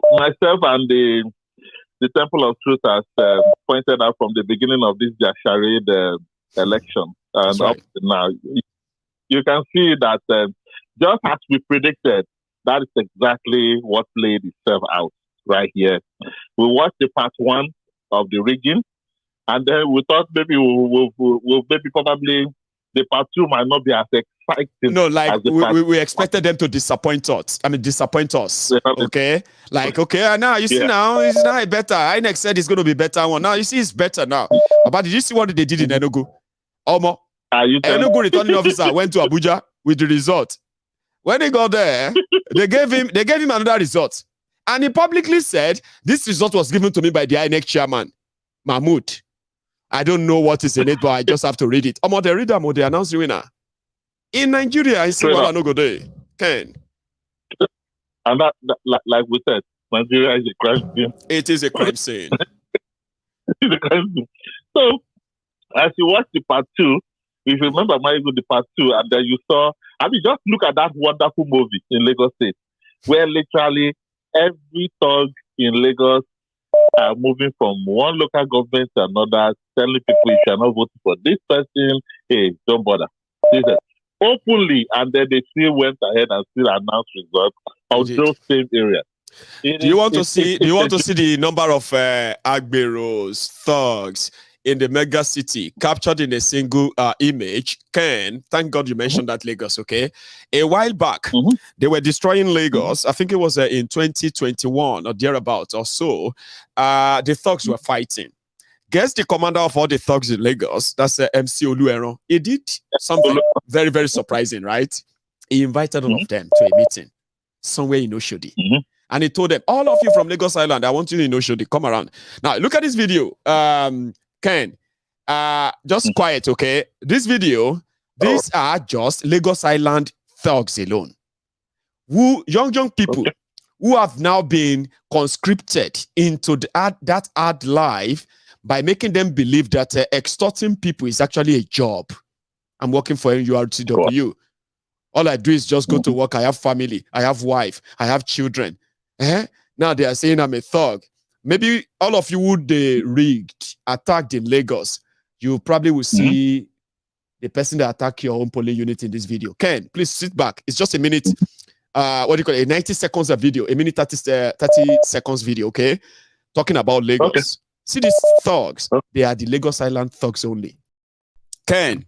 myself and the Temple of Truth has pointed out from the beginning of this charade election and up to now, you can see that just as we predicted, that is exactly what played itself out right here. We watched the part one of the rigging, and then we thought maybe we'll probably the part two might not be as exciting. No, like we expected them to disappoint us. Okay, like now you see now it's now better. INEC said it's going to be better one. Now you see it's better now. But did you see what they did in Enugu? Omo, Enugu returning officer went to Abuja with the result. When he got there, they gave him another result, and he publicly said this result was given to me by the INEC chairman, Mahmoud. I don't know what is in it, but I just have to read it. They read them, they announce the winner. In Nigeria, I see what I know go there. Ken. And that, like we said, Nigeria is a crime scene. It is a crime scene. It's a crime scene. So, as you watch the part two, if you remember the part two, and then you saw, just look at that wonderful movie in Lagos State, where literally every thug in Lagos are moving from one local government to another, telling people if you're not voting for this person, hey, don't bother. Openly, and then they still went ahead and still announced results of those same areas. Do you want to see the number of agberos, thugs in the mega city captured in a single image? Ken, thank God you mentioned that Lagos, okay? A while back, they were destroying Lagos. I think it was in 2021 or thereabouts or so. The thugs were fighting. Guess the commander of all the thugs in Lagos, that's MC Olueron. He did something very, very surprising, right? He invited all of them to a meeting somewhere in Oshodi. And he told them, all of you from Lagos Island, I want you in Oshodi, come around. Now, look at this video. Ken, just quiet, okay? This video, these are just Lagos Island thugs alone. Young people who have now been conscripted into that ad life by making them believe that extorting people is actually a job. I'm working for NURTW. All I do is just go to work. I have family. I have wife. I have children. Now they are saying I'm a thug. Maybe all of you would rigged, attacked in Lagos. You probably will see the person that attacked your own police unit in this video. Ken, please sit back. It's just a minute. What do you call it? 90 seconds of video. A minute 30 seconds video, okay? Talking about Lagos. Okay. See these thugs. They are the Lagos Island thugs only. Ken.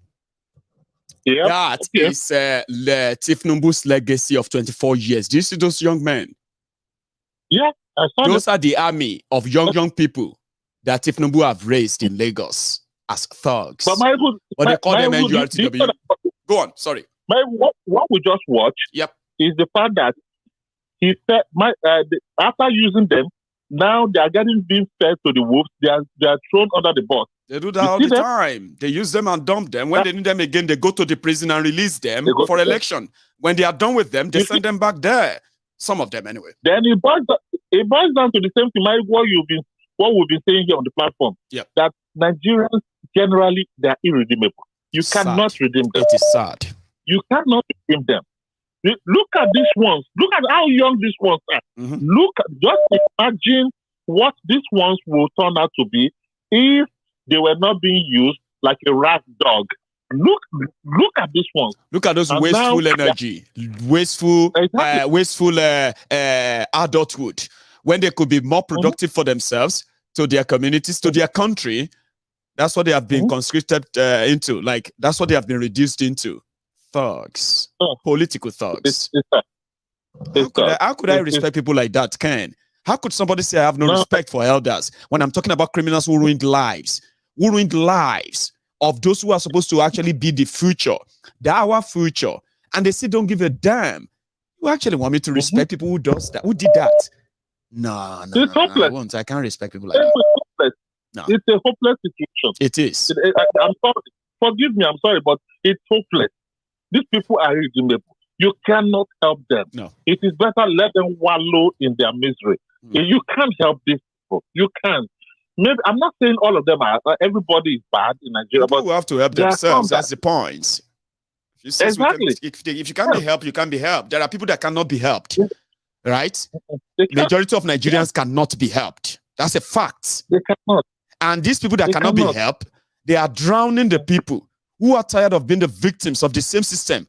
Yep. That is Tinubu's legacy of 24 years. Do you see those young men? Yeah, I saw those are the army of young people that Tinubu have raised in Lagos as thugs. But they call them NURTW. Go on, sorry. What we just watched is the fact that he said, after using them, now they are being fed to the wolves. They are thrown under the bus. They do that all the time. They use them and dump them. When they need them again, they go to the prison and release them for election. When they are done with them, they send them back there. Some of them, anyway. Then it boils down to the same thing, what we've been saying here on the platform. Yep. That Nigerians generally they are irredeemable. You cannot redeem them. It is sad. You cannot redeem them. Look at these ones. Look at how young these ones are. Just imagine what these ones will turn out to be if they were not being used like a rat dog. Look at these ones. Look at those wasteful energy, wasteful adulthood, when they could be more productive for themselves, to their communities, to their country. That's what they have been conscripted into. Like, that's what they have been reduced into. Thugs. Political thugs. How could I respect people like that, Ken? How could somebody say I have no respect for elders when I'm talking about criminals who ruined lives of those who are supposed to actually be the future, our future, and they still don't give a damn? You actually want me to respect people who does that, who did that? No, I won't. I can't respect people like that. No. It's a hopeless situation. It is. I'm sorry. Forgive me, I'm sorry, but it's hopeless. These people are irredeemable. You cannot help them. No. It is better let them wallow in their misery. You can't help these people. You can't. Maybe I'm not saying all of them are. Everybody is bad in Nigeria, but people have to help themselves. That's the point. Exactly. If you can't be helped, you can't be helped. There are people that cannot be helped, right? Majority of Nigerians cannot be helped. That's a fact. They cannot. And these people that cannot be helped, they are drowning the people who are tired of being the victims of the same system.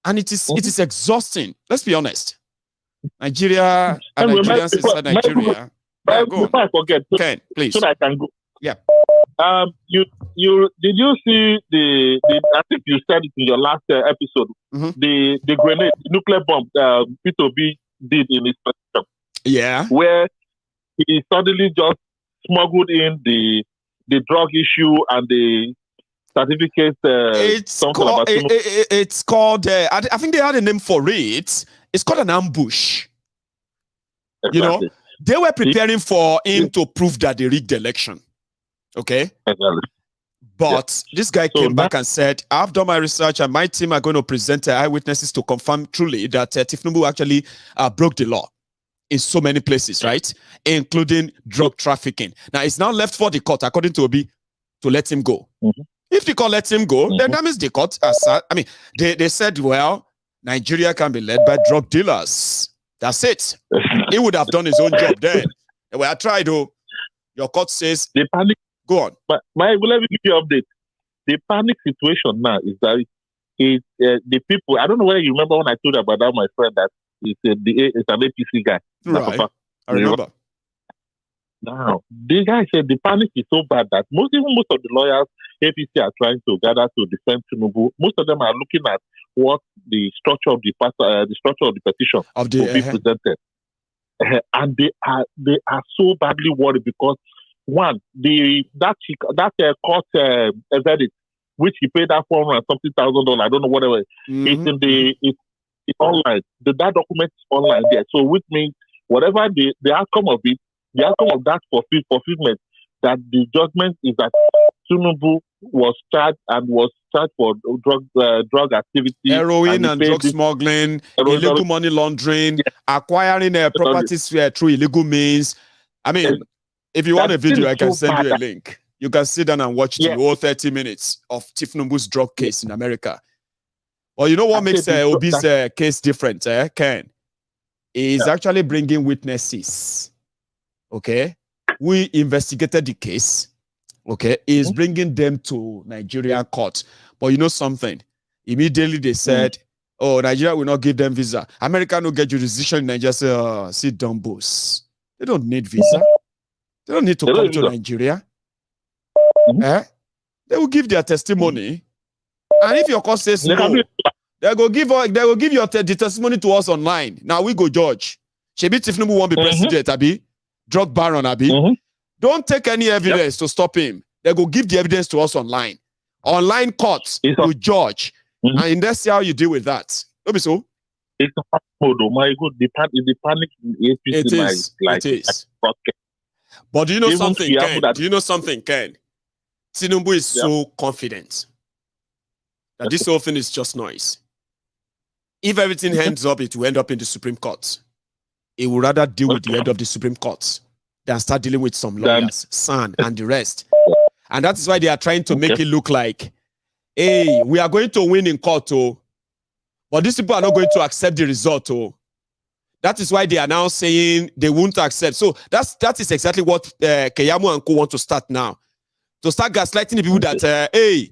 And it is exhausting. Let's be honest. Nigeria and Nigerians inside Nigeria. Before I forget, Ken, please. So that I can go. Yeah. Did you see the I think you said it in your last episode, the grenade, the nuclear bomb P2B did in his petition. Yeah. Where he suddenly just smuggled in the drug issue and the certificate. It's called I think they had a name for it. It's called an ambush. Exactly. You know, they were preparing for him to prove that they rigged the election. Okay? Exactly. But this guy came back and said, I've done my research and my team are going to present eyewitnesses to confirm truly that Tinubu actually broke the law in so many places, right? Including drug trafficking. Now, it's now left for the court, according to Obi, to let him go. If the court lets him go, then that means the court, they said, well, Nigeria can be led by drug dealers. That's it. He would have done his own job then. Well, I tried, though. Your court says, the panic. Go on. But let me give you an update. The panic situation now is that the people, I don't know whether you remember when I told you about that, my friend, that it's an APC guy. Right. I remember. Now, the guy said the panic is so bad that most of the lawyers APC are trying to gather to defend Tinubu. Most of them are looking at what the structure of the petition will be presented, and they are so badly worried because one, that court verdict, which he paid that $400 something thousand, I don't know whatever. It's online. That document is online there. So which means whatever the outcome of it, the outcome of that fulfillment, that the judgment is that Tinubu was charged for drug activity, heroin and drug smuggling, illegal money laundering, acquiring properties through illegal means. I mean, if you want a video, I can send you a link. You can sit down and watch the whole 30 minutes of Tinubu's drug case in America. Well, you know what makes Obi's case different, Ken? Is actually bringing witnesses. Okay, we investigated the case. Okay, is bringing them to Nigerian court. But you know something? Immediately they said, "Oh, Nigeria will not give them visa. America will get jurisdiction in Nigeria." Say, sit down, boss. They don't need visa. They don't need to come to Nigeria. They will give their testimony, and if your court says no, they will give the testimony to us online. Now we go judge. Shebi Tinubu won't be president, Abi. Drug baron, Abi. Don't take any evidence to stop him. They go give the evidence to us online. Online courts will judge, and let's see how you deal with that. Don't be so. It's a panic mode. Oh my God, the panic. It is. Like, it is. But do you know something, Ken? Do you know something, Ken? Tinubu is so confident that this whole thing is just noise. If everything ends up, it will end up in the Supreme Court. He would rather deal with the head of the Supreme Court than start dealing with some lawyers, San, and the rest. And that is why they are trying to make it look like, hey, we are going to win in court, but these people are not going to accept the result, That is why they are now saying they won't accept. So that is exactly what Keyamo and Co want to start now. To start gaslighting the people that, hey,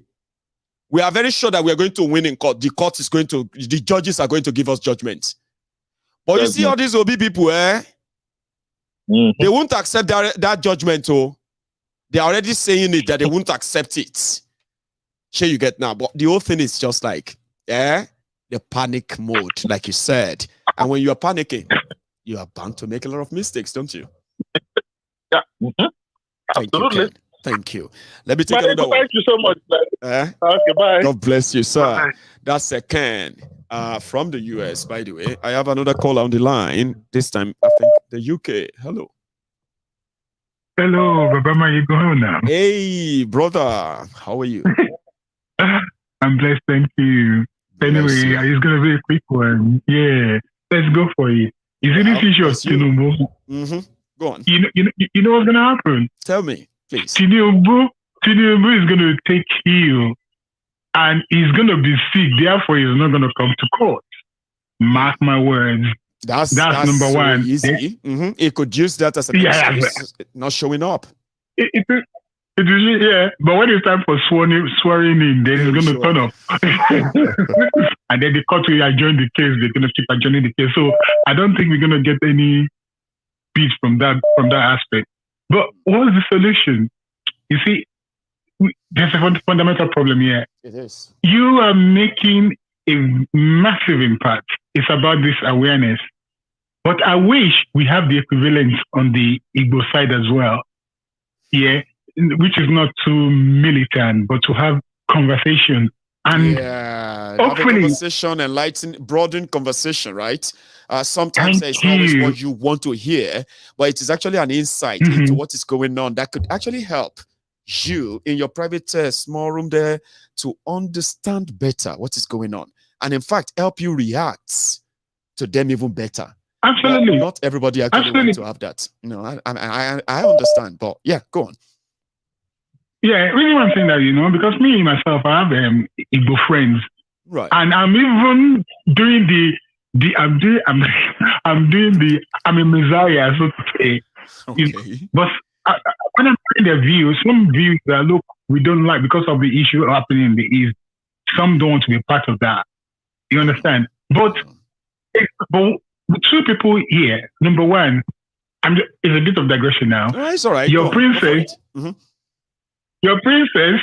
we are very sure that we are going to win in court. The judges are going to give us judgment. But you see all these OB people, they won't accept that judgment, They are already saying it, that they won't accept it. Sure you get now. But the whole thing is just like, the panic mode, like you said. And when you are panicking, you are bound to make a lot of mistakes, don't you? Yeah. Thank you, Ken. Thank you. Let me take another one. Thank you so much. Okay, bye. God bless you, sir. Bye. That's a Ken from the US, by the way. I have another call on the line. This time, I think the UK. Hello. Hello, Baba, how you going now? Hey, brother. How are you? I'm blessed, thank you. Anyway, it's going to be a quick one. Yeah, let's go for it. You see this issue of Tinubu? Go on. You know what's going to happen? Tell me, please. Tinubu is going to take heel and he's going to be sick. Therefore, he's not going to come to court. Mark my words. That's number so one. Easy. He could use that as an excuse, not showing up. It is, but when it's time for swearing in, then he's going to turn up. And then the court will adjourn the case. They're going to keep adjourning the case. So I don't think we're going to get any peace from that aspect. But what is the solution? You see, there's a fundamental problem here. It is. You are making a massive impact. It's about this awareness. But I wish we have the equivalent on the Igbo side as well. Yeah. Which is not too militant, but to have conversation and hopefully conversation, broaden conversation, right? Sometimes it's not always what you want to hear, but it is actually an insight into what is going on that could actually help you in your private small room there to understand better what is going on, and in fact help you react to them even better. Absolutely, not everybody actually wants to have that. No, I understand, but yeah, go on. Yeah, really want to say that, because me myself, I have Igbo friends, right? And I'm even doing I'm a messiah, so to say. Okay. But when I'm hearing their views, some views that look we don't like because of the issue happening in the East. Some don't want to be part of that. You understand? But two people here. Number one, it's a bit of digression now. Oh, it's all right. Your princess. Your princess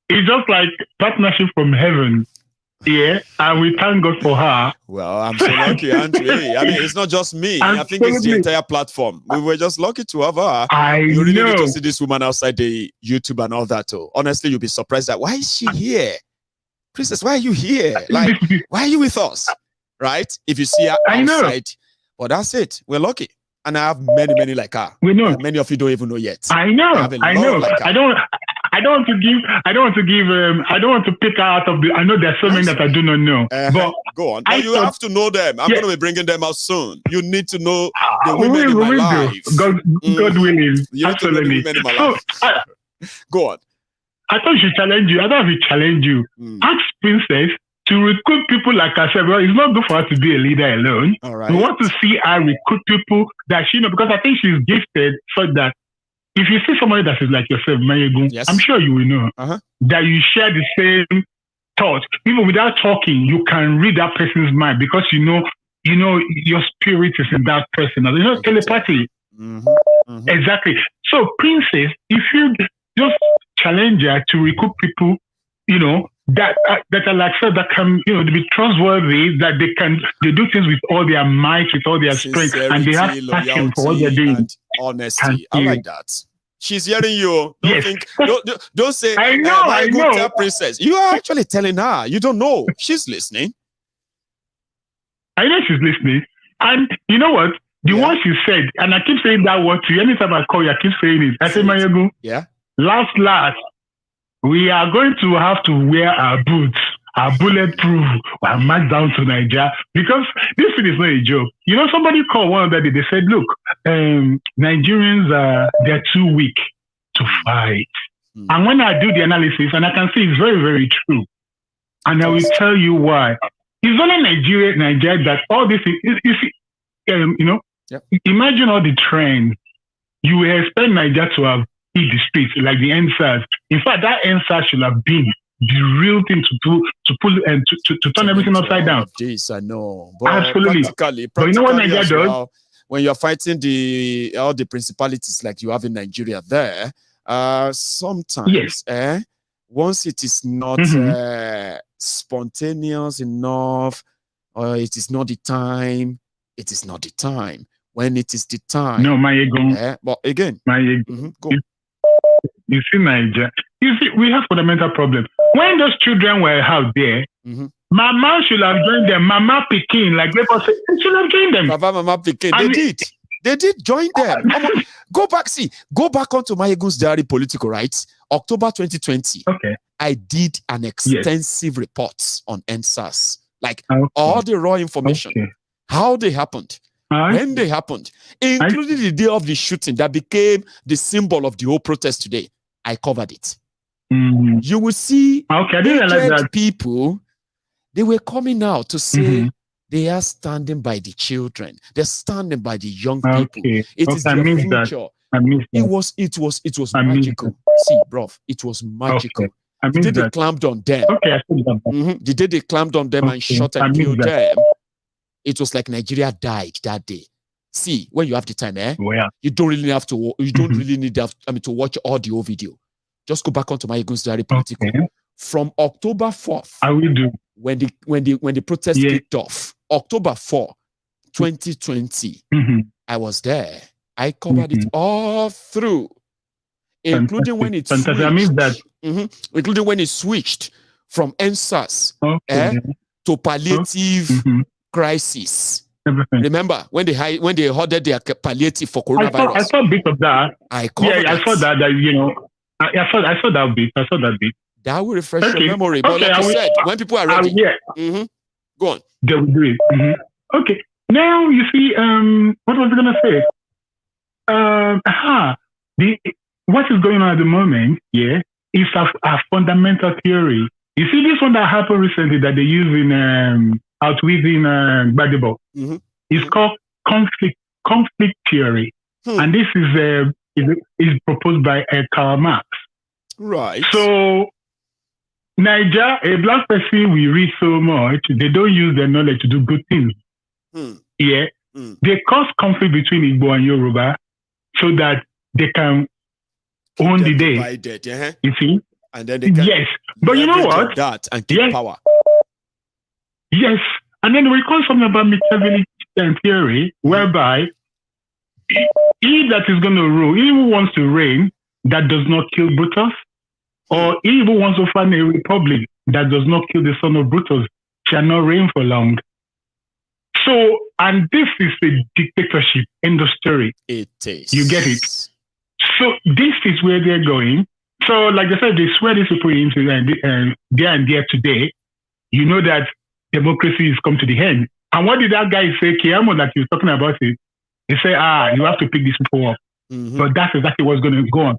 is just like partnership from heaven. Yeah, and we thank God for her. Well, I'm so lucky, aren't we? I mean, it's not just me. I think it's the entire platform. We were just lucky to have her. You really need to see this woman outside the YouTube and all that. Honestly, you'll be surprised that why is she here? Princess, why are you here? Like, why are you with us? Right? If you see her outside, well, that's it. We're lucky. And I have many like her. We know. Many of you don't even know yet. I know. Like I don't want to pick her out of the. I know there's so many that I do not know. But go on. You have to know them. I'm going to be bringing them out soon. You need to know the women in my life. God willing. You need to know the women in my life. Go on. I thought she challenged you. I thought she challenged you. Ask Princess to recruit people like ourselves. Well, it's not good for her to be a leader alone. All right. We want to see her recruit people that she knows, because I think she's gifted so that if you see somebody that is like yourself, Mayegun, yes. I'm sure you will know that you share the same thoughts. Even without talking, you can read that person's mind because you know your spirit is in that person. You know, telepathy. Exactly. So, Princess, if you just challenge her to recruit people, that are like so that can, be trustworthy, that they do things with all their might, with all their strength, and they have passion for what they're doing. And honesty. I like that. She's hearing you. Don't say, I know. Princess. You are actually telling her. You don't know. She's listening. I know she's listening. And you know what? The one she said, and I keep saying that word to you. Anytime I call you, I keep saying it. I say, Mayegun, last, we are going to have to wear our boots, our bulletproof, our march down to Nigeria, because this thing is not a joke. Somebody called one other day, they said, look, Nigerians, they're too weak to fight. And when I do the analysis, and I can see it's very, very true, and I will tell you why. It's only Nigeria that all this is, imagine all the trends. You will expect Nigeria to have hit the streets like the NSAS. In fact, that NSAS should have been the real thing to pull and to turn everything upside down. This I know, but absolutely. Practically, but you know what Nigeria does? When you're fighting all the principalities like you have in Nigeria, there, sometimes, once it is not spontaneous enough, or it is not the time. It is not the time. When it is the time. No, Mayegun. But again, Mayegun. Go. You see, Nigeria. You see, we have fundamental problems. When those children were out there, Mama should have joined them. Mama Pekin, like people say, should have joined them. Mama Pekin. They did join them. Go back onto Mayegun's diary, political rights. October 2020. Okay. I did an extensive report on NSAS, like all the raw information. How they happened, when they happened, including the day of the shooting that became the symbol of the whole protest today. I covered it. You will see people, they were coming out to say they are standing by the children. They're standing by the young people. It is their future. It was magical. See, bruv, it was magical. The day they clamped on them. The day they clamped on them and shot and killed them. It was like Nigeria died that day. See, when you have the time, you don't really have to. You don't really need to watch audio video. Just go back onto my Egun's diary political from October 4th. I will do when the protest kicked off. October 4, 2020. I was there. I covered it all through, including when it switched. Including when it switched from NSAS to palliative crisis. Remember when they ordered their palliative for coronavirus? I saw a bit of that. I saw that. I saw that bit. That will refresh your memory. But like you said, when people are ready, go on. They will do it. Okay. Now you see, what was I gonna say? What is going on at the moment? Is a fundamental theory. You see this one that happened recently that they use in out within Gbadebo. It's called conflict theory, and this is proposed by Karl Marx. Right. So, Niger, a black person we read so much, they don't use their knowledge to do good things. They cause conflict between Igbo and Yoruba so that they can own the day. Divided, You see? And then they can but you know what? That and keep power. Yes. And then we call something about Machiavellian theory, whereby he that is going to rule, he who wants to reign, that does not kill Brutus, or he who wants to find a republic that does not kill the son of Brutus, shall not reign for long. So, and this is a dictatorship, end of story. It is. You get it? So this is where they're going. So, like I said, they swear these people into there and there today. You know that democracy has come to the end. And what did that guy say, Kiamo, that he was talking about it? He said, you have to pick these people up. But that's exactly what's going to go on.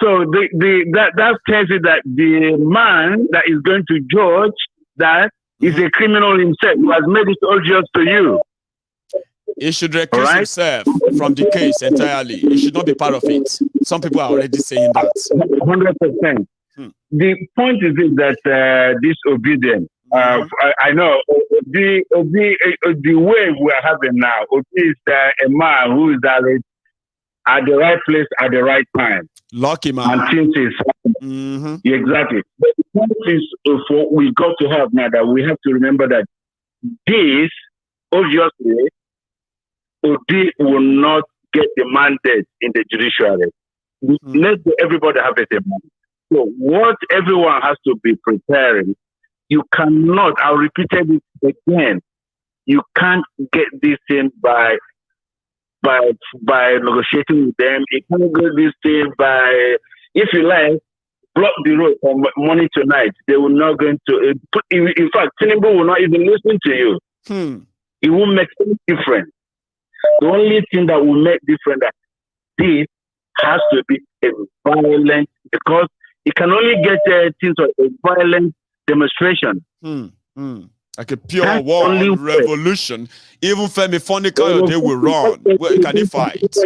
So that tells you that the man that is going to judge that is a criminal himself who has made it odious to you. He should recuse himself from the case entirely. He should not be part of it. Some people are already saying that. 100%. The point is that disobedience. I know the way we are having now. Obi is a man who is at the right place at the right time. Lucky man. And things is exactly. But the point is, what we got to have now that we have to remember that this obviously Obi will not get the mandate in the judiciary. Let everybody have a demand. So what everyone has to be preparing, you cannot, I'll repeat it again, you can't get this thing by negotiating with them. You can't get this thing by, if you like, block the road from morning to night. They will not going to, in fact, Tinubu will not even listen to you. It won't make any difference. The only thing that will make difference that this has to be a violent, because it can only get things of a violent demonstration. Like a pure war revolution. Even Fani-Kayode, they will run. Where can he fight?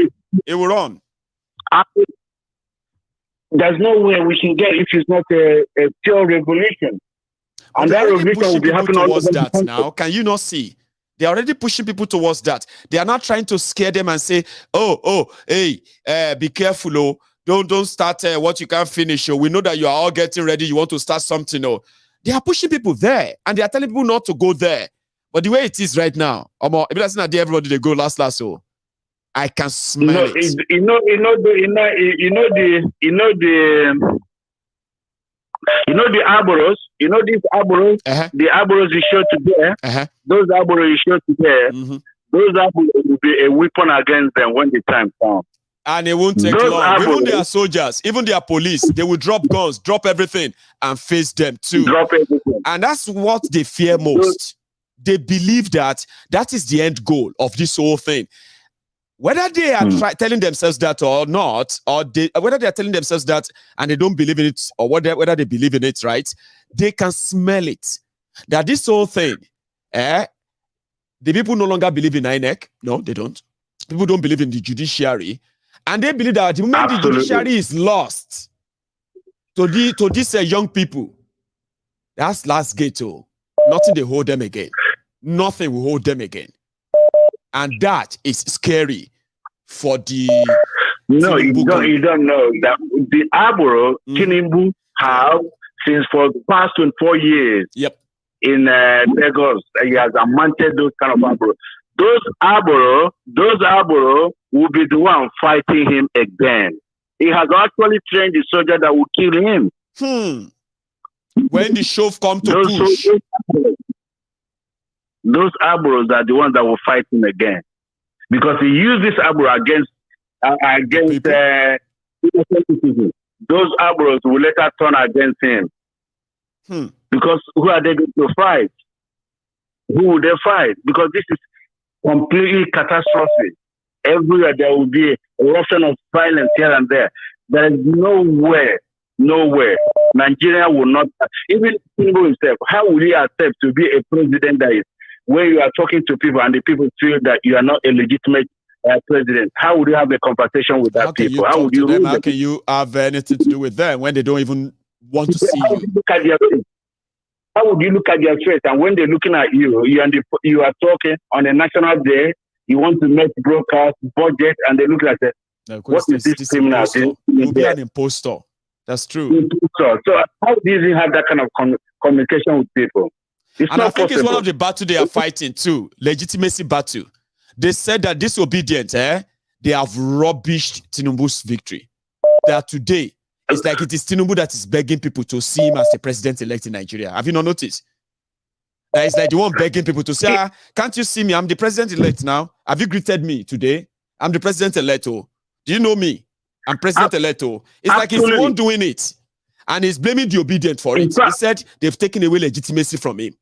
He will run. There's no way we can get if it's not a pure revolution. And that revolution will be happening towards that now. Can you not see? They're already pushing people towards that. They are not trying to scare them and say, hey, be careful, oh. Don't start what you can't finish. Oh. We know that you are all getting ready. You want to start something. Oh. They are pushing people there, and they are telling people not to go there. But the way it is right now, everybody they go last. So I can smell it. You know the arboros. You know these arboros. The arboros you showed today. Those arboros you showed today. Those arboros will be a weapon against them when the time comes. And it won't take long. Even their soldiers, even their police, they will drop guns, drop everything, and face them too. Drop everything. And that's what they fear most. They believe that is the end goal of this whole thing. Whether they are telling themselves that or not, or whether they are telling themselves that and they don't believe in it, or whether they believe in it, right? They can smell it. That this whole thing, the people no longer believe in INEC. No, they don't. People don't believe in the judiciary. And they believe that the moment the judiciary is lost to these young people, that's last ghetto. Nothing will hold them again. Nothing will hold them again. And that is scary for the... No, you don't know that the Arboro, Tinubu have, since for the past 24 years in Lagos, he has amounted those kind of Arboro. Those Arboro will be the one fighting him again. He has actually trained the soldier that will kill him. When the shove come to push. Those Arboros are the ones that will fight him again. Because he used this Arboro against those Arboros will later turn against him. Because who are they going to fight? Who will they fight? Because this is completely catastrophic. Everywhere there will be a eruption of violence here and there. There is nowhere Nigeria will not, even Tinubu himself, how will he accept to be a president that is where you are talking to people and the people feel that you are not a legitimate president? How would you have a conversation with that people? How would you them? How can you have anything to do with them when they don't even want to see you? Look at their face. How would you look at their face? And when they're looking at you, you are talking on a national day, you want to make broadcast budget, and they look like that. What is this criminal? You'll be an impostor. That's true. So how do you have that kind of communication with people? It's and not I think possible. It's one of the battles they are fighting too. Legitimacy battle. They said that disobedient, they have rubbished Tinubu's victory. That today, it's like it is Tinubu that is begging people to see him as the president-elect in Nigeria. Have you not noticed? It's like the one begging people to say, can't you see me? I'm the president-elect now. Have you greeted me today? I'm the president-elect. Oh. Do you know me? I'm president-elect. Oh. It's like he's the one doing it. And he's blaming the obedient for it. He said they've taken away legitimacy from him.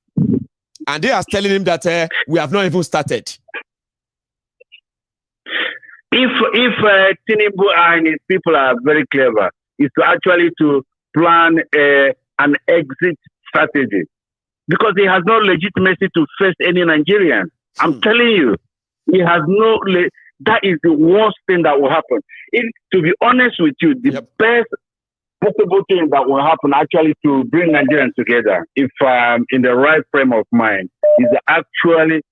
And they are telling him that we have not even started. If Tinubu and his people are very clever, is to actually to plan an exit strategy, because he has no legitimacy to face any Nigerian. I'm telling you, he has no. That is the worst thing that will happen. To be honest with you, the best possible thing that will happen actually to bring Nigerians together, if in the right frame of mind, is actually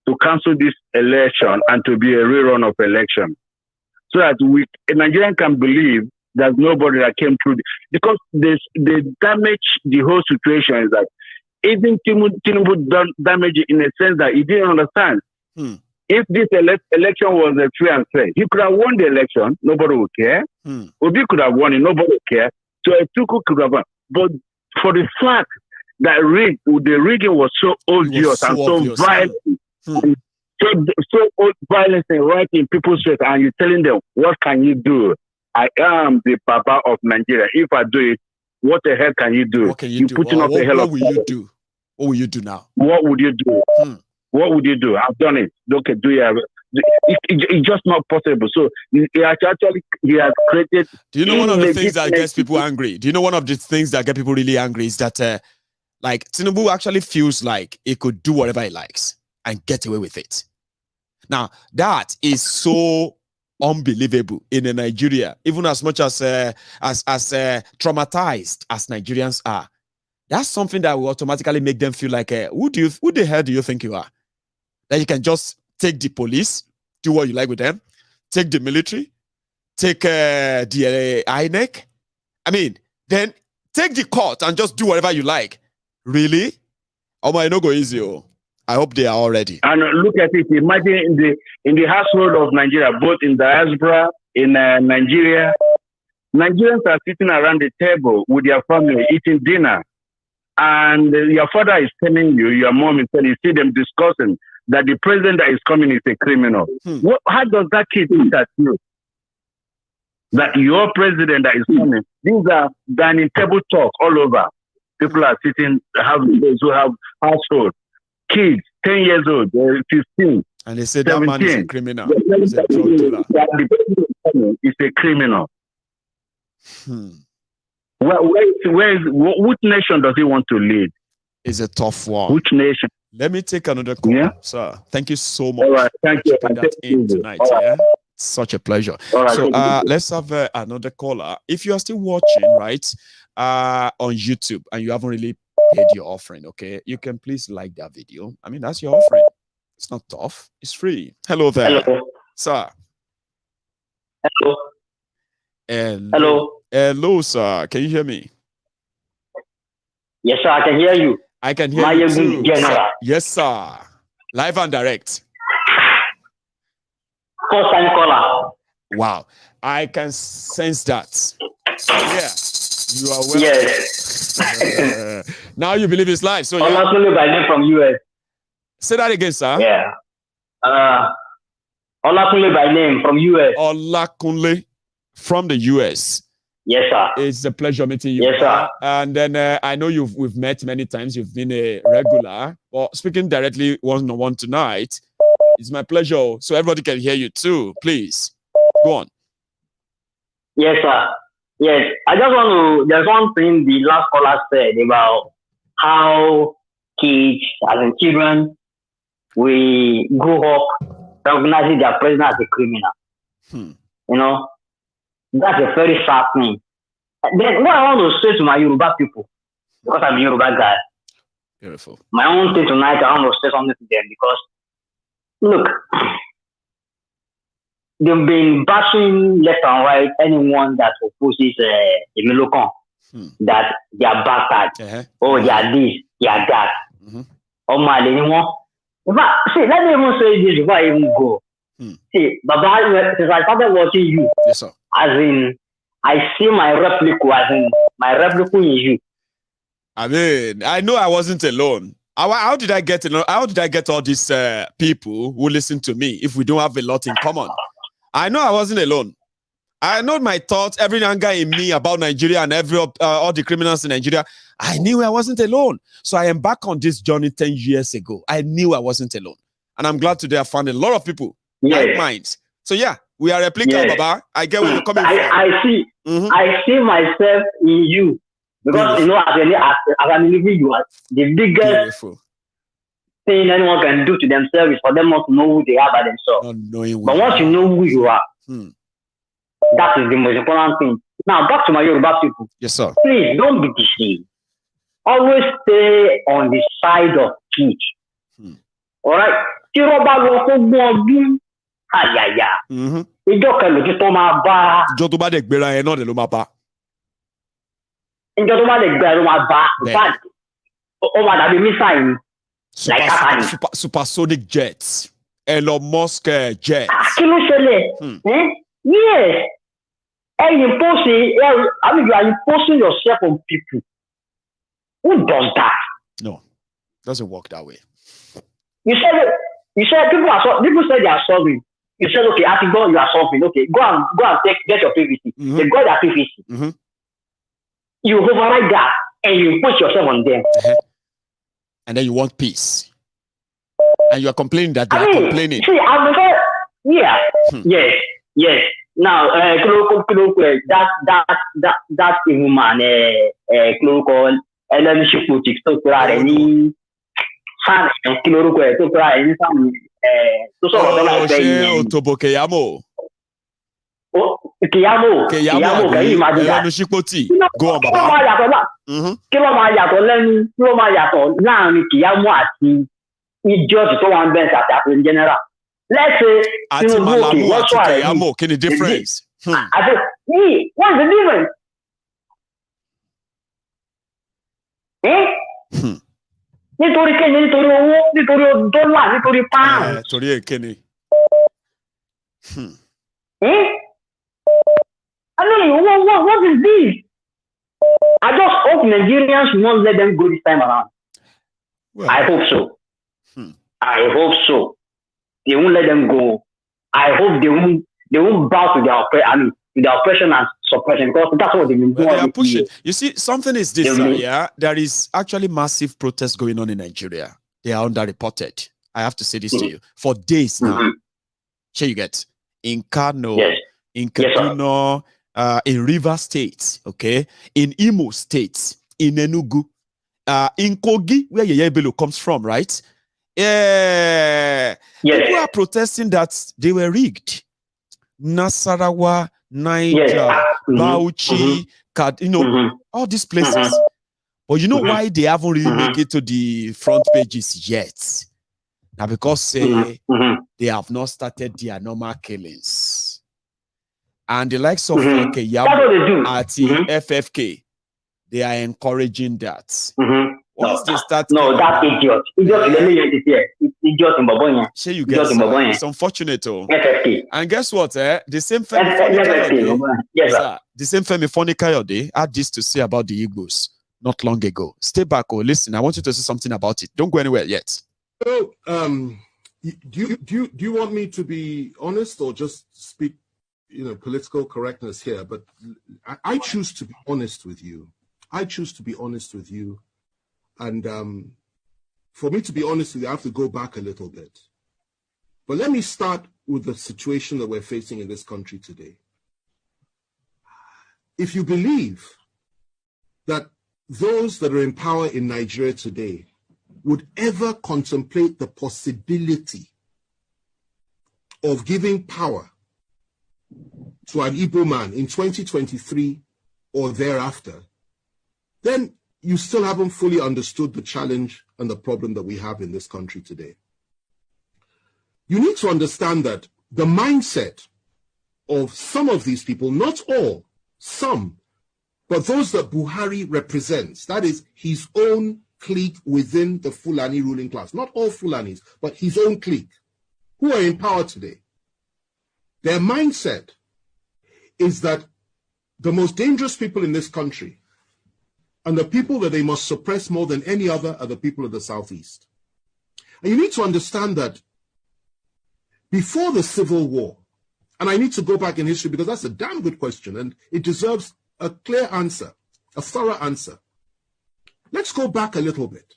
to cancel this election and to be a rerun of election, so that a Nigerian can believe there's nobody that came through. Because the damage, the whole situation is that even Tinubu damage it in a sense that he didn't understand. If this election was a free and fair, he could have won the election, nobody would care. Obi could have won it, nobody would care. So Etuku could have won. But for the fact that the rigging was so obvious and so violent, so violent and right in people's face, and you're telling them, what can you do? I am the Papa of Nigeria. If I do it, what the hell can you do? What can you do? Putting up the hell what will you do? What will you do now? What would you do? What would you do? I've done it. Okay, do you have it? It's just not possible. So he has created. Do you know one of the things that gets people angry? Do you know one of the things that get people really angry is that like Tinubu actually feels like he could do whatever he likes and get away with it. Now that is so unbelievable in a Nigeria, even as much as traumatized as Nigerians are. That's something that will automatically make them feel like, who the hell do you think you are? That you can just take the police, do what you like with them, take the military, take the INEC. I mean, then take the court and just do whatever you like. Really? Oh my, no go easy. I hope they are all ready. And look at it. Imagine in the household of Nigeria, both in diaspora, in Nigeria, Nigerians are sitting around the table with their family eating dinner. And your father is telling you, your mom is telling you, see them discussing that the president that is coming is a criminal. How does that kid think that you? That your president that is coming, these are dining table talk all over. People are sitting, those who have household, kids, 10 years old, 15. And they say 17. That man is a criminal. He's a drug dealer. The president is a criminal. Which nation does he want to lead? It's a tough one. Which nation? Let me take another call, sir. Thank you so much. All right, thank you. That in tonight, Such a pleasure. So let's have another caller. If you are still watching, right, on YouTube and you haven't really paid your offering, okay, you can please like that video. I mean, that's your offering. It's not tough. It's free. Hello there, sir. Hello. Hello. Hello, sir. Can you hear me? Yes, sir. I can hear you. I can hear you too. Yes, sir. Live and direct. First time caller. Wow. I can sense that. So, yeah. You are well. Yes. Now you believe it's live. So Olakunle by name from US. Say that again, sir. Yeah. Olakunle by name from US. Olakunle from the US. Yes, sir. It's a pleasure meeting you. Yes, sir. And then I know we've met many times. You've been a regular. But speaking directly one-on-one tonight, it's my pleasure. So everybody can hear you too. Please, go on. Yes, sir. Yes. I just want to, there's one thing the last caller said about how kids, as in children, we grow up recognizing their president as a criminal. You know? That's a very sad thing. Then what I want to say to my Yoruba people, because I'm a Yoruba guy. Beautiful. My own thing tonight, I want to say something to them because, look, they've been bashing left and right anyone that opposes the Milocon, that they are bastard, or they are this, they are that. Oh my, anyone. See, let me even say this before I even go. See, Baba, since I started watching you, yes, sir. As in, I see my replica, as in, my replica in you. I mean, I know I wasn't alone. How did I get all these people who listen to me if we don't have a lot in common? I know I wasn't alone. I know my thoughts, every anger in me about Nigeria and all the criminals in Nigeria. I knew I wasn't alone. So I embarked on this journey 10 years ago. I knew I wasn't alone. And I'm glad today I found a lot of people like minds. So yeah, We are replicant, Baba. I get where you're coming from. I see. I see myself in you. Because, you know, as an individual, you are the biggest thing anyone can do to themselves is for them not to know who they are by themselves. But once you know who you are, that is the most important thing. Now, back to my Yoruba people. Yes, sir. Please, don't be deceived. Always stay on the side of truth. All right? Ìjọ kan lójú tó máa bá. Ìjọ tó bá dẹ̀ gbéra ẹ̀ náà dẹ̀ ló máa bá. Ìjọ tó bá dẹ̀ gbéra ló máa bá. Ó máa dàbí mísàì ni. Supersonic jets. Elon Musk jets. Kí ló ṣẹlẹ̀? Yes. You are imposing yourself on people. Who does that? No, doesn't work that way. You said people say they are solving. You said, okay, as you go, you are solving. Okay, go and get your PVC. They got their PVC. You override that and you put yourself on them. And then you want peace. And you are complaining that they are complaining. See, yes. Now, that woman, close elementary school chicks to cry any fan kilo to cry any some to sort of like Otobo Keyamo. Keyamo, can you imagine that? Go on, Baba. Kí ló máa yàtọ̀ láàrin Keyamo àti idiot tó wà ń bẹ̀ àti in general. Let's say Tinubu, okay, what's Keyamo? Can the difference? I said, what's the difference? Nítorí kéde, nítorí owó, nítorí dọ́là, nítorí pound. Torí èkéne. I mean, what is this? I just hope Nigerians will not let them go this time around. Well, I hope so. I hope so. They won't let them go. I hope they won't bow to their oppression and suppression, because that's what they've been doing. They are pushing. You see, something is this, there is actually massive protest going on in Nigeria. They are underreported. I have to say this to you. For days now. Sure you get. In Kano, in Kaduna, in River State, okay? In Imo State, in Enugu, in Kogi, where Yeye Bello comes from, right? People are protesting that they were rigged. Nasarawa, Niger, Bauchi, all these places. But you know why they haven't really made it to the front pages yet? Now, because they have not started their normal killings. And the likes of Keyamo at FFK, they are encouraging that. Once they start, that idiot in Babonia. Sure, you guys. It's unfortunate, and guess what? The same Fani-Kayode, the same Fani-Kayode had this to say about the Igbos not long ago. Stay back or listen. I want you to say something about it. Don't go anywhere yet. So, do you want me to be honest or just speak, political correctness here? But I choose to be honest with you. And for me to be honest with you, I have to go back a little bit. But let me start with the situation that we're facing in this country today. If you believe that those that are in power in Nigeria today would ever contemplate the possibility of giving power to an Igbo man in 2023 or thereafter, then you still haven't fully understood the challenge and the problem that we have in this country today. You need to understand that the mindset of some of these people, not all, some, but those that Buhari represents, that is his own clique within the Fulani ruling class, not all Fulanis, but his own clique, who are in power today. Their mindset is that the most dangerous people in this country and the people that they must suppress more than any other are the people of the Southeast. And you need to understand that before the Civil War, and I need to go back in history because that's a damn good question and it deserves a clear answer, a thorough answer. Let's go back a little bit.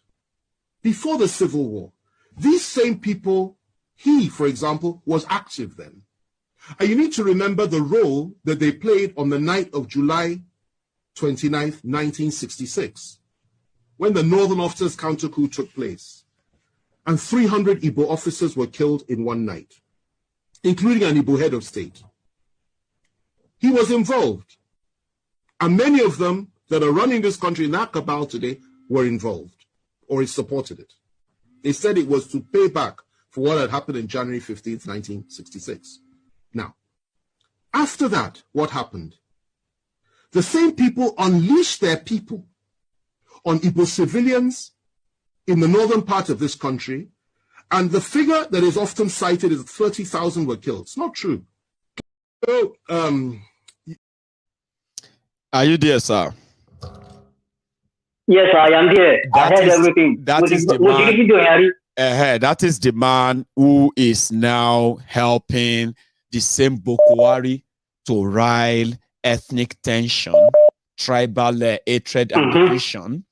Before the Civil War, these same people, he, for example, was active then. And you need to remember the role that they played on the night of July 29th, 1966, when the Northern Officers Counter Coup took place. And 300 Igbo officers were killed in one night, including an Igbo head of state. He was involved. And many of them that are running this country in that cabal today were involved, or he supported it. They said it was to pay back for what had happened in January 15th, 1966. Now, after that, what happened? The same people unleashed their people on Igbo civilians in the northern part of this country, and the figure that is often cited is 30,000 were killed. It's not true. So, are you there, sir? Yes, I am there. I heard everything. That is the man who is now helping the same Boko Haram to rile ethnic tension, tribal hatred and division,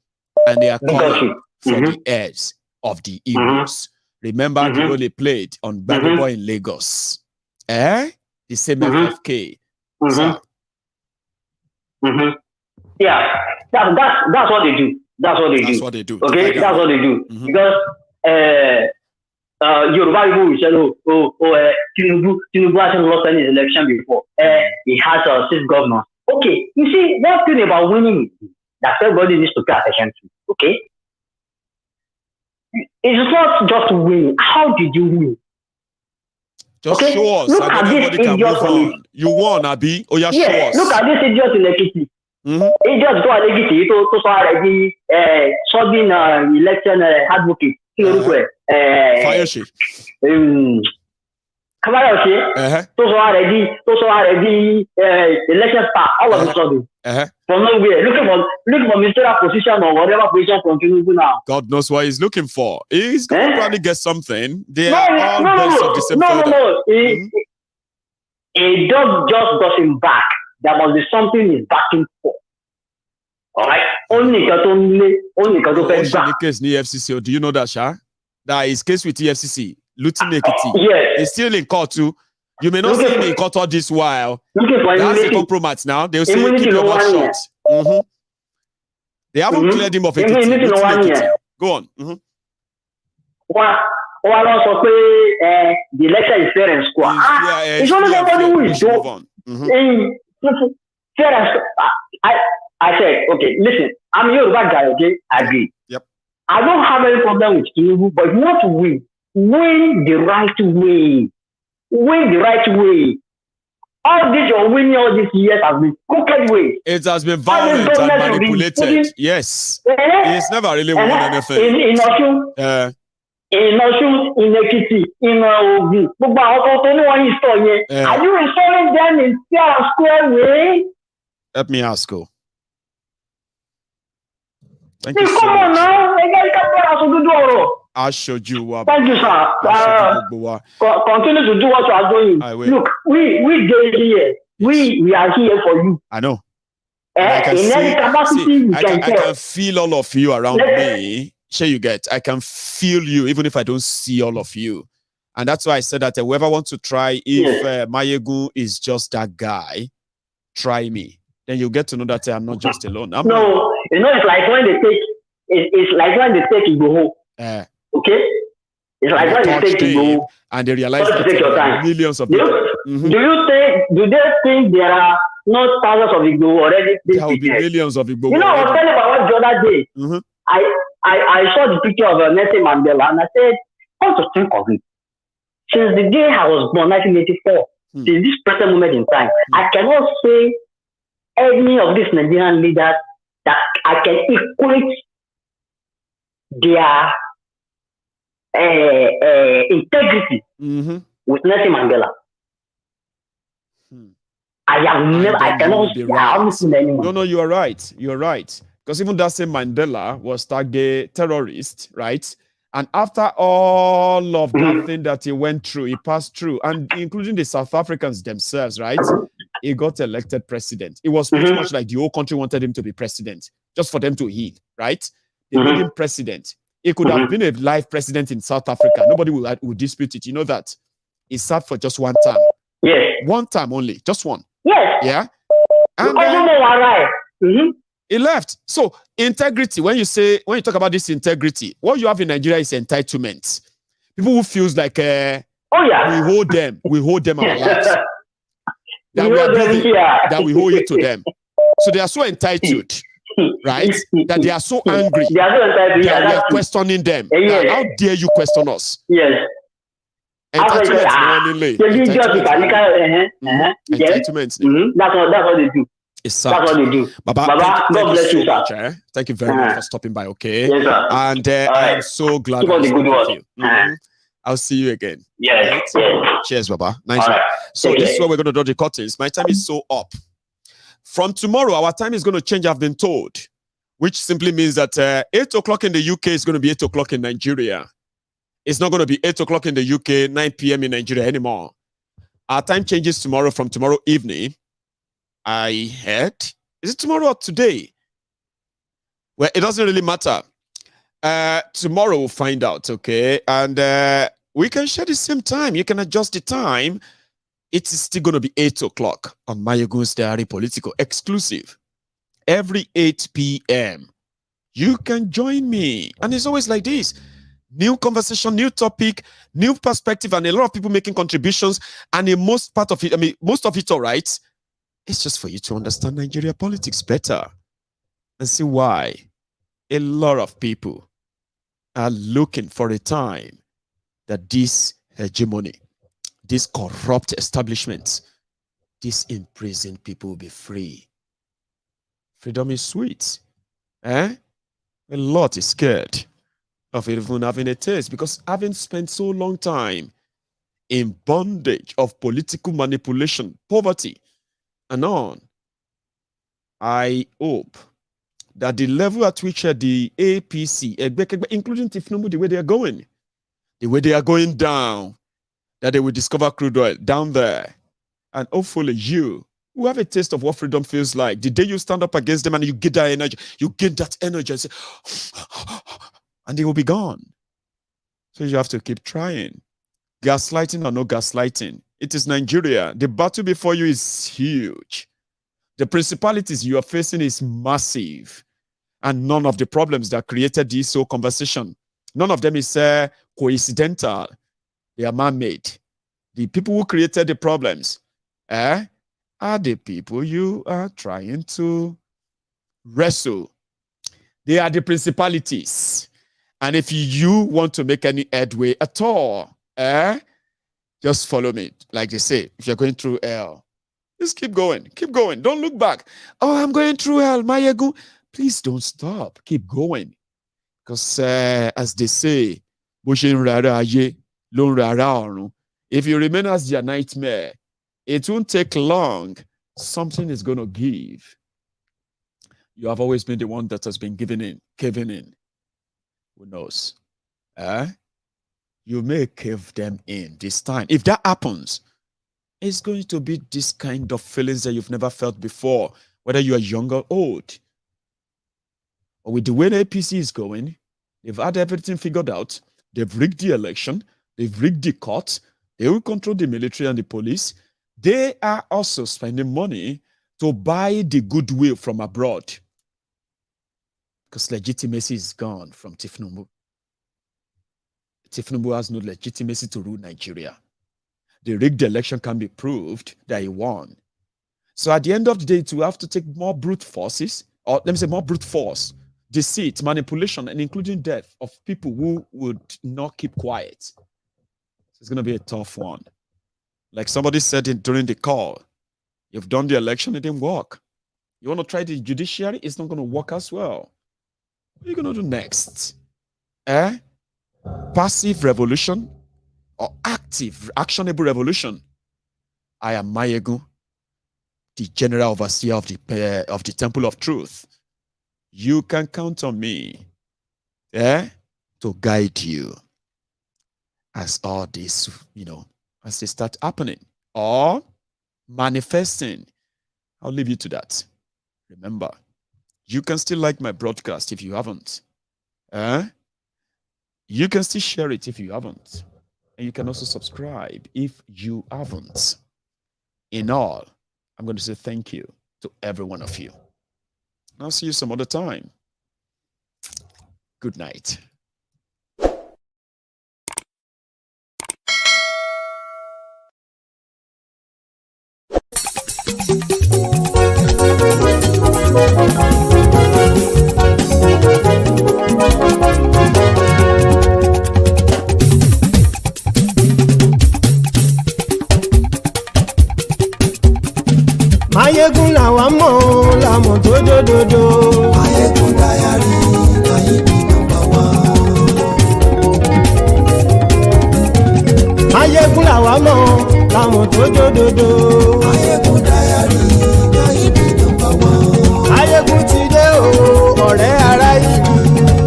and they are calling for the heads of the Igbos. Remember the role they played on Bad Boy in Lagos? The same FFK. So, yeah, that's what they do. That's what they do. Okay, that's what they do. Because Yoruba people will say, Tinubu hasn't lost any election before. He has 6 governors. Okay, you see, one thing about winning that everybody needs to pay attention to. Okay, it's not just winning. How did you win? Just show us. Look at this idiot. You won, Abi. Oh, yeah, yes, show us. Look at this idiot in Ekiti. He just got Ekiti to already serving election advocate. Fire to already election star all of a sudden. From nowhere, looking for ministerial position or whatever position from Tinubu now. God knows what he's looking for. He's going to probably get something. They are all birds of the same feather. A dog just doesn't back. There must be something he's backing for. All right. Only case near FCC. Do you know that, Sha? That is case with EFCC. Looting Ekiti. Yes. He's still in court too. You may not see him in court all this while. That's a compromise now. They'll say keep your mouth shut. They haven't cleared him of Ekiti. Go on. The election is fair and square. It's only somebody who is doing. I said, okay, listen, I'm a Yoruba guy, okay? I agree. Yep. I don't have any problem with Tinubu, but you want to win. Win the right way. Win the right way. All this you're winning all these years has been crooked way. It has been violent and manipulated. Yes. It's never really won anything. In Osun, in Ekiti, in Ogun, are you installing them in fair and square way? Let me ask you. Thank you. Come on now. I showed you. Thank you, sir. Continue to do what you are doing. Look, we get here. We are here for you. I know. I can feel all of you around me. Sure, you get. I can feel you, even if I don't see all of you. And that's why I said that whoever wants to try, if Mayegu is just that guy, try me. Then you'll get to know that I'm not just alone. You know, it's like when they take, it's like when they take Igbo. Okay? It's like when they take Igbo. And they realize that millions of people. Do they think there are not thousands of Igbo already? There will be millions of Igbo. You know, I was telling about what the other day. I saw the picture of Nelson Mandela and I said, how to think of it? Since the day I was born, 1984, since this present moment in time, I cannot say any of these Nigerian leaders that I can equate their integrity with Nelson Mandela. I cannot seen anyone. No, you are right. You are right. Because even that same Mandela was target terrorist, right? And after all of that thing that he went through, he passed through, and including the South Africans themselves, right? He got elected president. It was pretty much like the whole country wanted him to be president, just for them to heal, right? They made him president. He could have been a live president in South Africa. Nobody would dispute it. You know that. He served for just one term. Yes. One time only, just one. Yes. Yeah. And he left. So integrity, when you talk about this integrity, what you have in Nigeria is entitlement. People who feels like we hold them our lives. That we are giving, that we owe it to them. So they are so entitled, right? That they are so angry. They are so entitled that we are questioning them. Yes. How dare you question us? Yes. Entitlement. Entitlement. That's what they do. It's sad. That's what they do. Baba, God bless you, so sir. much. Thank you very much for stopping by. Okay. Yes, sir. And I'm so glad Keep on the good work. I'll see you again. Yes. Right? Yes. Cheers, Baba. Nice one. So this is where we're going to draw the curtains. My time is so up. From tomorrow, our time is going to change, I've been told, which simply means that 8 o'clock in the UK is going to be 8 o'clock in Nigeria. It's not going to be 8 o'clock in the UK, 9 p.m. in Nigeria anymore. Our time changes tomorrow from tomorrow evening. I heard. Is it tomorrow or today? Well, it doesn't really matter. Tomorrow we'll find out, okay? And we can share the same time. You can adjust the time. It is still going to be 8 o'clock on Mayegun's Diary Political exclusive. Every 8 p.m. You can join me. And it's always like this. New conversation, new topic, new perspective, and a lot of people making contributions. And in most part of it, most of it all right. It's just for you to understand Nigeria politics better and see why a lot of people are looking for a time that this hegemony, this corrupt establishment, this imprisoned people will be free. Freedom is sweet. A lot is scared of even having a taste because having spent so long time in bondage of political manipulation, poverty, and on, I hope that the level at which the APC, including Tinubu, the way they are going down, that they will discover crude oil down there. And hopefully you who have a taste of what freedom feels like, the day you stand up against them and you get that energy, and say, and they will be gone. So you have to keep trying. Gaslighting or no gaslighting, it is Nigeria. The battle before you is huge. The principalities you are facing is massive. And none of the problems that created this whole conversation, none of them is coincidental. They are man-made. The people who created the problems are the people you are trying to wrestle. They are the principalities. And if you want to make any headway at all, just follow me. Like they say, if you're going through hell, just keep going. Keep going. Don't look back. Oh, I'm going through hell, Mayegu. Please don't stop. Keep going. Because as they say, if you remain as your nightmare, it won't take long. Something is going to give. You have always been the one that has been giving in. Who knows? You may cave them in this time. If that happens, it's going to be this kind of feelings that you've never felt before, whether you are young or old. Or with the way the APC is going, they've had everything figured out. They've rigged the election. They've rigged the court. They will control the military and the police. They are also spending money to buy the goodwill from abroad. Because legitimacy is gone from Tinubu. Tinubu has no legitimacy to rule Nigeria. The rigged election can be proved that he won. So at the end of the day, it will have to take more brute forces, or let me say more brute force, deceit, manipulation, and including death of people who would not keep quiet. So it's going to be a tough one. Like somebody said during the call, you've done the election, it didn't work. You want to try the judiciary, it's not going to work as well. What are you going to do next? Passive revolution or active, actionable revolution? I am Mayegu, the general overseer of the Temple of Truth. You can count on me to guide you as all this, as they start happening or manifesting. I'll leave you to that. Remember, you can still like my broadcast if you haven't. You can still share it if you haven't. And you can also subscribe if you haven't. In all, I'm going to say thank you to every one of you. I'll see you some other time. Good night. Mayegun làwa mọ̀ làmọ̀ tó dòdòdò. Mayegun Diary láyé bí nọ́mbà wá. Mayegun làwa mọ̀ làmọ̀ tó dòdòdò. Mayegun Diary láyé bí nọ́mbà wá. Mayegun ti dé o ọ̀rẹ́ ara ìlú.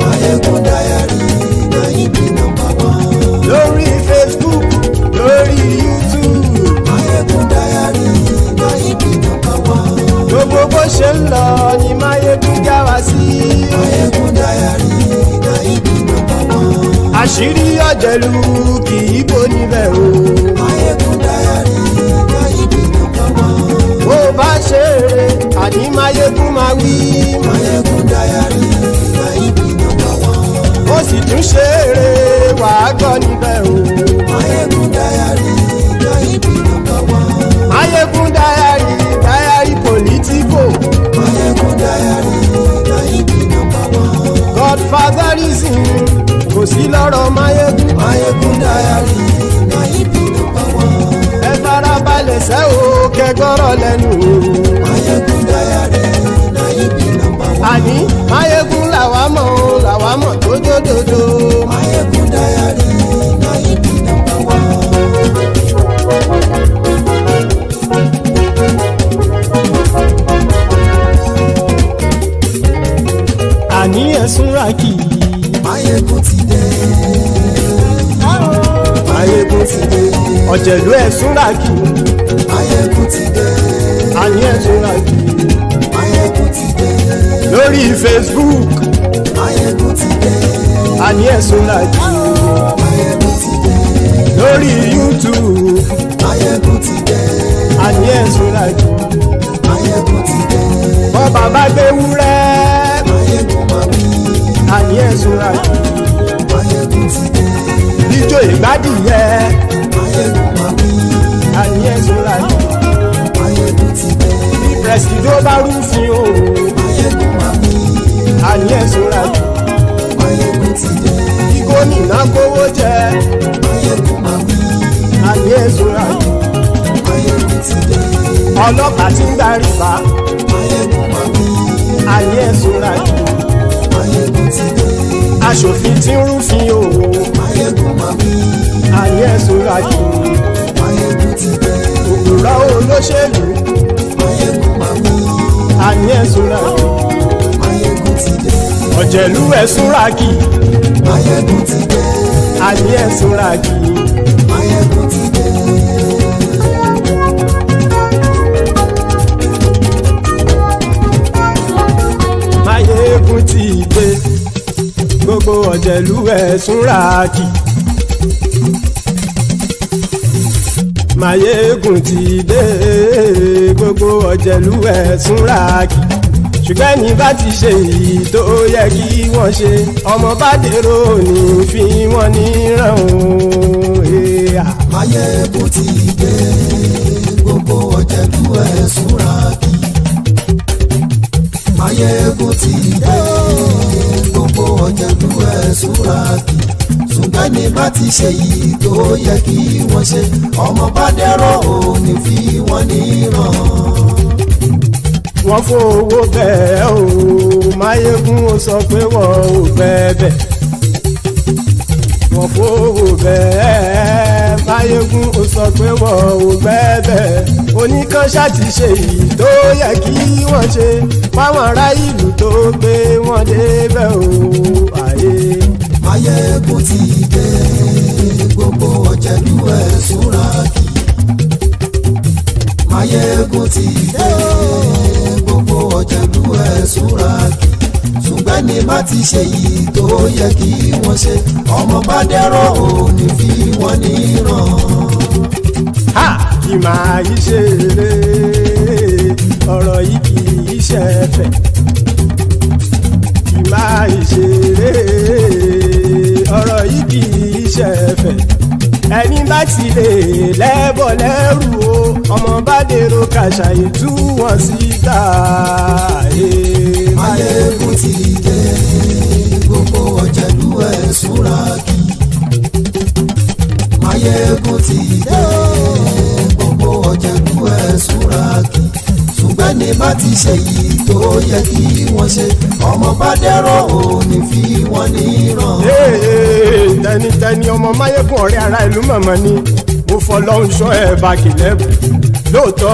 Mayegun Diary láyé bí nọ́mbà wá. Lórí Facebook, lórí YouTube. Mayegun Diary láyé bí nọ́mbà wá. Gbogbo bó ṣe ń lọ ni Mayegun já wa sí. Mayegun Diary láyé bí nọ́mbà wá. Àṣírí ọ̀jẹ̀lú kì í bò níbẹ̀ o. Mayegun Diary láyé bí nọ́mbà wá. Bó bá ṣe eré àní Mayegun máa wí. Mayegun Diary láyé bí nọ́mbà wá. Ó sì tún ṣe eré wàá gbọ́ níbẹ̀ o. Mayegun Diary láyé bí nọ́mbà wá. Mayegun Diary, Diary politico. Mayegun Diary láyé bí nọ́mbà wá. Godfatherism kò sí lọ́rọ̀ Mayegun. Mayegun Diary láyé bí nọ́mbà wá. Ẹ farabalẹ̀ sẹ́ o kẹgọ́rọ̀ lẹ́nu o. Mayegun Diary láyé bí nọ́mbà wá. Àní Mayegun làwa mọ̀ tó dòdòdò. Mayegun Diary láyé bí nọ́mbà wá. Àní ẹ̀sùn ràkì. Mayegun ti dé. Mayegun ti dé. Ọ̀jẹ̀lú ẹ̀sùn ràkì. Mayegun ti dé. Àní ẹ̀sùn ràkì. Mayegun ti dé. Lórí Facebook. Mayegun ti dé. Àní ẹ̀sùn ràkì. Mayegun ti dé. Lórí YouTube. Mayegun ti dé. Àní ẹ̀sùn ràkì. Mayegun ti dé. Bọ́ bàbá gbé wúrẹ́. Mayegun máa wí. Àní ẹ̀sùn ràkì. Mayegun ti dé. Ijó ìgbádìyẹ. Mayegun máa wí. Àní ẹ̀sùn ràkì. Mayegun ti dé. Bí pẹ̀sìdó bá rúfin o. Mayegun máa wí. Àní ẹ̀sùn ràkì. Mayegun ti dé. Kí gómìnà kówó jẹ. Mayegun máa wí. Àní ẹ̀sùn ràkì. Mayegun ti dé. Ọlọ́pàá tí ń gba rìbá. Mayegun máa wí. Àní ẹ̀sùn ràkì. Mayegun ti dé. Aṣòfin tí ń rúfin o. Mayegun máa wí. Àní ẹ̀sùn ràkì. Mayegun ti dé. Òpùrọ́ olóṣèlú. Mayegun máa wí. Àní ẹ̀sùn ràkì. Mayegun ti dé. Ọ̀jẹ̀lú ẹ̀sùn ràkì. Mayegun ti dé. Àní ẹ̀sùn ràkì. Mayegun ti dé. Mayegun ti dé. Gbogbo ọ̀jẹ̀lú ẹ̀sùn ràkì. Mayegun ti dé. Gbogbo ọ̀jẹ̀lú ẹ̀sùn ràkì. Ṣùgbọ́n ní bá ti ṣe èyí tó yẹ kí wọ́n ṣe, ọmọ bá dèrò ní fi wọ́n níran o. Mayegun ti dé. Gbogbo ọ̀jẹ̀lú ẹ̀sùn ràkì. Mayegun ti dé. Gbogbo ọ̀jẹ̀lú ẹ̀sùn ràkì. Ṣùgbọ́n ní bá ti ṣe èyí tó yẹ kí wọ́n ṣe, ọmọ bá dèrò ní fi wọ́n níran. Wọ́n fowó bẹ́ẹ̀ o. Mayegun ó sọ pé wọ́n ò bẹ́ẹ̀. Wọ́n fowó bẹ́ẹ̀. Mayegun ó sọ pé wọ́n ò bẹ́ẹ̀. Oníkan ṣáàtì ṣe èyí tó yẹ kí wọ́n ṣe. Fáwọn ará ìlú tó gbé wọn débẹ̀ o. Mayegun ti dé. Gbogbo ọ̀jẹ̀lú ẹ̀sùn ràkì. Mayegun ti dé. Gbogbo ọ̀jẹ̀lú ẹ̀sùn ràkì. Ṣùgbọ́n ní bá ti ṣe yìí tó yẹ kí wọ́n ṣe, ọmọ bá dẹ́rọ̀ ò ní fi wọ́n níran. kì máa yí ṣeré ọ̀rọ̀ yìí kì í ṣẹ̀fẹ̀ kì máa yí ṣeré ọ̀rọ̀ yìí kì í ṣẹ̀fẹ̀ ẹni bá ti lè lẹ́bọ̀ lẹ́rù o ọmọ bá dèrò kàṣàyè tú wọn síta. Máyégún ti dé gbogbo ọ̀jẹ̀lú ẹ̀ súnra kí. Máyégún ti dé gbogbo ọ̀jẹ̀lú ẹ̀ súnra kí. ṣùgbọ́n ní bá ti ṣe yìí tó yẹ kí wọ́n ṣe ọmọ bá dẹ́rọ̀ ò ní fi wọ́n níran. tẹnitẹni ọmọ Máyégún ọ̀rẹ́ ara ìlú mọ̀mọ́ ni mo fọlọ́hún sọ ẹ̀ bá kìlẹ́bù lóòótọ́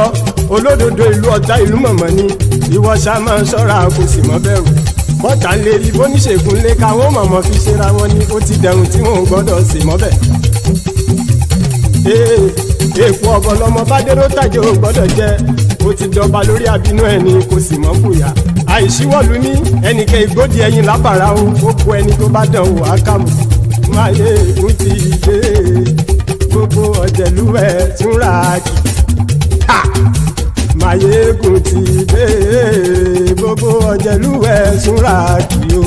olódodo ìlú ọ̀tá ìlú mọ̀mọ́ ni ìwọ ṣá máa ń ṣọ́ra kò sì mọ́ bẹ̀rù bọ́tà ń lè rí bóníṣègùn lé káwọn mọ̀mọ́ fi ṣera wọn ni ó ti dẹrùn tí wọn ò gbọ́dọ̀ sì mọ́ bẹ̀. èèpo ọ̀bọ lọmọ bá dérò tàjẹ́ ò gbọ́dọ̀ jẹ́ ó ti jọba lórí àbínú ẹni kò sì mọ́ bùyà àìsíwọ́lu ní ẹnìkẹ́ ìgbódì ẹyin lábàrá o ó kó ẹni tó bá dán wò á kàmù. Máyégún ti dé gbogbo ọ̀jẹ̀lú ẹ̀ túnra kì. Máyégún ti dé gbogbo ọ̀jẹ̀lú ẹ̀ túnra kì o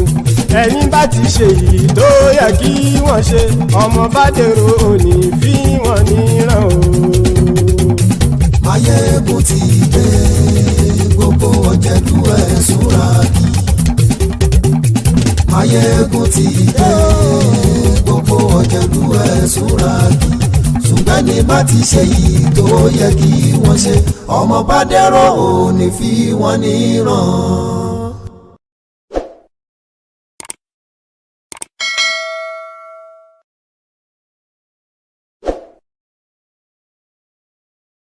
ẹni bá ti ṣe yìí tó yẹ kí wọ́n ṣe ọmọ bá dèrò òní fi wọ́n níran o. Máyégún ti dé gbogbo ọ̀jẹ̀lú ẹ̀ súnra kí. Máyégún ti dé gbogbo ọ̀jẹ̀lú ẹ̀ súnra kí. ṣùgbọ́n ní bá ti ṣe yìí tó yẹ kí wọ́n ṣe ọmọ bá dẹ́rọ̀ ò ní fi wọ́n níran.